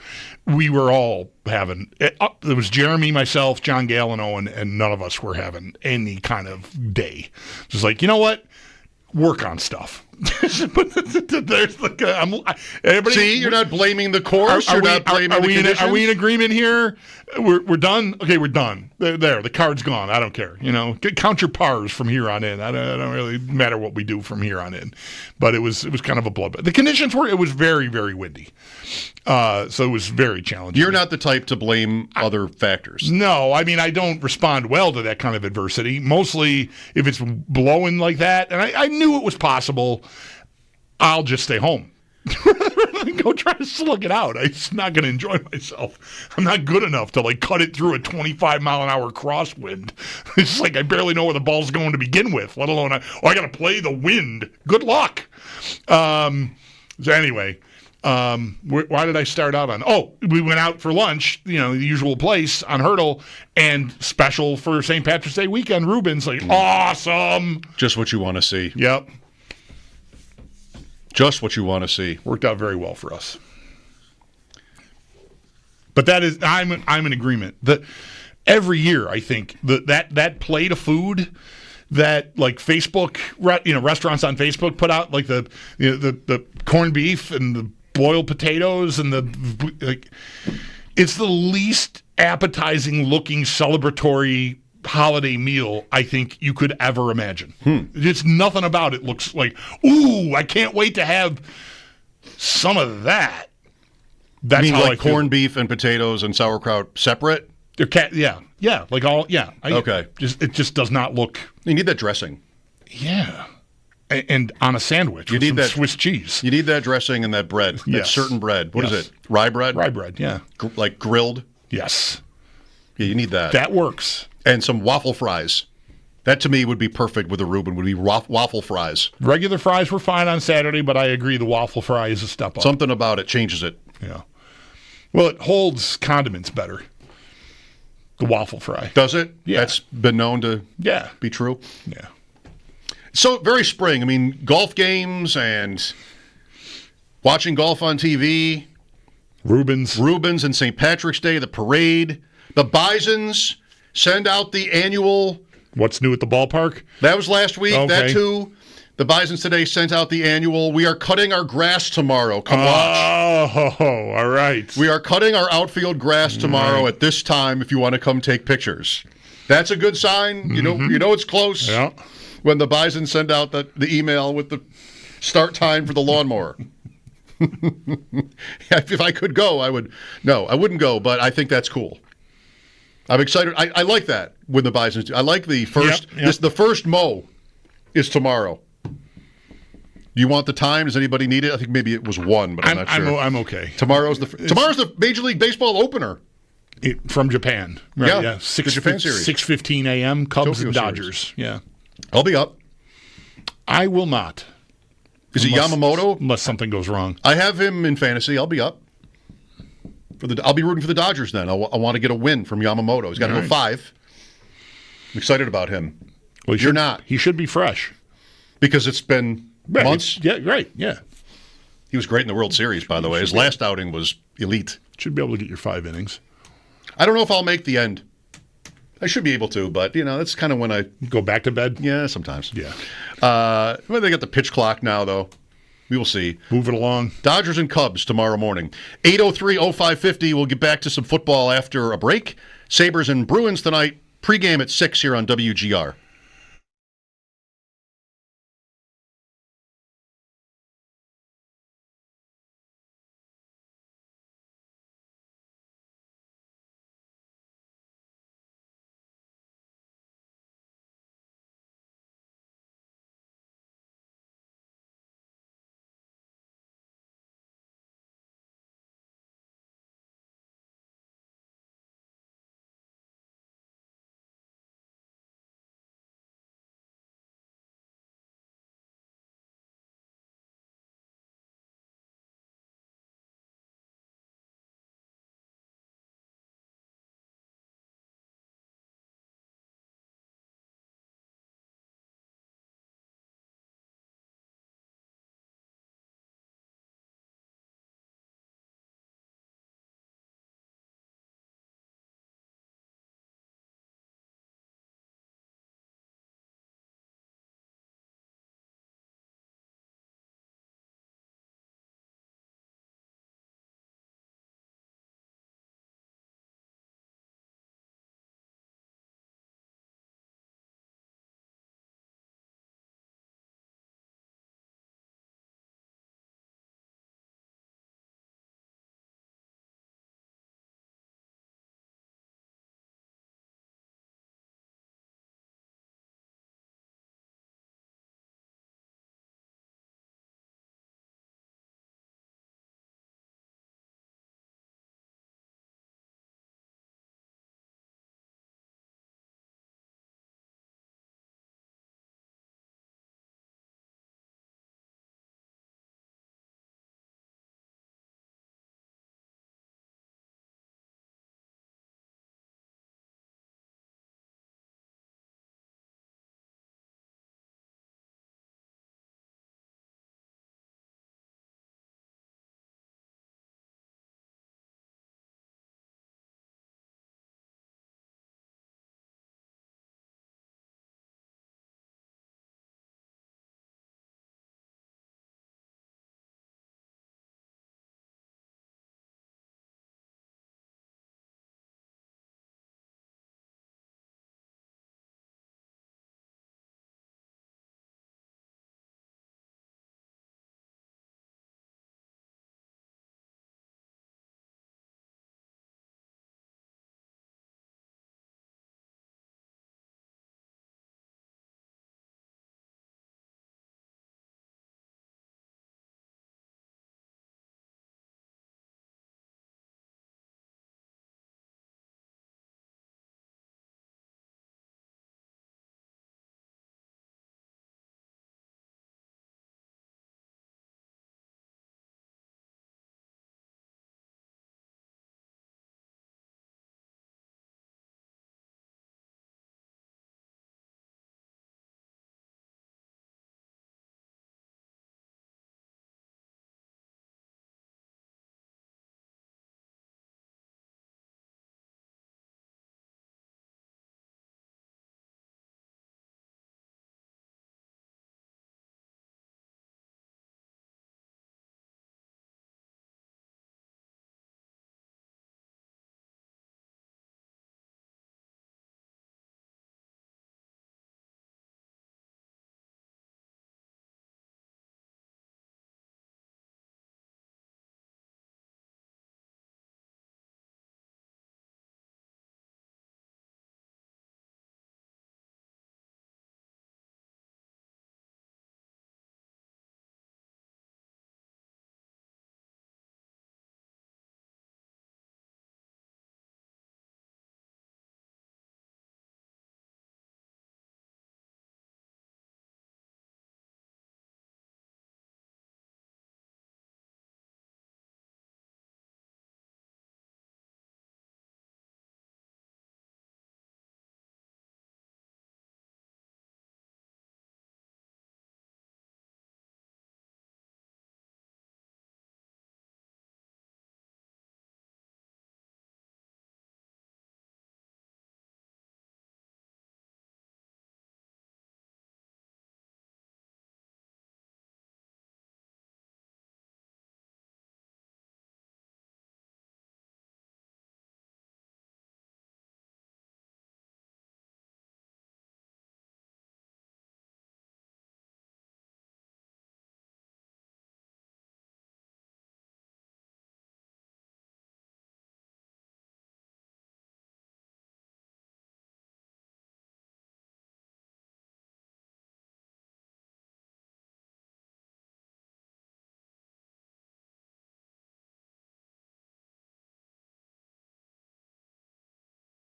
We were all having, it was Jeremy, myself, John Gale, and Owen, and none of us were having any kind of day. Just like, you know what? Work on stuff. There's everybody. See, you're not blaming the course. You're not blaming the conditions. Are we in agreement here? We're done. Okay, we're done. There, the card's gone. I don't care. Count your pars from here on in. I don't really matter what we do from here on in. But it was kind of a bloodbath. The conditions were. It was very, very windy. So it was very challenging. You're not the type to blame other factors. No, I mean, I don't respond well to that kind of adversity. Mostly if it's blowing like that, and I knew it was possible, I'll just stay home. Go try to slug it out. I'm just not going to enjoy myself. I'm not good enough to cut it through a 25-mile-an-hour crosswind. It's just like I barely know where the ball's going to begin with, let alone I got to play the wind. Good luck. So anyway, why did I start out on? Oh, we went out for lunch, the usual place on Hurdle, and special for St. Patrick's Day weekend, Reuben's awesome. Just what you want to see. Yep. Just what you want to see. Worked out very well for us. But that is, I'm in agreement. Every year, I think that plate of food that Facebook, restaurants on Facebook put out, like the corned beef and the boiled potatoes and it's the least appetizing looking celebratory holiday meal I think you could ever imagine. It's nothing about it looks like, ooh, I can't wait to have some of that. That's you mean how like corned beef and potatoes and sauerkraut separate? Yeah. Okay. It just does not look. You need that dressing. Yeah. And on a sandwich with some Swiss cheese. You need that dressing and that bread. That certain bread. What is it? Rye bread? Rye bread, yeah. Like grilled? Yes. Yeah, you need that. That works. And some waffle fries. That to me would be perfect with a Reuben, would be waffle fries. Regular fries were fine on Saturday, but I agree the waffle fry is a step up. Something about it changes it. Yeah. Well, it holds condiments better. The waffle fry. Does it? Yeah. That's been known to be true? Yeah. So, very spring. I mean, golf games and watching golf on TV. Reuben's and St. Patrick's Day, the parade. The Bisons send out the annual What's new at the ballpark? That was last week. Okay. That too. The Bisons today sent out the annual. We are cutting our grass tomorrow. Come watch. Oh, all right. We are cutting our outfield grass tomorrow at this time if you want to come take pictures. That's a good sign. You know it's close. Yeah. When the Bison send out the email with the start time for the lawnmower. If I could go, I would. No, I wouldn't go, but I think that's cool. I'm excited. I like that when the Bisons do. I like the first. Yep. The first mow is tomorrow. Do you want the time? Does anybody need it? I think maybe it was 1, but I'm not sure. I'm okay. Tomorrow's the Major League Baseball opener. From Japan. Right, Yeah. 6, the Japan series. 6:15 a.m. Cubs Tokyo and Dodgers. series. Yeah. I'll be up. I will not. Is it Yamamoto? Unless something goes wrong. I have him in fantasy. I'll be up. I'll be rooting for the Dodgers then. I want to get a win from Yamamoto. He's got to go 5. I'm excited about him. Well, You're not. He should be fresh. Because it's been months. Yeah, right. Yeah. He was great in the World Series, by the way. His last outing was elite. Should be able to get your 5 innings. I don't know if I'll make the end. I should be able to, but, that's kind of when I go back to bed. Yeah, sometimes. Yeah. Well, they got the pitch clock now, though. We will see. Move it along. Dodgers and Cubs tomorrow morning. 803-0550. We'll get back to some football after a break. Sabres and Bruins tonight. Pregame at 6 here on WGR.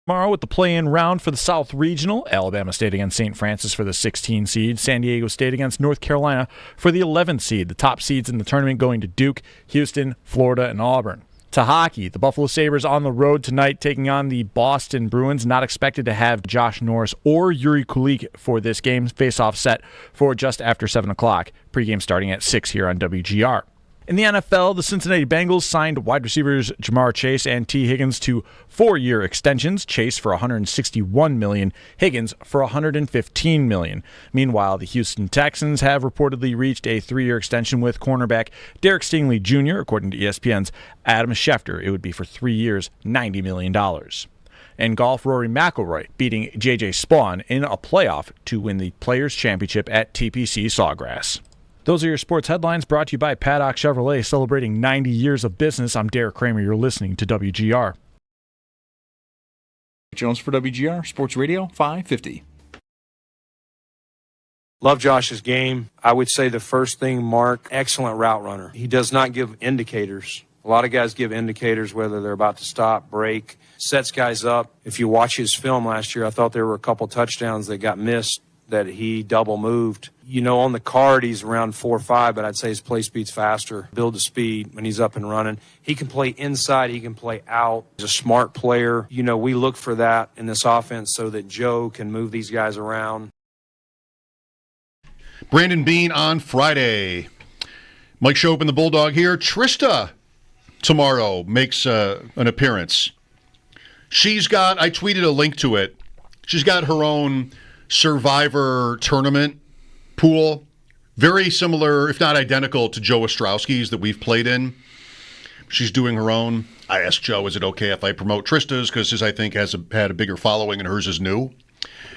Tomorrow with the play-in round for the South Regional, Alabama State against St. Francis for the 16 seed, San Diego State against North Carolina for the 11th seed. The top seeds in the tournament going to Duke, Houston, Florida, and Auburn. To hockey, the Buffalo Sabres on the road tonight taking on the Boston Bruins. Not expected to have Josh Norris or Yuri Kulik for this game. Face-off set for just after 7 o'clock. Pre-game starting at 6 here on WGR. In the NFL, the Cincinnati Bengals signed wide receivers Jamar Chase and T. Higgins to 4-year extensions, Chase for $161 million, Higgins for $115 million. Meanwhile, the Houston Texans have reportedly reached a 3-year extension with cornerback Derek Stingley Jr., according to ESPN's Adam Schefter. It would be for 3 years, $90 million. In golf, Rory McIlroy beating J.J. Spawn in a playoff to win the Players' Championship at TPC Sawgrass. Those are your sports headlines brought to you by Paddock Chevrolet, celebrating 90 years of business. I'm Derek Kramer. You're listening to WGR. Jones for WGR Sports Radio 550. Love Josh's game. I would say the first thing, Mark, excellent route runner. He does not give indicators. A lot of guys give indicators whether they're about to stop, break, sets guys up. If you watch his film last year, I thought there were a couple touchdowns that got missed that he double moved. You know, on the card, he's around 4.5, but I'd say his play speed's faster. Build to speed when he's up and running. He can play inside. He can play out. He's a smart player. You know, we look for that in this offense so that Joe can move these guys around. Brandon Bean on Friday. Mike Schopp and the Bulldog here. Trista tomorrow makes an appearance. She's got, I tweeted a link to it. She's got her own Survivor tournament pool, very similar, if not identical, to Joe Ostrowski's that we've played in. She's doing her own. I asked Joe, is it okay if I promote Trista's? Because his, I think, had a bigger following and hers is new.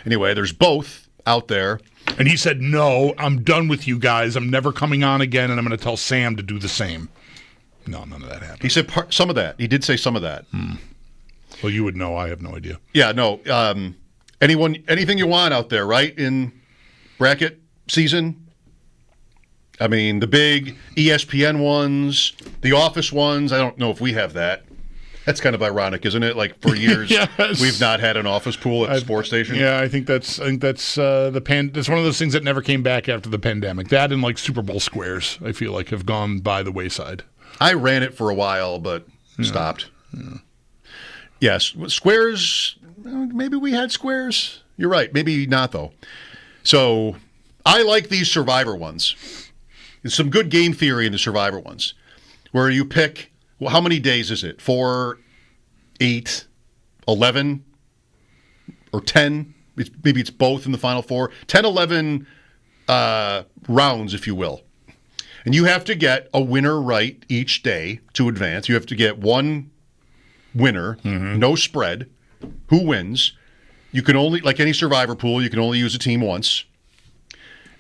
Anyway, there's both out there. And he said, no, I'm done with you guys. I'm never coming on again, and I'm going to tell Sam to do the same. No, none of that happened. He said some of that. He did say some of that. Well, you would know. I have no idea. Yeah, no. Anything you want out there, right, in bracket season? I mean, the big ESPN ones, the Office ones, I don't know if we have that. That's kind of ironic, isn't it? Like, for years, yes. We've not had an Office pool at the sports station. Yeah, I think that's that's one of those things that never came back after the pandemic. That and, like, Super Bowl squares, I feel like, have gone by the wayside. I ran it for a while, but stopped. Yeah. Yes, squares, maybe we had squares. You're right. Maybe not, though. So I like these Survivor ones. There's some good game theory in the Survivor ones where you pick, well, how many days is it? 4, 8, 11, or 10? Maybe it's both in the final 4. 10, 11 rounds, if you will. And you have to get a winner right each day to advance. You have to get one winner, no spread. Who wins? You can only, like any Survivor pool, you can only use a team once.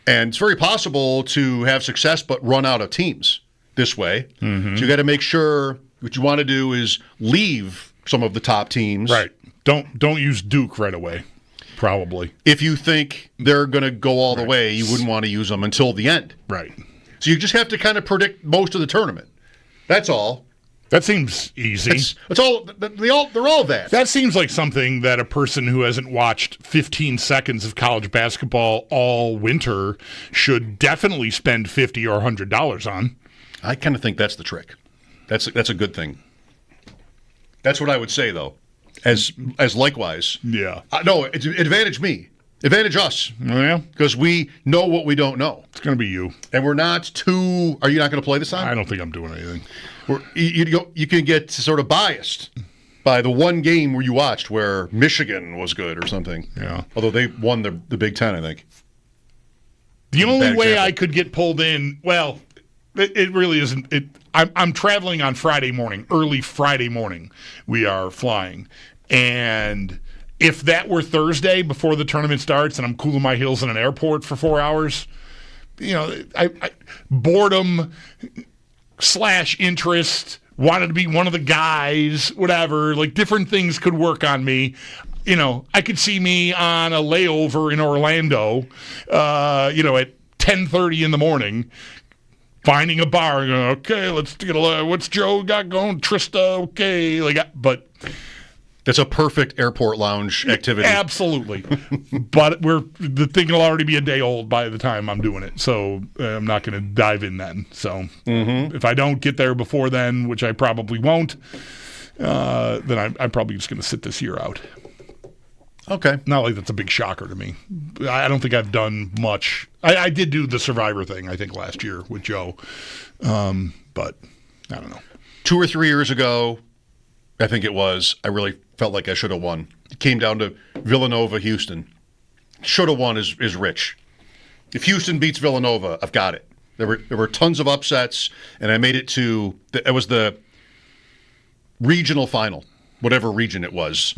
And it's very possible to have success but run out of teams this way. So you got to make sure what you want to do is leave some of the top teams. Right. Don't use Duke right away, probably. If you think they're going to go all the way, you wouldn't want to use them until the end. Right. So you just have to kind of predict most of the tournament. That's all. That seems easy. It's all. They're all that. That seems like something that a person who hasn't watched 15 seconds of college basketball all winter should definitely spend $50 or $100 on. I kind of think that's the trick. That's a good thing. That's what I would say, though. As likewise. Yeah. No, advantage me. Advantage us. Yeah. Because we know what we don't know. It's going to be you. And we're not too... Are you not going to play this time? I don't think I'm doing anything. You can get sort of biased by the one game where you watched where Michigan was good or something. Yeah. Although they won the Big Ten, I think. The only way I could get pulled in, well, it really isn't. I'm traveling on Friday morning, early Friday morning. We are flying. And if that were Thursday before the tournament starts and I'm cooling my heels in an airport for 4 hours, you know, I boredom / interest, wanted to be one of the guys, whatever, like different things could work on me. You know, I could see me on a layover in Orlando, at 10:30 in the morning, finding a bar, going, okay, let's get what's Joe got going, Trista, okay, but That's a perfect airport lounge activity. Absolutely. But the thing will already be a day old by the time I'm doing it, so I'm not going to dive in then. So if I don't get there before then, which I probably won't, then I'm probably just going to sit this year out. Okay. Not like that's a big shocker to me. I don't think I've done much. I did do the Survivor thing, I think, last year with Joe. But I don't know. 2 or 3 years ago, I think it was, I really felt like I should have won. It came down to Villanova-Houston. Should have won is rich. If Houston beats Villanova, I've got it. There were tons of upsets, and I made it to it was the regional final, whatever region it was.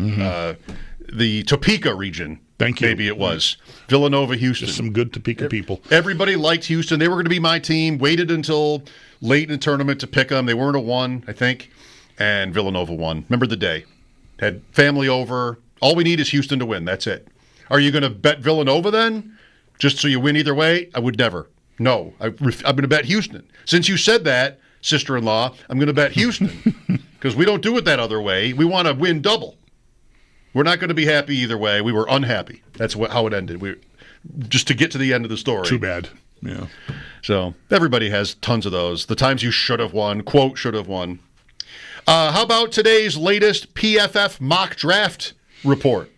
The Topeka region. Thank you. Maybe it was. Villanova-Houston. Just some good Topeka people. Everybody liked Houston. They were going to be my team. Waited until late in the tournament to pick them. They weren't a 1, I think. And Villanova won. Remember the day. Had family over. All we need is Houston to win. That's it. Are you going to bet Villanova then? Just so you win either way? I would never. No. I'm going to bet Houston. Since you said that, sister-in-law, I'm going to bet Houston. Because we don't do it that other way. We want to win double. We're not going to be happy either way. We were unhappy. That's how it ended. Just to get to the end of the story. Too bad. Yeah. So everybody has tons of those. The times you should have won. Quote, should have won. How about today's latest PFF mock draft report?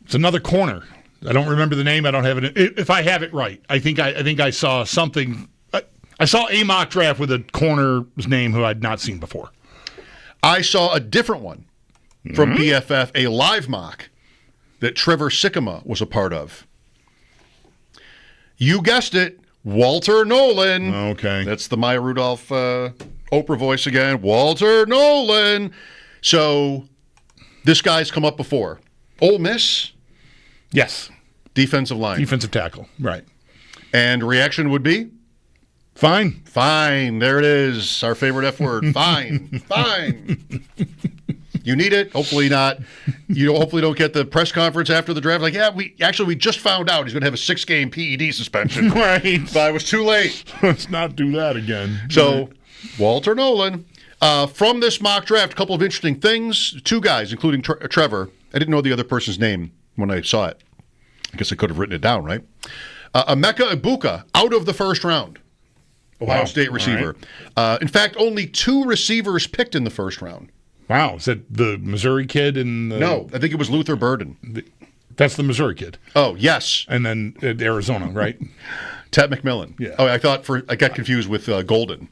It's another corner. I don't remember the name. I don't have it. If I have it right, I think I saw something. I saw a mock draft with a corner's name who I'd not seen before. I saw a different one from PFF, a live mock that Trevor Sikkema was a part of. You guessed it, Walter Nolan. Okay. That's the Maya Rudolph Oprah voice again. Walter Nolan. So this guy's come up before. Ole Miss? Yes. Defensive line. Defensive tackle. Right. And reaction would be? Fine. Fine. There it is. Our favorite F word. Fine. Fine. You need it. Hopefully not. You hopefully don't get the press conference after the draft. Like, yeah, we just found out he's going to have a 6-game PED suspension. Right. But I was too late. Let's not do that again. So, Walter Nolan. From this mock draft, a couple of interesting things. 2 guys, including Trevor. I didn't know the other person's name when I saw it. I guess I could have written it down, right? Emeka Egbuka, out of the first round. Ohio State receiver. Right. In fact, only 2 receivers picked in the first round. Wow. Is that the Missouri kid? No, I think it was Luther Burden. That's the Missouri kid. Oh, yes. And then Arizona, right? Ted McMillan. Yeah. Oh, I got confused with Golden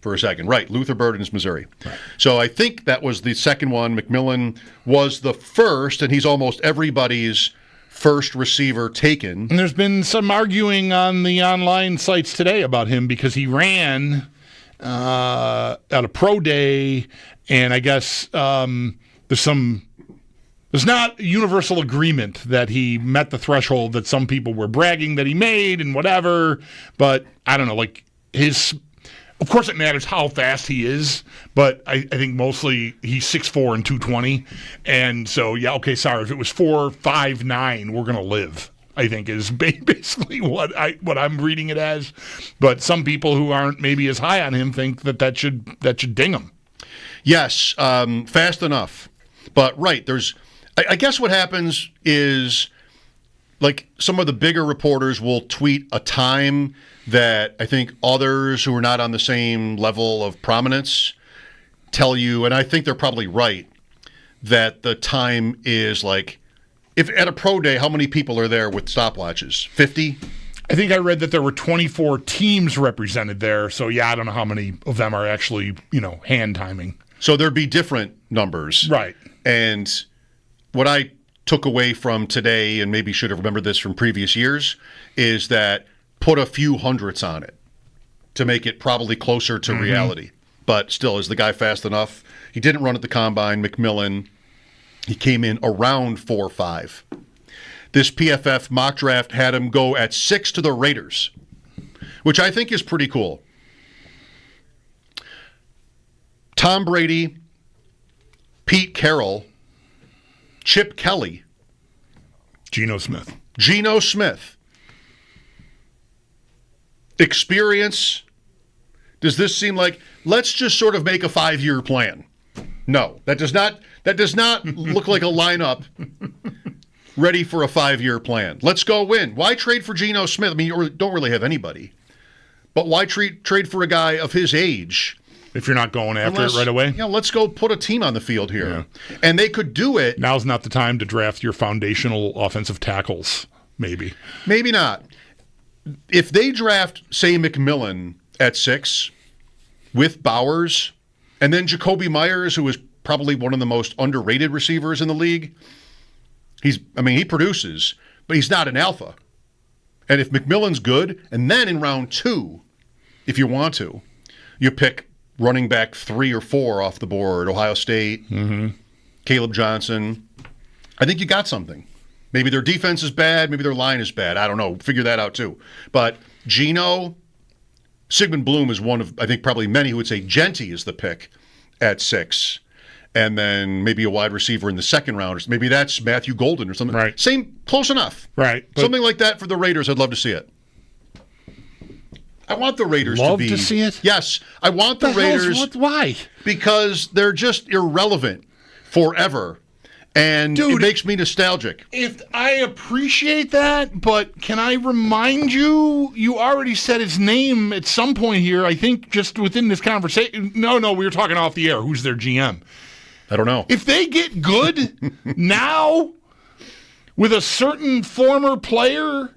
for a second. Right, Luther Burden's Missouri. Right. So I think that was the second one. McMillan was the first, and he's almost everybody's first receiver taken. And there's been some arguing on the online sites today about him because he ran at a pro day, and I guess there's not universal agreement that he met the threshold that some people were bragging that he made and whatever, but I don't know, like of course it matters how fast he is, but I think mostly he's 6'4" and 220, and so, yeah, okay, sorry, if it was 4'5'9", we're going to live, I think is basically what I'm reading it as, but some people who aren't maybe as high on him think that should ding him. Yes, fast enough, but right, I guess what happens is, like, some of the bigger reporters will tweet a time that I think others who are not on the same level of prominence tell you, and I think they're probably right, that the time is like, if at a pro day, how many people are there with stopwatches? 50? I think I read that there were 24 teams represented there, so yeah, I don't know how many of them are actually, hand timing. So there'd be different numbers. Right. And what I took away from today, and maybe should have remembered this from previous years, is that put a few hundredths on it to make it probably closer to reality. But still, is the guy fast enough? He didn't run at the combine. McMillan, he came in around 4.5. This PFF mock draft had him go at 6 to the Raiders, which I think is pretty cool. Tom Brady, Pete Carroll, Chip Kelly, Geno Smith. Experience. Does this seem like, let's just sort of make a 5-year plan? No, that does not look like a lineup ready for a 5-year plan. Let's go win. Why trade for Geno Smith? I mean, you don't really have anybody. But why trade for a guy of his age? If you're not going after it right away? Let's go put a team on the field here. Yeah. And they could do it. Now's not the time to draft your foundational offensive tackles, maybe. Maybe not. If they draft, say, McMillan at 6 with Bowers, and then Jacoby Myers, who is probably one of the most underrated receivers in the league, he produces, but he's not an alpha. And if McMillan's good, and then in round 2, if you want to, you pick running back 3 or 4 off the board, Ohio State, Caleb Johnson, I think you got something. Maybe their defense is bad, maybe their line is bad. I don't know. Figure that out too. But Geno, Sigmund Bloom is one of, I think, probably many who would say Genty is the pick at 6. And then maybe a wide receiver in the second round. Or maybe that's Matthew Golden or something. Right. Same, close enough. Right. Something like that for the Raiders. I'd love to see it. I want the Raiders to see it? Yes. I want the Raiders. Why? Because they're just irrelevant forever. And it makes me nostalgic. If I appreciate that, but can I remind you, you already said his name at some point here, I think just within this conversation. No, we were talking off the air. Who's their GM? I don't know. If they get good now with a certain former player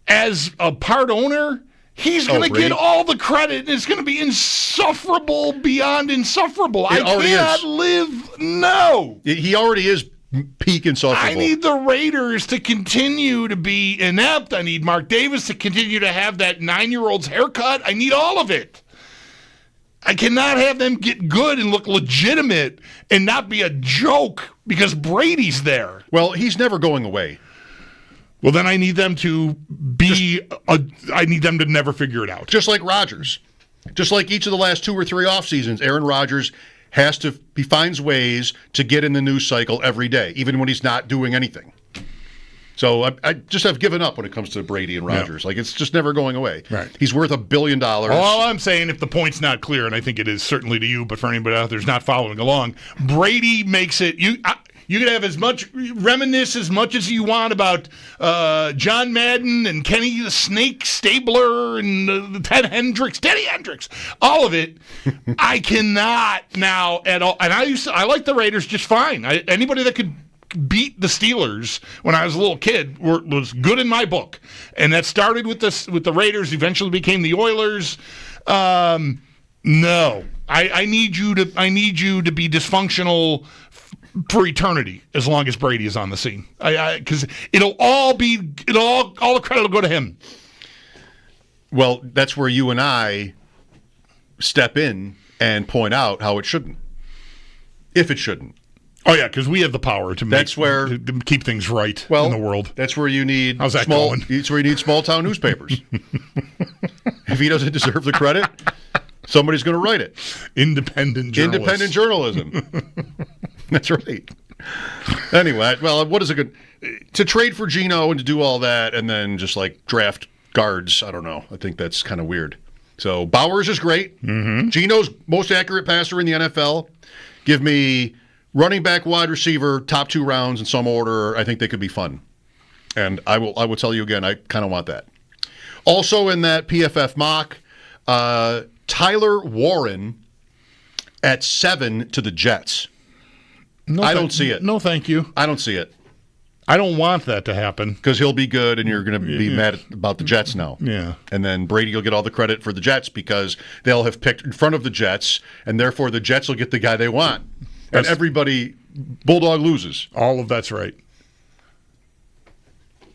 as a part owner, he's going to get all the credit, and it's going to be insufferable beyond insufferable. I cannot live. No. He already is peak insufferable. I need the Raiders to continue to be inept. I need Mark Davis to continue to have that 9-year-old's haircut. I need all of it. I cannot have them get good and look legitimate and not be a joke because Brady's there. Well, he's never going away. Well, then I need them to I need them to never figure it out. Just like Rodgers. Just like each of the last 2 or 3 off seasons, Aaron Rodgers he finds ways to get in the news cycle every day, even when he's not doing anything. So I just have given up when it comes to Brady and Rodgers. Like, it's just never going away. Right. He's worth $1 billion. All I'm saying, if the point's not clear, and I think it is certainly to you, but for anybody out there who's not following along, Brady makes it. You can have reminisce as much as you want about John Madden and Kenny the Snake Stabler and Teddy Hendricks, all of it. I cannot now at all. And I like the Raiders just fine. Anybody that could beat the Steelers when I was a little kid was good in my book, and that started with the Raiders. Eventually became the Oilers. No, I need you to be dysfunctional for eternity as long as Brady is on the scene. Because all the credit will go to him. Well, that's where you and I step in and point out how it shouldn't, if it shouldn't. Oh yeah, because we have the power to keep things right in the world. That's where you need going? That's where you need small town newspapers. If he doesn't deserve the credit, somebody's going to write it. Independent journalism. That's right. Anyway, well, what is it good to trade for Geno and to do all that and then just like draft guards? I don't know. I think that's kind of weird. So Bowers is great. Mm-hmm. Geno's most accurate passer in the NFL. Give me running back, wide receiver, top 2 rounds in some order. I think they could be fun. And I will tell you again, I kind of want that. Also in that PFF mock, Tyler Warren at 7 to the Jets. I don't see it. No, thank you. I don't see it. I don't want that to happen. Because he'll be good and you're going to be mad about the Jets now. Yeah. And then Brady will get all the credit for the Jets because they'll have picked in front of the Jets, and therefore the Jets will get the guy they want. And everybody, Bulldog loses. All of that's right.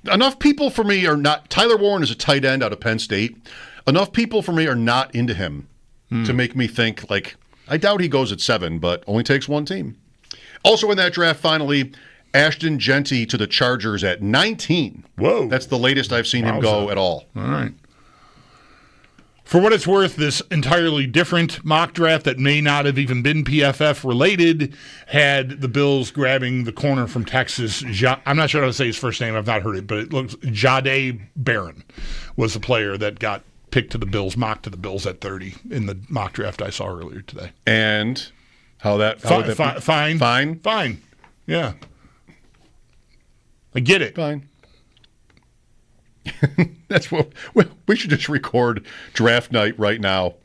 Enough people for me are not. Tyler Warren is a tight end out of Penn State. Enough people for me are not into him to make me think, like, I doubt he goes at 7, but only takes one team. Also in that draft, finally, Ashton Genty to the Chargers at 19. Whoa. That's the latest I've seen him go at all. All right. For what it's worth, this entirely different mock draft that may not have even been PFF related had the Bills grabbing the corner from Texas. I'm not sure how to say his first name. I've not heard it, but it looks Jahdae Barron was the player that got picked to the Bills, mocked to the Bills at 30 in the mock draft I saw earlier today. And How would that be? Fine. Yeah. I get it. Fine. That's what we should just record draft night right now.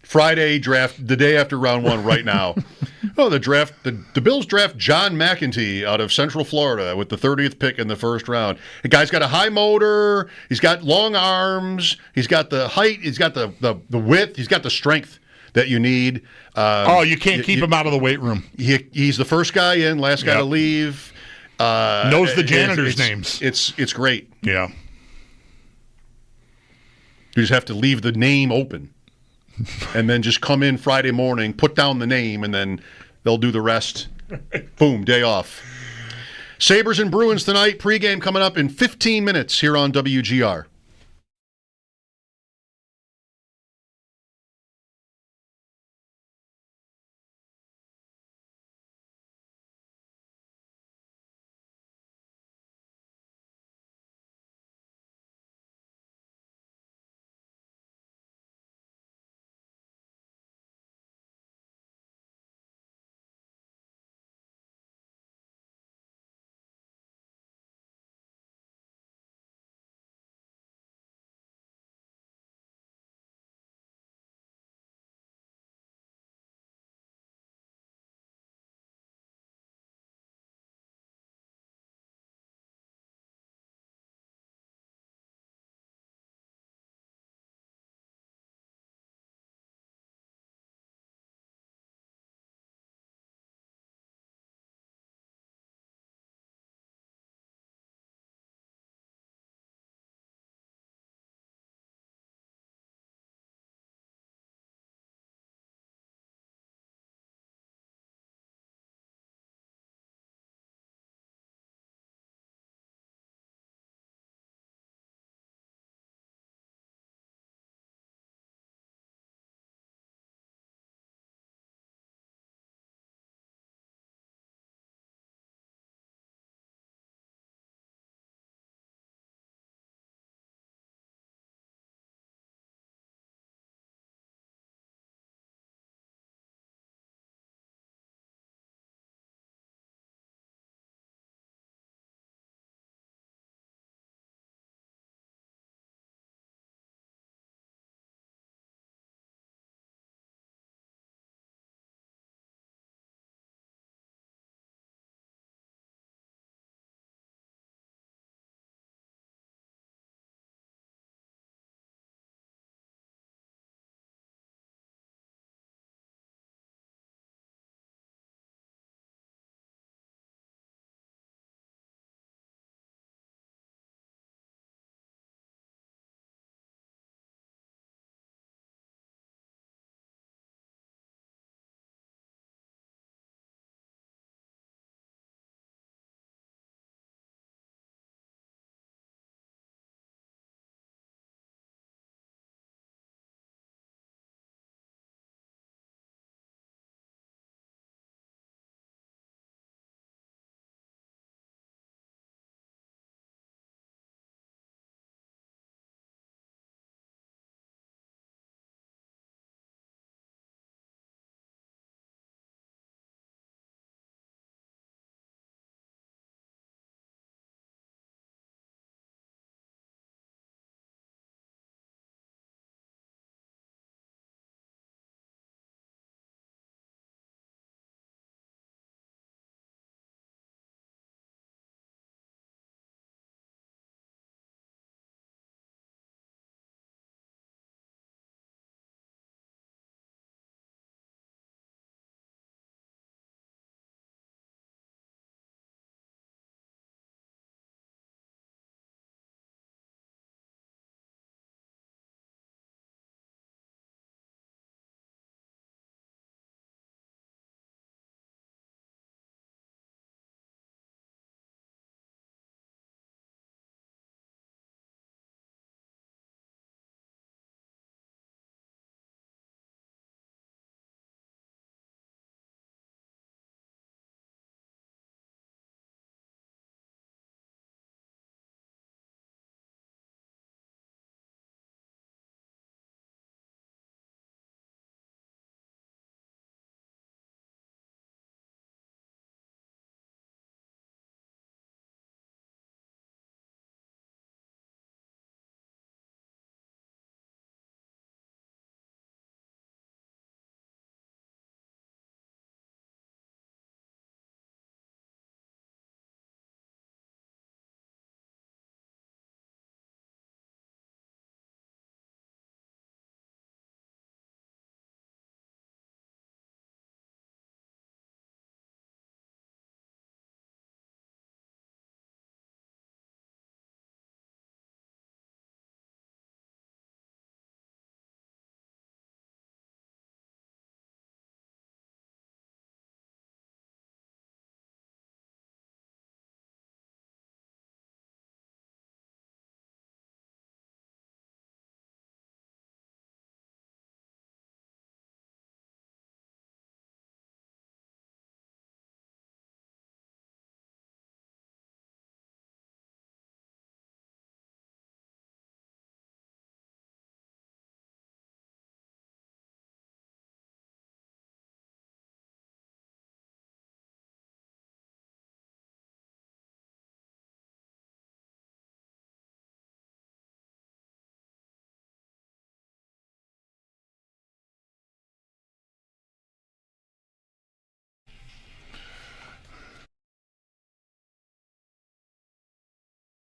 Friday draft, the day after round one, right now. The Bills draft John McEntee out of Central Florida with the 30th pick in the first round. The guy's got a high motor. He's got long arms. He's got the height. He's got the width. He's got the strength that you need. You can't keep him out of the weight room. He's the first guy in, last guy to leave. Knows the janitors' names. It's great. Yeah. You just have to leave the name open. And then just come in Friday morning, put down the name, and then they'll do the rest. Boom, day off. Sabres and Bruins tonight. Pregame coming up in 15 minutes here on WGR.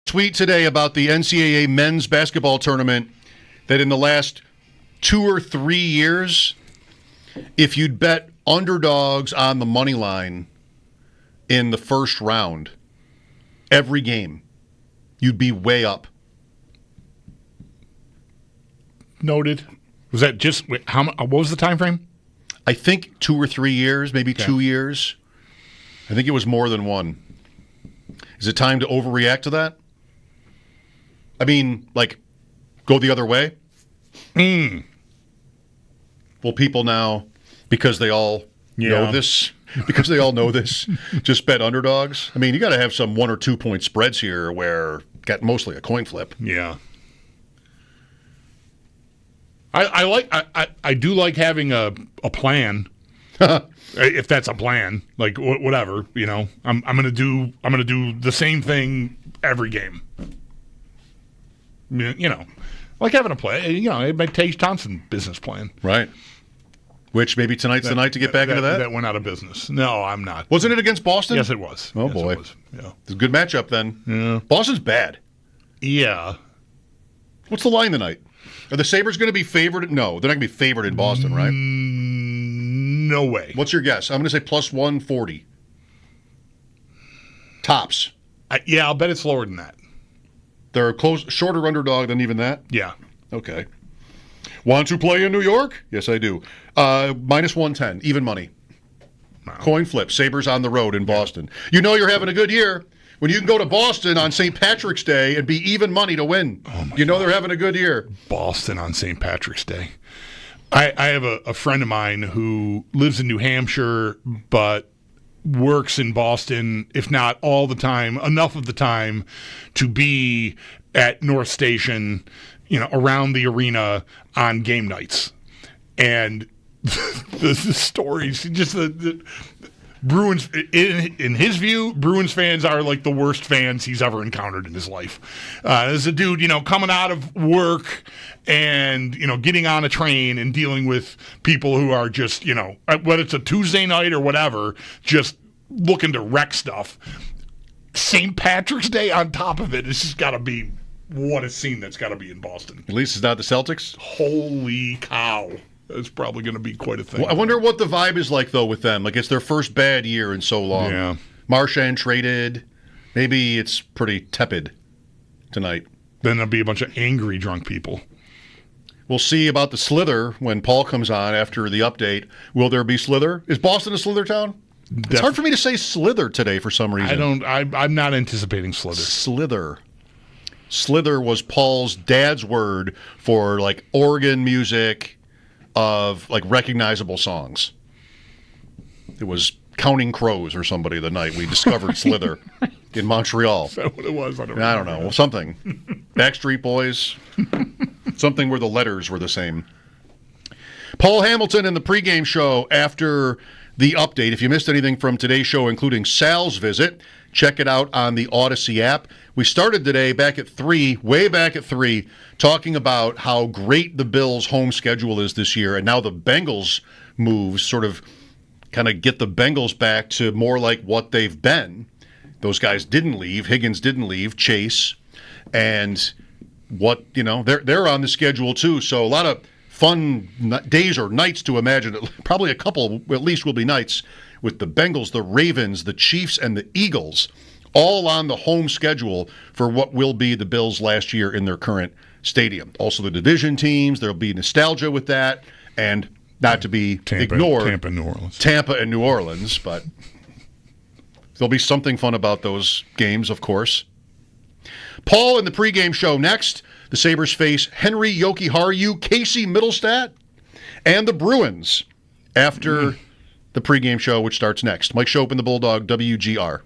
tweet today about the NCAA men's basketball tournament that in the last 2 or 3 years, if you'd bet underdogs on the money line in the first round, every game, you'd be way up. Noted. Was that just what was the time frame? I think 2 or 3 years, maybe 2 years. I think it was more than one. Is it time to overreact to that? I mean, like, go the other way? Will people now, because they all know this, just bet underdogs? I mean, you got to have some 1 or 2 point spreads here where got mostly a coin flip. Yeah. I do like having a plan. If that's a plan, like whatever, I'm gonna do the same thing every game. Like having a plan. It might Tage Thompson business plan, right? Which maybe tonight's the night to get back into that. That went out of business. No, I'm not. Wasn't it against Boston? Yes, it was. Oh yes, boy, it was. Yeah, it's a good matchup then. Yeah. Boston's bad. Yeah. What's the line tonight? Are the Sabres going to be favored? No, they're not going to be favored in Boston, right? No way. What's your guess? I'm going to say plus 140. Tops. I'll bet it's lower than that. They're a shorter underdog than even that? Yeah. Okay. Want to play in New York? Yes, I do. Minus 110, even money. Wow. Coin flip, Sabres on the road in Boston. You know you're having a good year when you can go to Boston on St. Patrick's Day and be even money to win. You know they're having a good year. Boston on St. Patrick's Day. I have a friend of mine who lives in New Hampshire but works in Boston, if not all the time, enough of the time to be at North Station, around the arena on game nights. And the stories, just the Bruins, in his view, Bruins fans are like the worst fans he's ever encountered in his life. There's a dude, coming out of work and, getting on a train and dealing with people who are just, whether it's a Tuesday night or whatever, just looking to wreck stuff. St. Patrick's Day on top of it, it's just got to be what a scene that's got to be in Boston. At least it's not the Celtics? Holy cow. It's probably going to be quite a thing. Well, I wonder what the vibe is like, though, with them. Like, it's their first bad year in so long. Yeah. Marchand traded. Maybe it's pretty tepid tonight. Then there'll be a bunch of angry drunk people. We'll see about the slither when Paul comes on after the update. Will there be slither? Is Boston a slither town? It's hard for me to say slither today for some reason. I'm not anticipating slither. Slither. Slither was Paul's dad's word for, like, organ music of, like, recognizable songs. It was Counting Crows or somebody the night we discovered Slither in Montreal. Is that what it was? I don't know. Well, something. Backstreet Boys. Something where the letters were the same. Paul Hamilton in the pregame show after the update. If you missed anything from today's show, including Sal's visit, check it out on the Odyssey app. We started today way back at 3, talking about how great the Bills' home schedule is this year, and now the Bengals' moves sort of kind of get the Bengals back to more like what they've been. Those guys didn't leave. Higgins didn't leave. Chase. And they're on the schedule too. So a lot of fun days or nights to imagine. Probably a couple, at least, will be nights with the Bengals, the Ravens, the Chiefs, and the Eagles all on the home schedule for what will be the Bills' last year in their current stadium. Also the division teams, there'll be nostalgia with that, and not to be ignored, Tampa and New Orleans, but there'll be something fun about those games, of course. Paul in the pregame show next. The Sabres face Henry Jokiharju, Casey Middlestat, and the Bruins after the pregame show, which starts next. Mike Schopp and the Bulldog, WGR.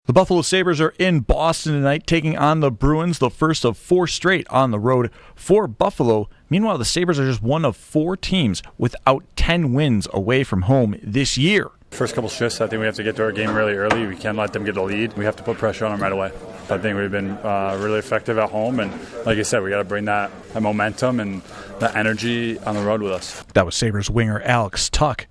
The Buffalo Sabres are in Boston tonight, taking on the Bruins, the first of 4 straight on the road for Buffalo. Meanwhile, the Sabres are just one of 4 teams without 10 wins away from home this year. First couple shifts, I think we have to get to our game really early. We can't let them get the lead. We have to put pressure on them right away. I think we've been really effective at home, and like I said, we got to bring that momentum and that energy on the road with us. That was Sabres winger Alex Tuch.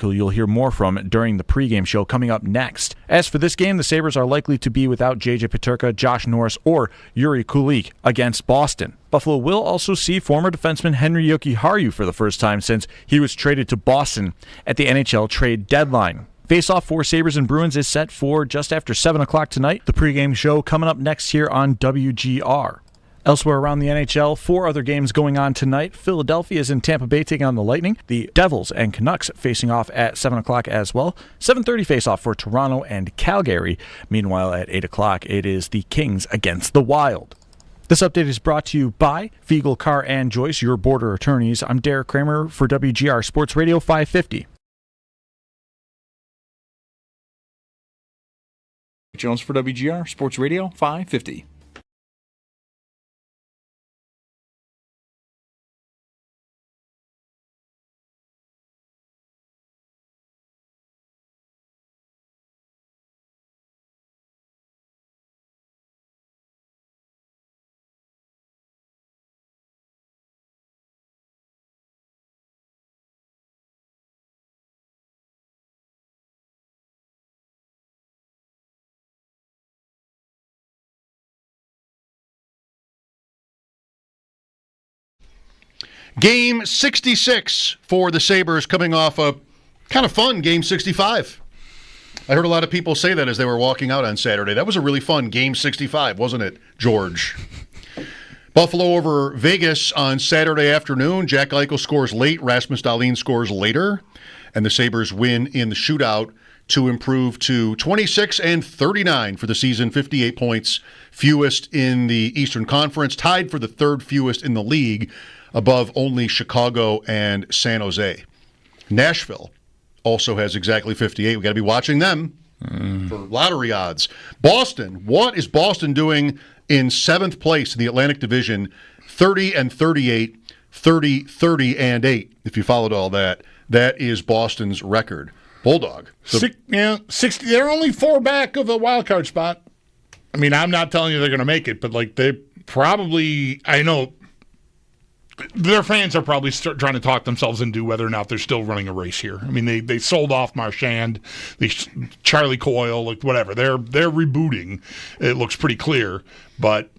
Who you'll hear more from during the pregame show coming up next. As for this game, the Sabres are likely to be without J.J. Peterka, Josh Norris, or Yuri Kulich against Boston. Buffalo will also see former defenseman Henry Jokiharju for the first time since he was traded to Boston at the NHL trade deadline. Face-off for Sabres and Bruins is set for just after 7 o'clock tonight. The pregame show coming up next here on WGR. Elsewhere around the NHL, 4 other games going on tonight. Philadelphia is in Tampa Bay taking on the Lightning. The Devils and Canucks facing off at 7 o'clock as well. 7:30 face-off for Toronto and Calgary. Meanwhile, at 8 o'clock, it is the Kings against the Wild. This update is brought to you by Fiegel, Carr, and Joyce, your border attorneys. I'm Derek Kramer for WGR Sports Radio 550. Jones for WGR Sports Radio 550. Game 66 for the Sabres, coming off a kind of fun Game 65. I heard a lot of people say that as they were walking out on Saturday. That was a really fun Game 65, wasn't it, George? Buffalo over Vegas on Saturday afternoon. Jack Eichel scores late. Rasmus Dahlin scores later. And the Sabres win in the shootout to improve to 26-39 for the season, 58 points, fewest in the Eastern Conference, tied for the 3rd fewest in the league, above only Chicago and San Jose. Nashville also has exactly 58. We've got to be watching them for lottery odds. Boston, what is Boston doing in 7th place in the Atlantic Division? 30-38, 30-30-8. If you followed all that, that is Boston's record. Bulldog. 60. They're only 4 back of a wild card spot. I mean, I'm not telling you they're going to make it, but like they probably, I know their fans are probably trying to talk themselves into whether or not they're still running a race here. I mean, they sold off Marchand, Charlie Coyle, like whatever. They're rebooting. It looks pretty clear, but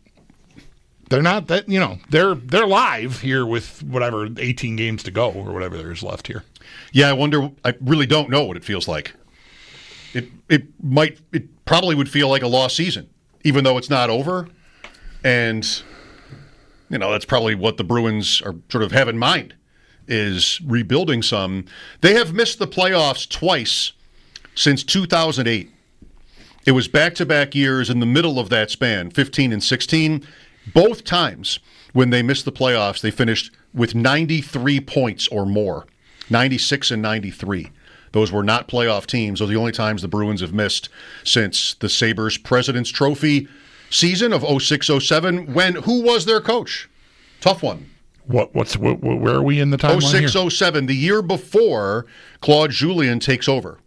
they're not that. They're live here with whatever 18 games to go or whatever there is left here. Yeah, I wonder. I really don't know what it feels like. It probably would feel like a lost season, even though it's not over, and. That's probably what the Bruins are sort of have in mind, is rebuilding some. They have missed the playoffs twice since 2008. It was back-to-back years in the middle of that span, 15 and 16. Both times when they missed the playoffs, they finished with 93 points or more, 96 and 93. Those were not playoff teams. Those are the only times the Bruins have missed since the Sabres President's Trophy season of 06-07, when who was their coach? Tough one. Where are we in the timeline here? 06-07, the year before Claude Julien takes over.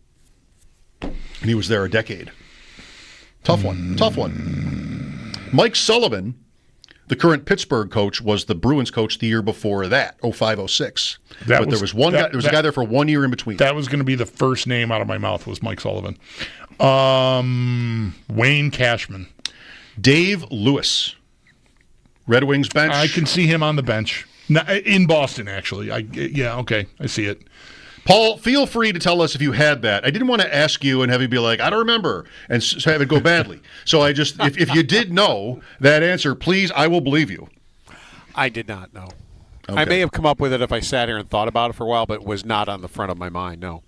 And he was there a decade. Tough one. Mike Sullivan, the current Pittsburgh coach, was the Bruins coach the year before that, 05-06. There was a guy there for 1 year in between. That was going to be the first name out of my mouth, was Mike Sullivan. Wayne Cashman. Dave Lewis, Red Wings bench. I can see him on the bench. In Boston, actually. Okay, I see it. Paul, feel free to tell us if you had that. I didn't want to ask you and have you be like, I don't remember, and have it go badly. So I just, if you did know that answer, please, I will believe you. I did not know. Okay. I may have come up with it if I sat here and thought about it for a while, but it was not on the front of my mind, no.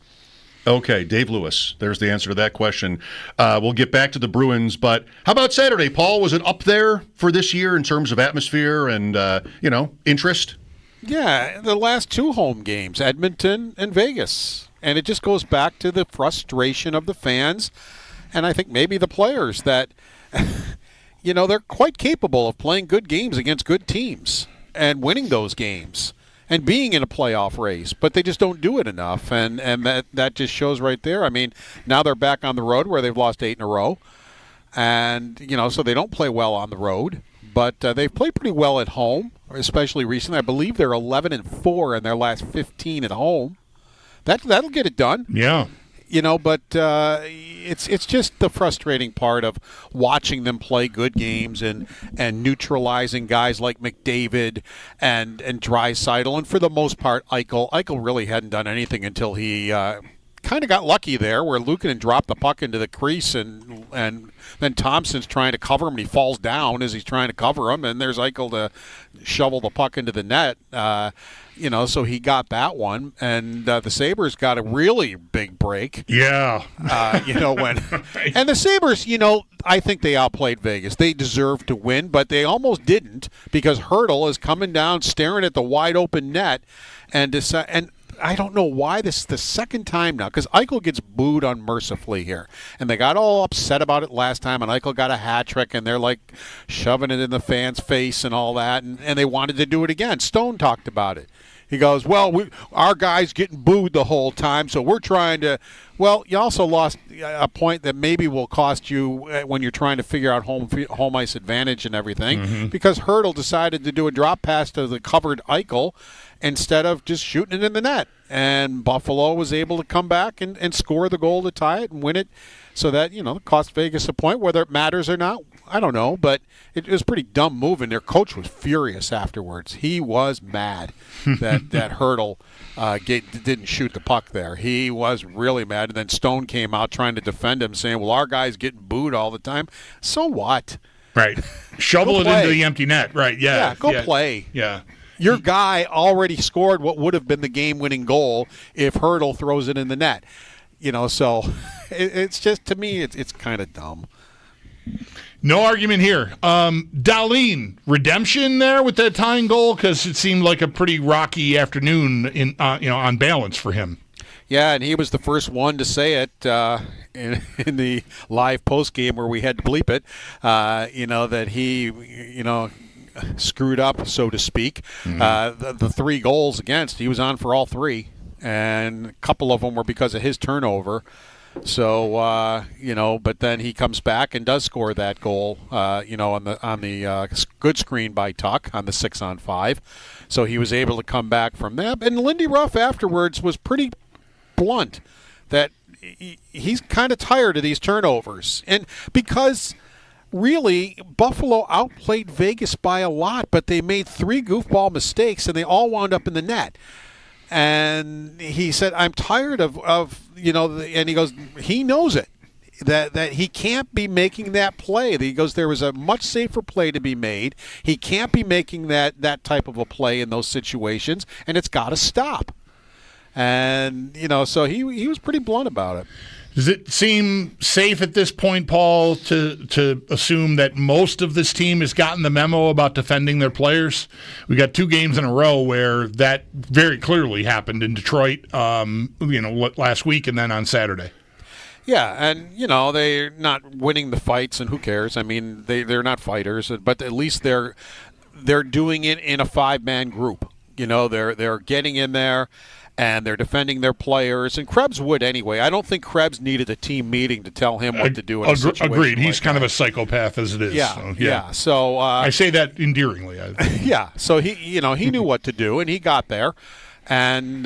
Okay, Dave Lewis. There's the answer to that question. We'll get back to the Bruins, but how about Saturday, Paul? Was it up there for this year in terms of atmosphere and, interest? Yeah, the last 2 home games, Edmonton and Vegas. And it just goes back to the frustration of the fans. And I think maybe the players that, they're quite capable of playing good games against good teams and winning those games and being in a playoff race, but they just don't do it enough. And that just shows right there. I mean, now they're back on the road where they've lost 8 in a row. And, so they don't play well on the road, but they've played pretty well at home, especially recently. I believe they're 11-4 in their last 15 at home. That'll get it done. Yeah. But it's just the frustrating part of watching them play good games and neutralizing guys like McDavid and Draisaitl, and for the most part, Eichel. Eichel really hadn't done anything until he kind of got lucky there, where Luukkonen dropped the puck into the crease, and then Thompson's trying to cover him, and he falls down as he's trying to cover him, and there's Eichel to shovel the puck into the net. So he got that one, and the Sabres got a really big break. Yeah. And the Sabres, I think they outplayed Vegas. They deserved to win, but they almost didn't, because Hertl is coming down, staring at the wide open net, and I don't know why this is the second time now, because Eichel gets booed unmercifully here. And they got all upset about it last time, and Eichel got a hat trick, and they're like shoving it in the fans' face and all that, and they wanted to do it again. Stone talked about it. He goes, our guy's getting booed the whole time, so we're trying to. Well, you also lost a point that maybe will cost you when you're trying to figure out home ice advantage and everything, because Hertl decided to do a drop pass to the covered Eichel instead of just shooting it in the net. And Buffalo was able to come back and score the goal to tie it and win it, so that, cost Vegas a point. Whether it matters or not, I don't know, but it was a pretty dumb move, and their coach was furious afterwards. He was mad that Hertl didn't shoot the puck there. He was really mad, and then Stone came out trying to defend him, saying, well, our guy's getting booed all the time. So what? Right. Shovel it into the empty net. Right, yeah. Yeah, play. Yeah. Your guy already scored what would have been the game-winning goal if Hertl throws it in the net. So it's just, to me, it's kind of dumb. No argument here. Dahlin, redemption there with that tying goal, because it seemed like a pretty rocky afternoon on balance for him. Yeah, and he was the first one to say it in the live post game where we had to bleep it. That he screwed up, so to speak. The 3 goals against, he was on for all 3, and a couple of them were because of his turnover. So but then he comes back and does score that goal, on the good screen by Tuck on the 6-on-5. So he was able to come back from that. And Lindy Ruff afterwards was pretty blunt that he's kind of tired of these turnovers, and because really Buffalo outplayed Vegas by a lot, but they made 3 goofball mistakes, and they all wound up in the net. And he said, I'm tired of and he goes, he knows it, that he can't be making that play. He goes, there was a much safer play to be made. He can't be making that type of a play in those situations, and it's got to stop. And, so he was pretty blunt about it. Does it seem safe at this point, Paul, to assume that most of this team has gotten the memo about defending their players? We got 2 games in a row where that very clearly happened in Detroit, last week and then on Saturday. Yeah, and, they're not winning the fights, and who cares? I mean, they're not fighters, but at least they're doing it in a 5-man group. They're getting in there, and they're defending their players. And Krebs would anyway. I don't think Krebs needed a team meeting to tell him what to do in a situation. Agreed. Like He's kind of a psychopath as it is. Yeah. So I say that endearingly. Yeah. So he knew what to do, and he got there. And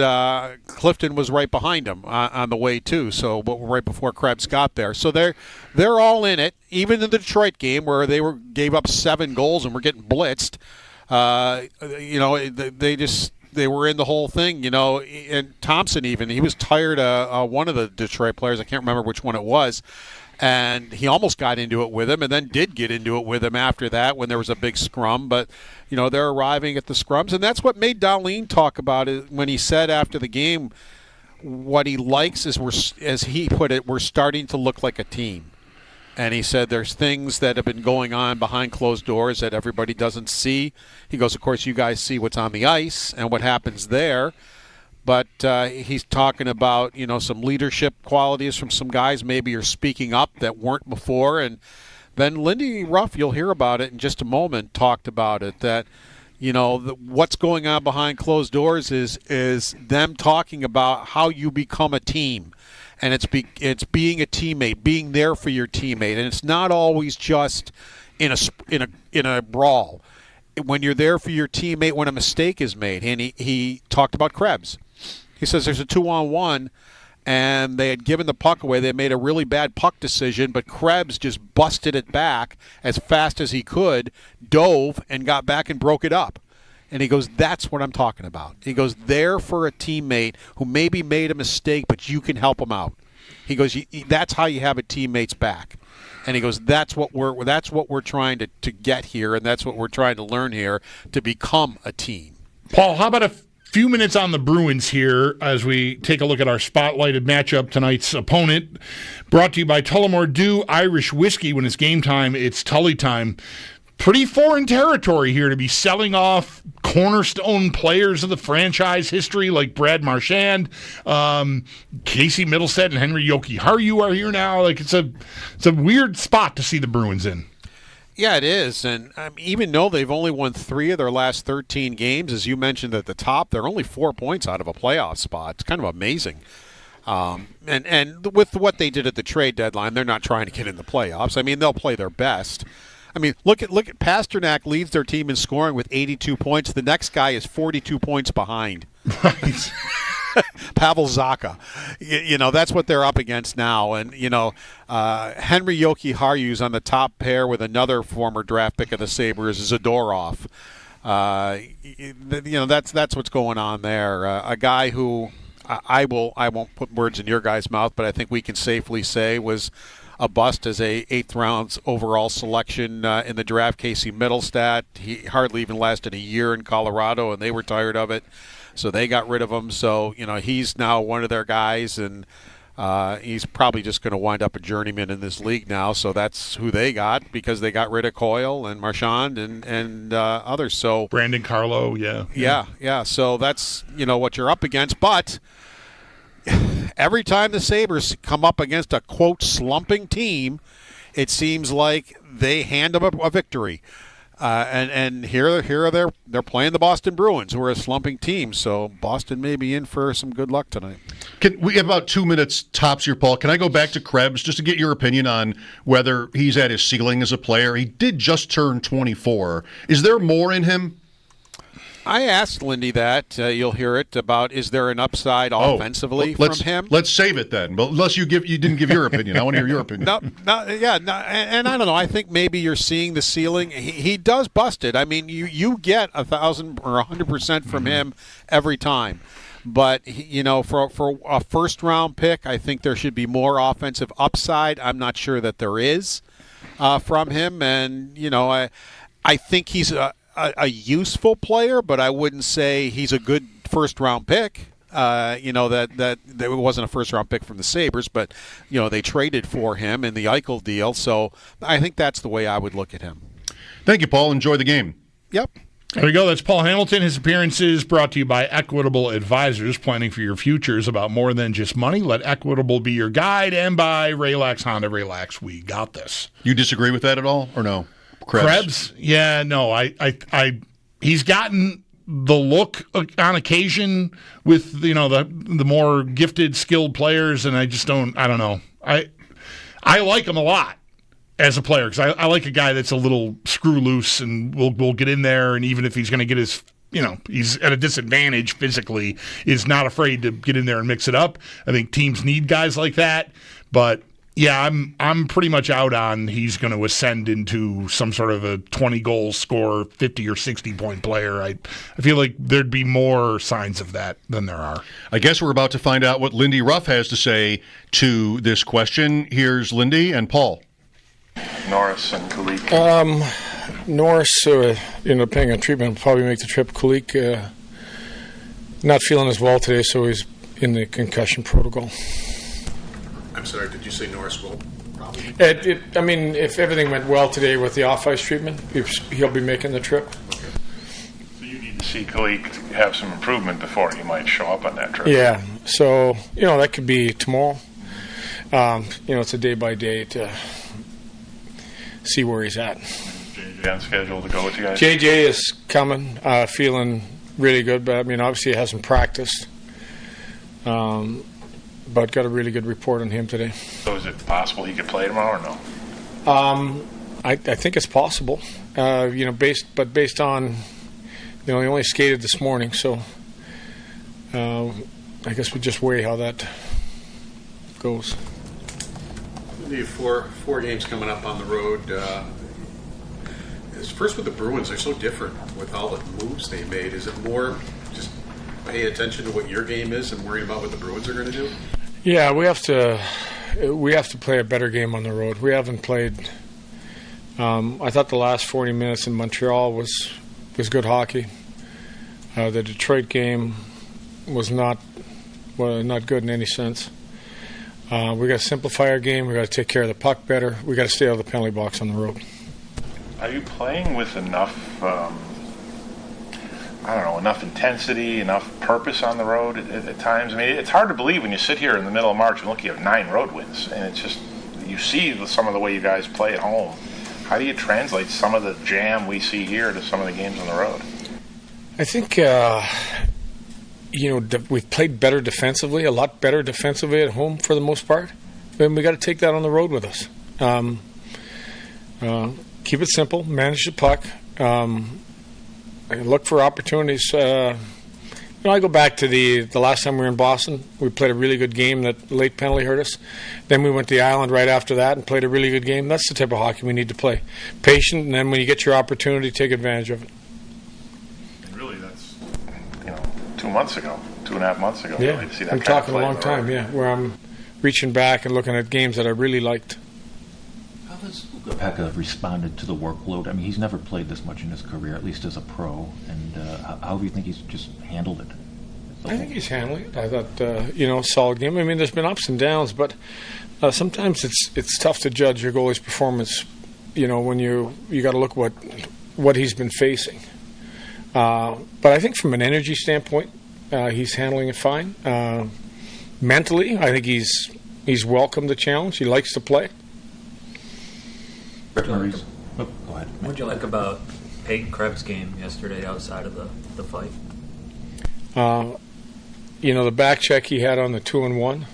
Clifton was right behind him on the way too. So, but right before Krebs got there, so they're all in it. Even in the Detroit game where they gave up 7 goals and were getting blitzed, they were in the whole thing, and Thompson even, he was tired of one of the Detroit players, I can't remember which one it was, and he almost got into it with him and then did get into it with him after that when there was a big scrum, but, they're arriving at the scrums, and that's what made Dahlin talk about it when he said after the game what he likes is, as he put it, we're starting to look like a team. And he said there's things that have been going on behind closed doors that everybody doesn't see. He goes, of course, you guys see what's on the ice and what happens there. But he's talking about, some leadership qualities from some guys maybe are speaking up that weren't before. And then Lindy Ruff, you'll hear about it in just a moment, talked about it, that, what's going on behind closed doors is them talking about how you become a team. And it's being a teammate, being there for your teammate. And it's not always just in a brawl. When you're there for your teammate when a mistake is made. And he talked about Krebs. He says there's a 2-on-1, and they had given the puck away. They made a really bad puck decision, but Krebs just busted it back as fast as he could, dove, and got back and broke it up. And he goes, that's what I'm talking about. He goes, there for a teammate who maybe made a mistake, but you can help him out. He goes, that's how you have a teammate's back. And he goes, that's what we're trying to get here, and that's what we're trying to learn here to become a team. Paul, how about a few minutes on the Bruins here as we take a look at our spotlighted matchup, tonight's opponent. Brought to you by Tullamore Dew Irish Whiskey. When it's game time, it's Tully time. Pretty foreign territory here to be selling off cornerstone players of the franchise history like Brad Marchand, Casey Middlestead, and Henry Jokiharju are here now. Like it's a weird spot to see the Bruins in. Yeah, it is. And even though they've only won 3 of their last 13 games, as you mentioned at the top, they're only 4 points out of a playoff spot. It's kind of amazing. And with what they did at the trade deadline, they're not trying to get in the playoffs. I mean, they'll play their best. I mean, look at Pasternak leads their team in scoring with 82 points. The next guy is 42 points behind. Right. Pavel Zacha. That's what they're up against now. And, Henry Jokiharju's on the top pair with another former draft pick of the Sabres, Zadorov. That's what's going on there. A guy who I won't put words in your guy's mouth, but I think we can safely say was a bust as a 8th round overall selection in the draft. Casey Middlestead, he hardly even lasted a year in Colorado, and they were tired of it, so they got rid of him. So he's now one of their guys, and he's probably just going to wind up a journeyman in this league now. So that's who they got because they got rid of Coyle and Marchand and others. So Brandon Carlo, yeah. So that's what you're up against, but. Every time the Sabres come up against a, quote, slumping team, it seems like they hand them a victory. And here they're playing the Boston Bruins, who are a slumping team. So Boston may be in for some good luck tonight. We have about 2 minutes tops here, Paul. Can I go back to Krebs just to get your opinion on whether he's at his ceiling as a player? He did just turn 24. Is there more in him? I asked Lindy that. You'll hear it about is there an upside offensively from him? Let's save it then. But unless you didn't give your opinion, I want to hear your opinion. And I don't know. I think maybe you're seeing the ceiling. He does bust it. I mean, you get 1,000 or 100% from him every time. But for a first round pick, I think there should be more offensive upside. I'm not sure that there is from him, and I think he's a useful player, but I wouldn't say he's a good first-round pick. That wasn't a first-round pick from the Sabres, but, they traded for him in the Eichel deal. So I think that's the way I would look at him. Thank you, Paul. Enjoy the game. Yep. There we go. That's Paul Hamilton. His appearances brought to you by Equitable Advisors. Planning for your future is about more than just money. Let Equitable be your guide. And by Relax Honda. Relax. We got this. You disagree with that at all, or no? Krebs? Yeah, no. He's gotten the look on occasion with the more gifted, skilled players, and I don't know. I like him a lot as a player because I like a guy that's a little screw loose and will get in there, and even if he's going to get his he's at a disadvantage physically, is not afraid to get in there and mix it up. I think teams need guys like that, but. Yeah, I'm pretty much out on he's going to ascend into some sort of a 20-goal scorer, 50 or 60-point player. I feel like there'd be more signs of that than there are. I guess we're about to find out what Lindy Ruff has to say to this question. Here's Lindy and Paul. Norris and Kulik. Norris, paying on treatment, will probably make the trip. Kulik, not feeling as well today, so he's in the concussion protocol. I'm sorry, did you say Norris will? If everything went well today with the off-ice treatment, he'll be making the trip. Okay. So you need to see Kalik have some improvement before he might show up on that trip. Yeah, so, that could be tomorrow. It's a day by day to see where he's at. JJ on schedule to go with you guys? JJ is coming, feeling really good, but obviously he hasn't practiced. But got a really good report on him today. So is it possible he could play tomorrow or no? I think it's possible. Based on, he only skated this morning, so I guess we just weigh how that goes. We have four games coming up on the road. First with the Bruins, they're so different with all the moves they made. Is it more just paying attention to what your game is and worrying about what the Bruins are going to do? Yeah, we have to play a better game on the road. We haven't played. I thought the last 40 minutes in Montreal was good hockey. The Detroit game was not good in any sense. We got to simplify our game. We got to take care of the puck better. We got to stay out of the penalty box on the road. Are you playing with enough, enough intensity, enough purpose on the road at times? I mean, it's hard to believe when you sit here in the middle of March and look, you have 9 road wins, and it's just, you see some of the way you guys play at home. How do you translate some of the jam we see here to some of the games on the road? I think, we've played better defensively, a lot better defensively at home for the most part. And we got to take that on the road with us. Keep it simple, manage the puck, look for opportunities. I go back to the last time we were in Boston. We played a really good game. That late penalty hurt us. Then we went to the island right after that and played a really good game. That's the type of hockey we need to play. Patient, and then when you get your opportunity, take advantage of it. And really, that's 2 months ago, 2.5 months ago. Yeah, really, to see that I'm kind talking of a long time, where I'm reaching back and looking at games that I really liked. How has Pekka responded to the workload? I mean, he's never played this much in his career, at least as a pro. And how do you think he's just handled it? I think he's handling it. I thought, solid game. I mean, there's been ups and downs, but sometimes it's tough to judge your goalie's performance. When you got to look what he's been facing. But I think from an energy standpoint, he's handling it fine. Mentally, I think he's welcomed the challenge. He likes to play. Go ahead. What did you like about Peyton Krebs' game yesterday outside of the fight? The back check he had on the 2-1.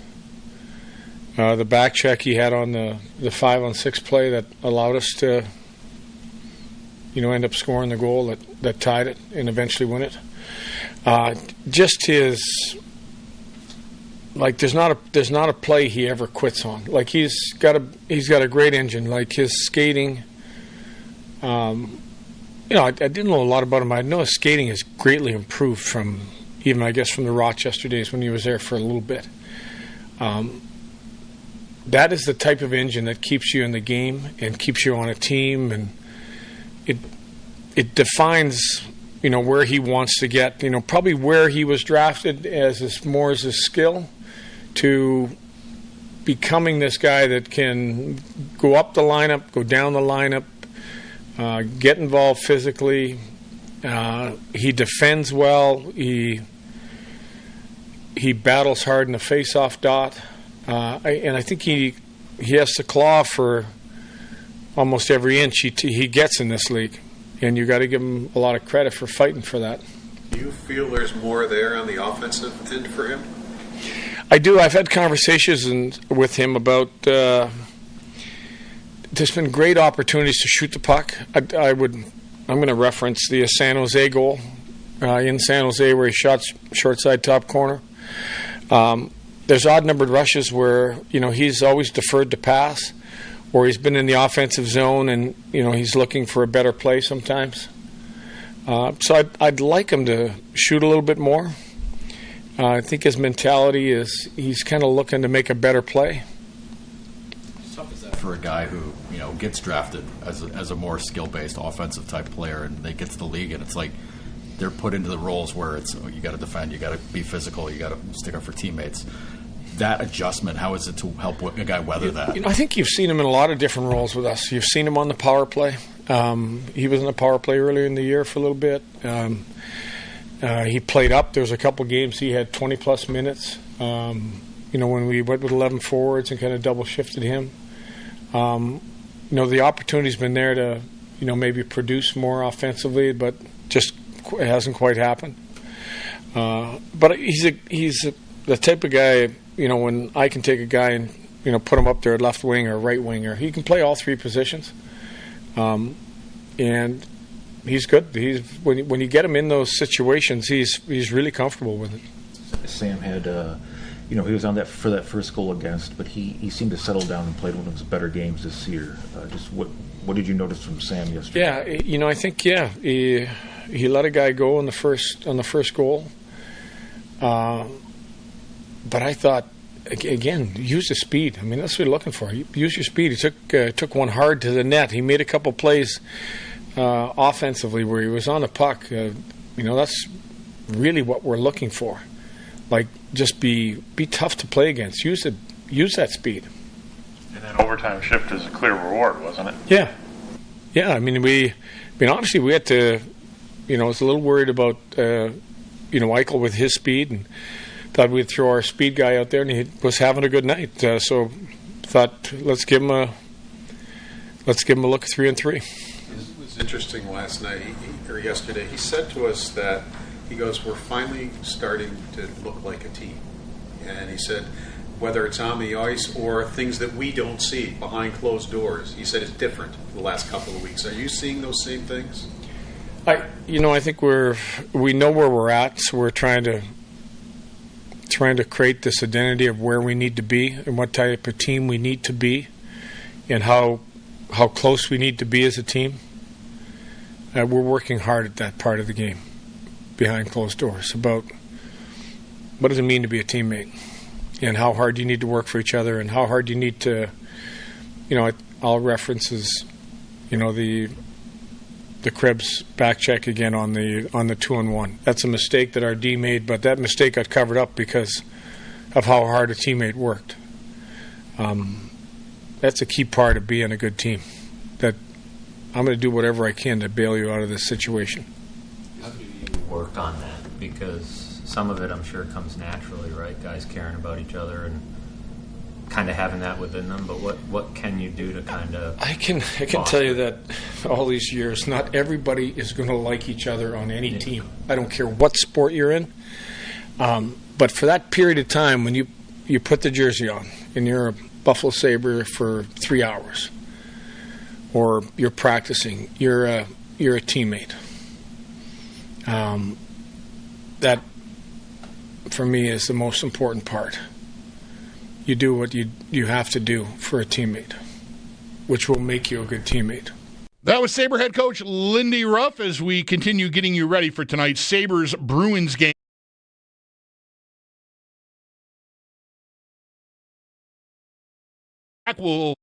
The back check he had on the 5-on-6 play that allowed us to, end up scoring the goal that tied it and eventually win it. Just his, there's not a play he ever quits on. He's got a great engine. His skating. I didn't know a lot about him. I know his skating has greatly improved from the Rochester days when he was there for a little bit. That is the type of engine that keeps you in the game and keeps you on a team, and it defines where he wants to get. Probably where he was drafted as his skill to becoming this guy that can go up the lineup, go down the lineup, get involved physically. He defends well. He battles hard in the face-off dot. And I think he has to claw for almost every inch he gets in this league. And you got to give him a lot of credit for fighting for that. Do you feel there's more there on the offensive end for him? I do. I've had conversations with him about there's been great opportunities to shoot the puck. I'm going to reference the San Jose goal in San Jose where he shot short side top corner. There's odd-numbered rushes where, he's always deferred to pass, or he's been in the offensive zone and, he's looking for a better play sometimes. So I'd like him to shoot a little bit more. I think his mentality is he's kind of looking to make a better play. How tough is that for a guy who, gets drafted as a more skill-based offensive type player, and they get to the league and it's like they're put into the roles where it's you got to defend, you got to be physical, you got to stick up for teammates. That adjustment, how is it to help a guy weather that? I think you've seen him in a lot of different roles with us. You've seen him on the power play. He was in the power play earlier in the year for a little bit. He played up. There was a couple games he had 20-plus minutes. When we went with 11 forwards and kind of double shifted him. The opportunity's been there to, maybe produce more offensively, but just it hasn't quite happened. But he's the type of guy, when I can take a guy and, put him up there at left wing or right winger, he can play all three positions. And he's good. When you get him in those situations, he's really comfortable with it. Sam had, he was on that for that first goal against, but he seemed to settle down and played one of his better games this year. Just what did you notice from Sam yesterday? Yeah, I think he let a guy go on the first goal. But I thought, again, use the speed. I mean, that's what you're looking for. Use your speed. He took one hard to the net. He made a couple plays offensively where he was on the puck. That's really what we're looking for. Like, just be tough to play against. Use that speed. And that overtime shift is a clear reward, wasn't it? Yeah. I mean, obviously we had to. I was a little worried about Eichel with his speed, and thought we'd throw our speed guy out there, and he was having a good night. So thought let's give him a look at 3-on-3. It was interesting last night or yesterday. He said to us that he goes, "We're finally starting to look like a team," and he said, whether it's on the ice or things that we don't see behind closed doors, he said it's different the last couple of weeks. Are you seeing those same things? I think we know where we're at, so we're trying to create this identity of where we need to be and what type of team we need to be, and how close we need to be as a team. We're working hard at that part of the game, behind closed doors, about what does it mean to be a teammate, and how hard you need to work for each other, and how hard you need to, I'll references, the Krebs back check again on the 2-on-1. That's a mistake that our D made, but that mistake got covered up because of how hard a teammate worked. That's a key part of being a good team. That I'm going to do whatever I can to bail you out of this situation. How do you work on that? Because some of it, I'm sure, comes naturally, right? Guys caring about each other and kind of having that within them, but what can you do to kind of I can tell you that all these years, not everybody is going to like each other on any team. I don't care what sport you're in, but for that period of time when you put the jersey on and you're a Buffalo Sabre for 3 hours, or you're practicing, you're a teammate. That for me is the most important part. You do what you have to do for a teammate, which will make you a good teammate. That was Sabre head coach Lindy Ruff as we continue getting you ready for tonight's Sabres-Bruins game. We'll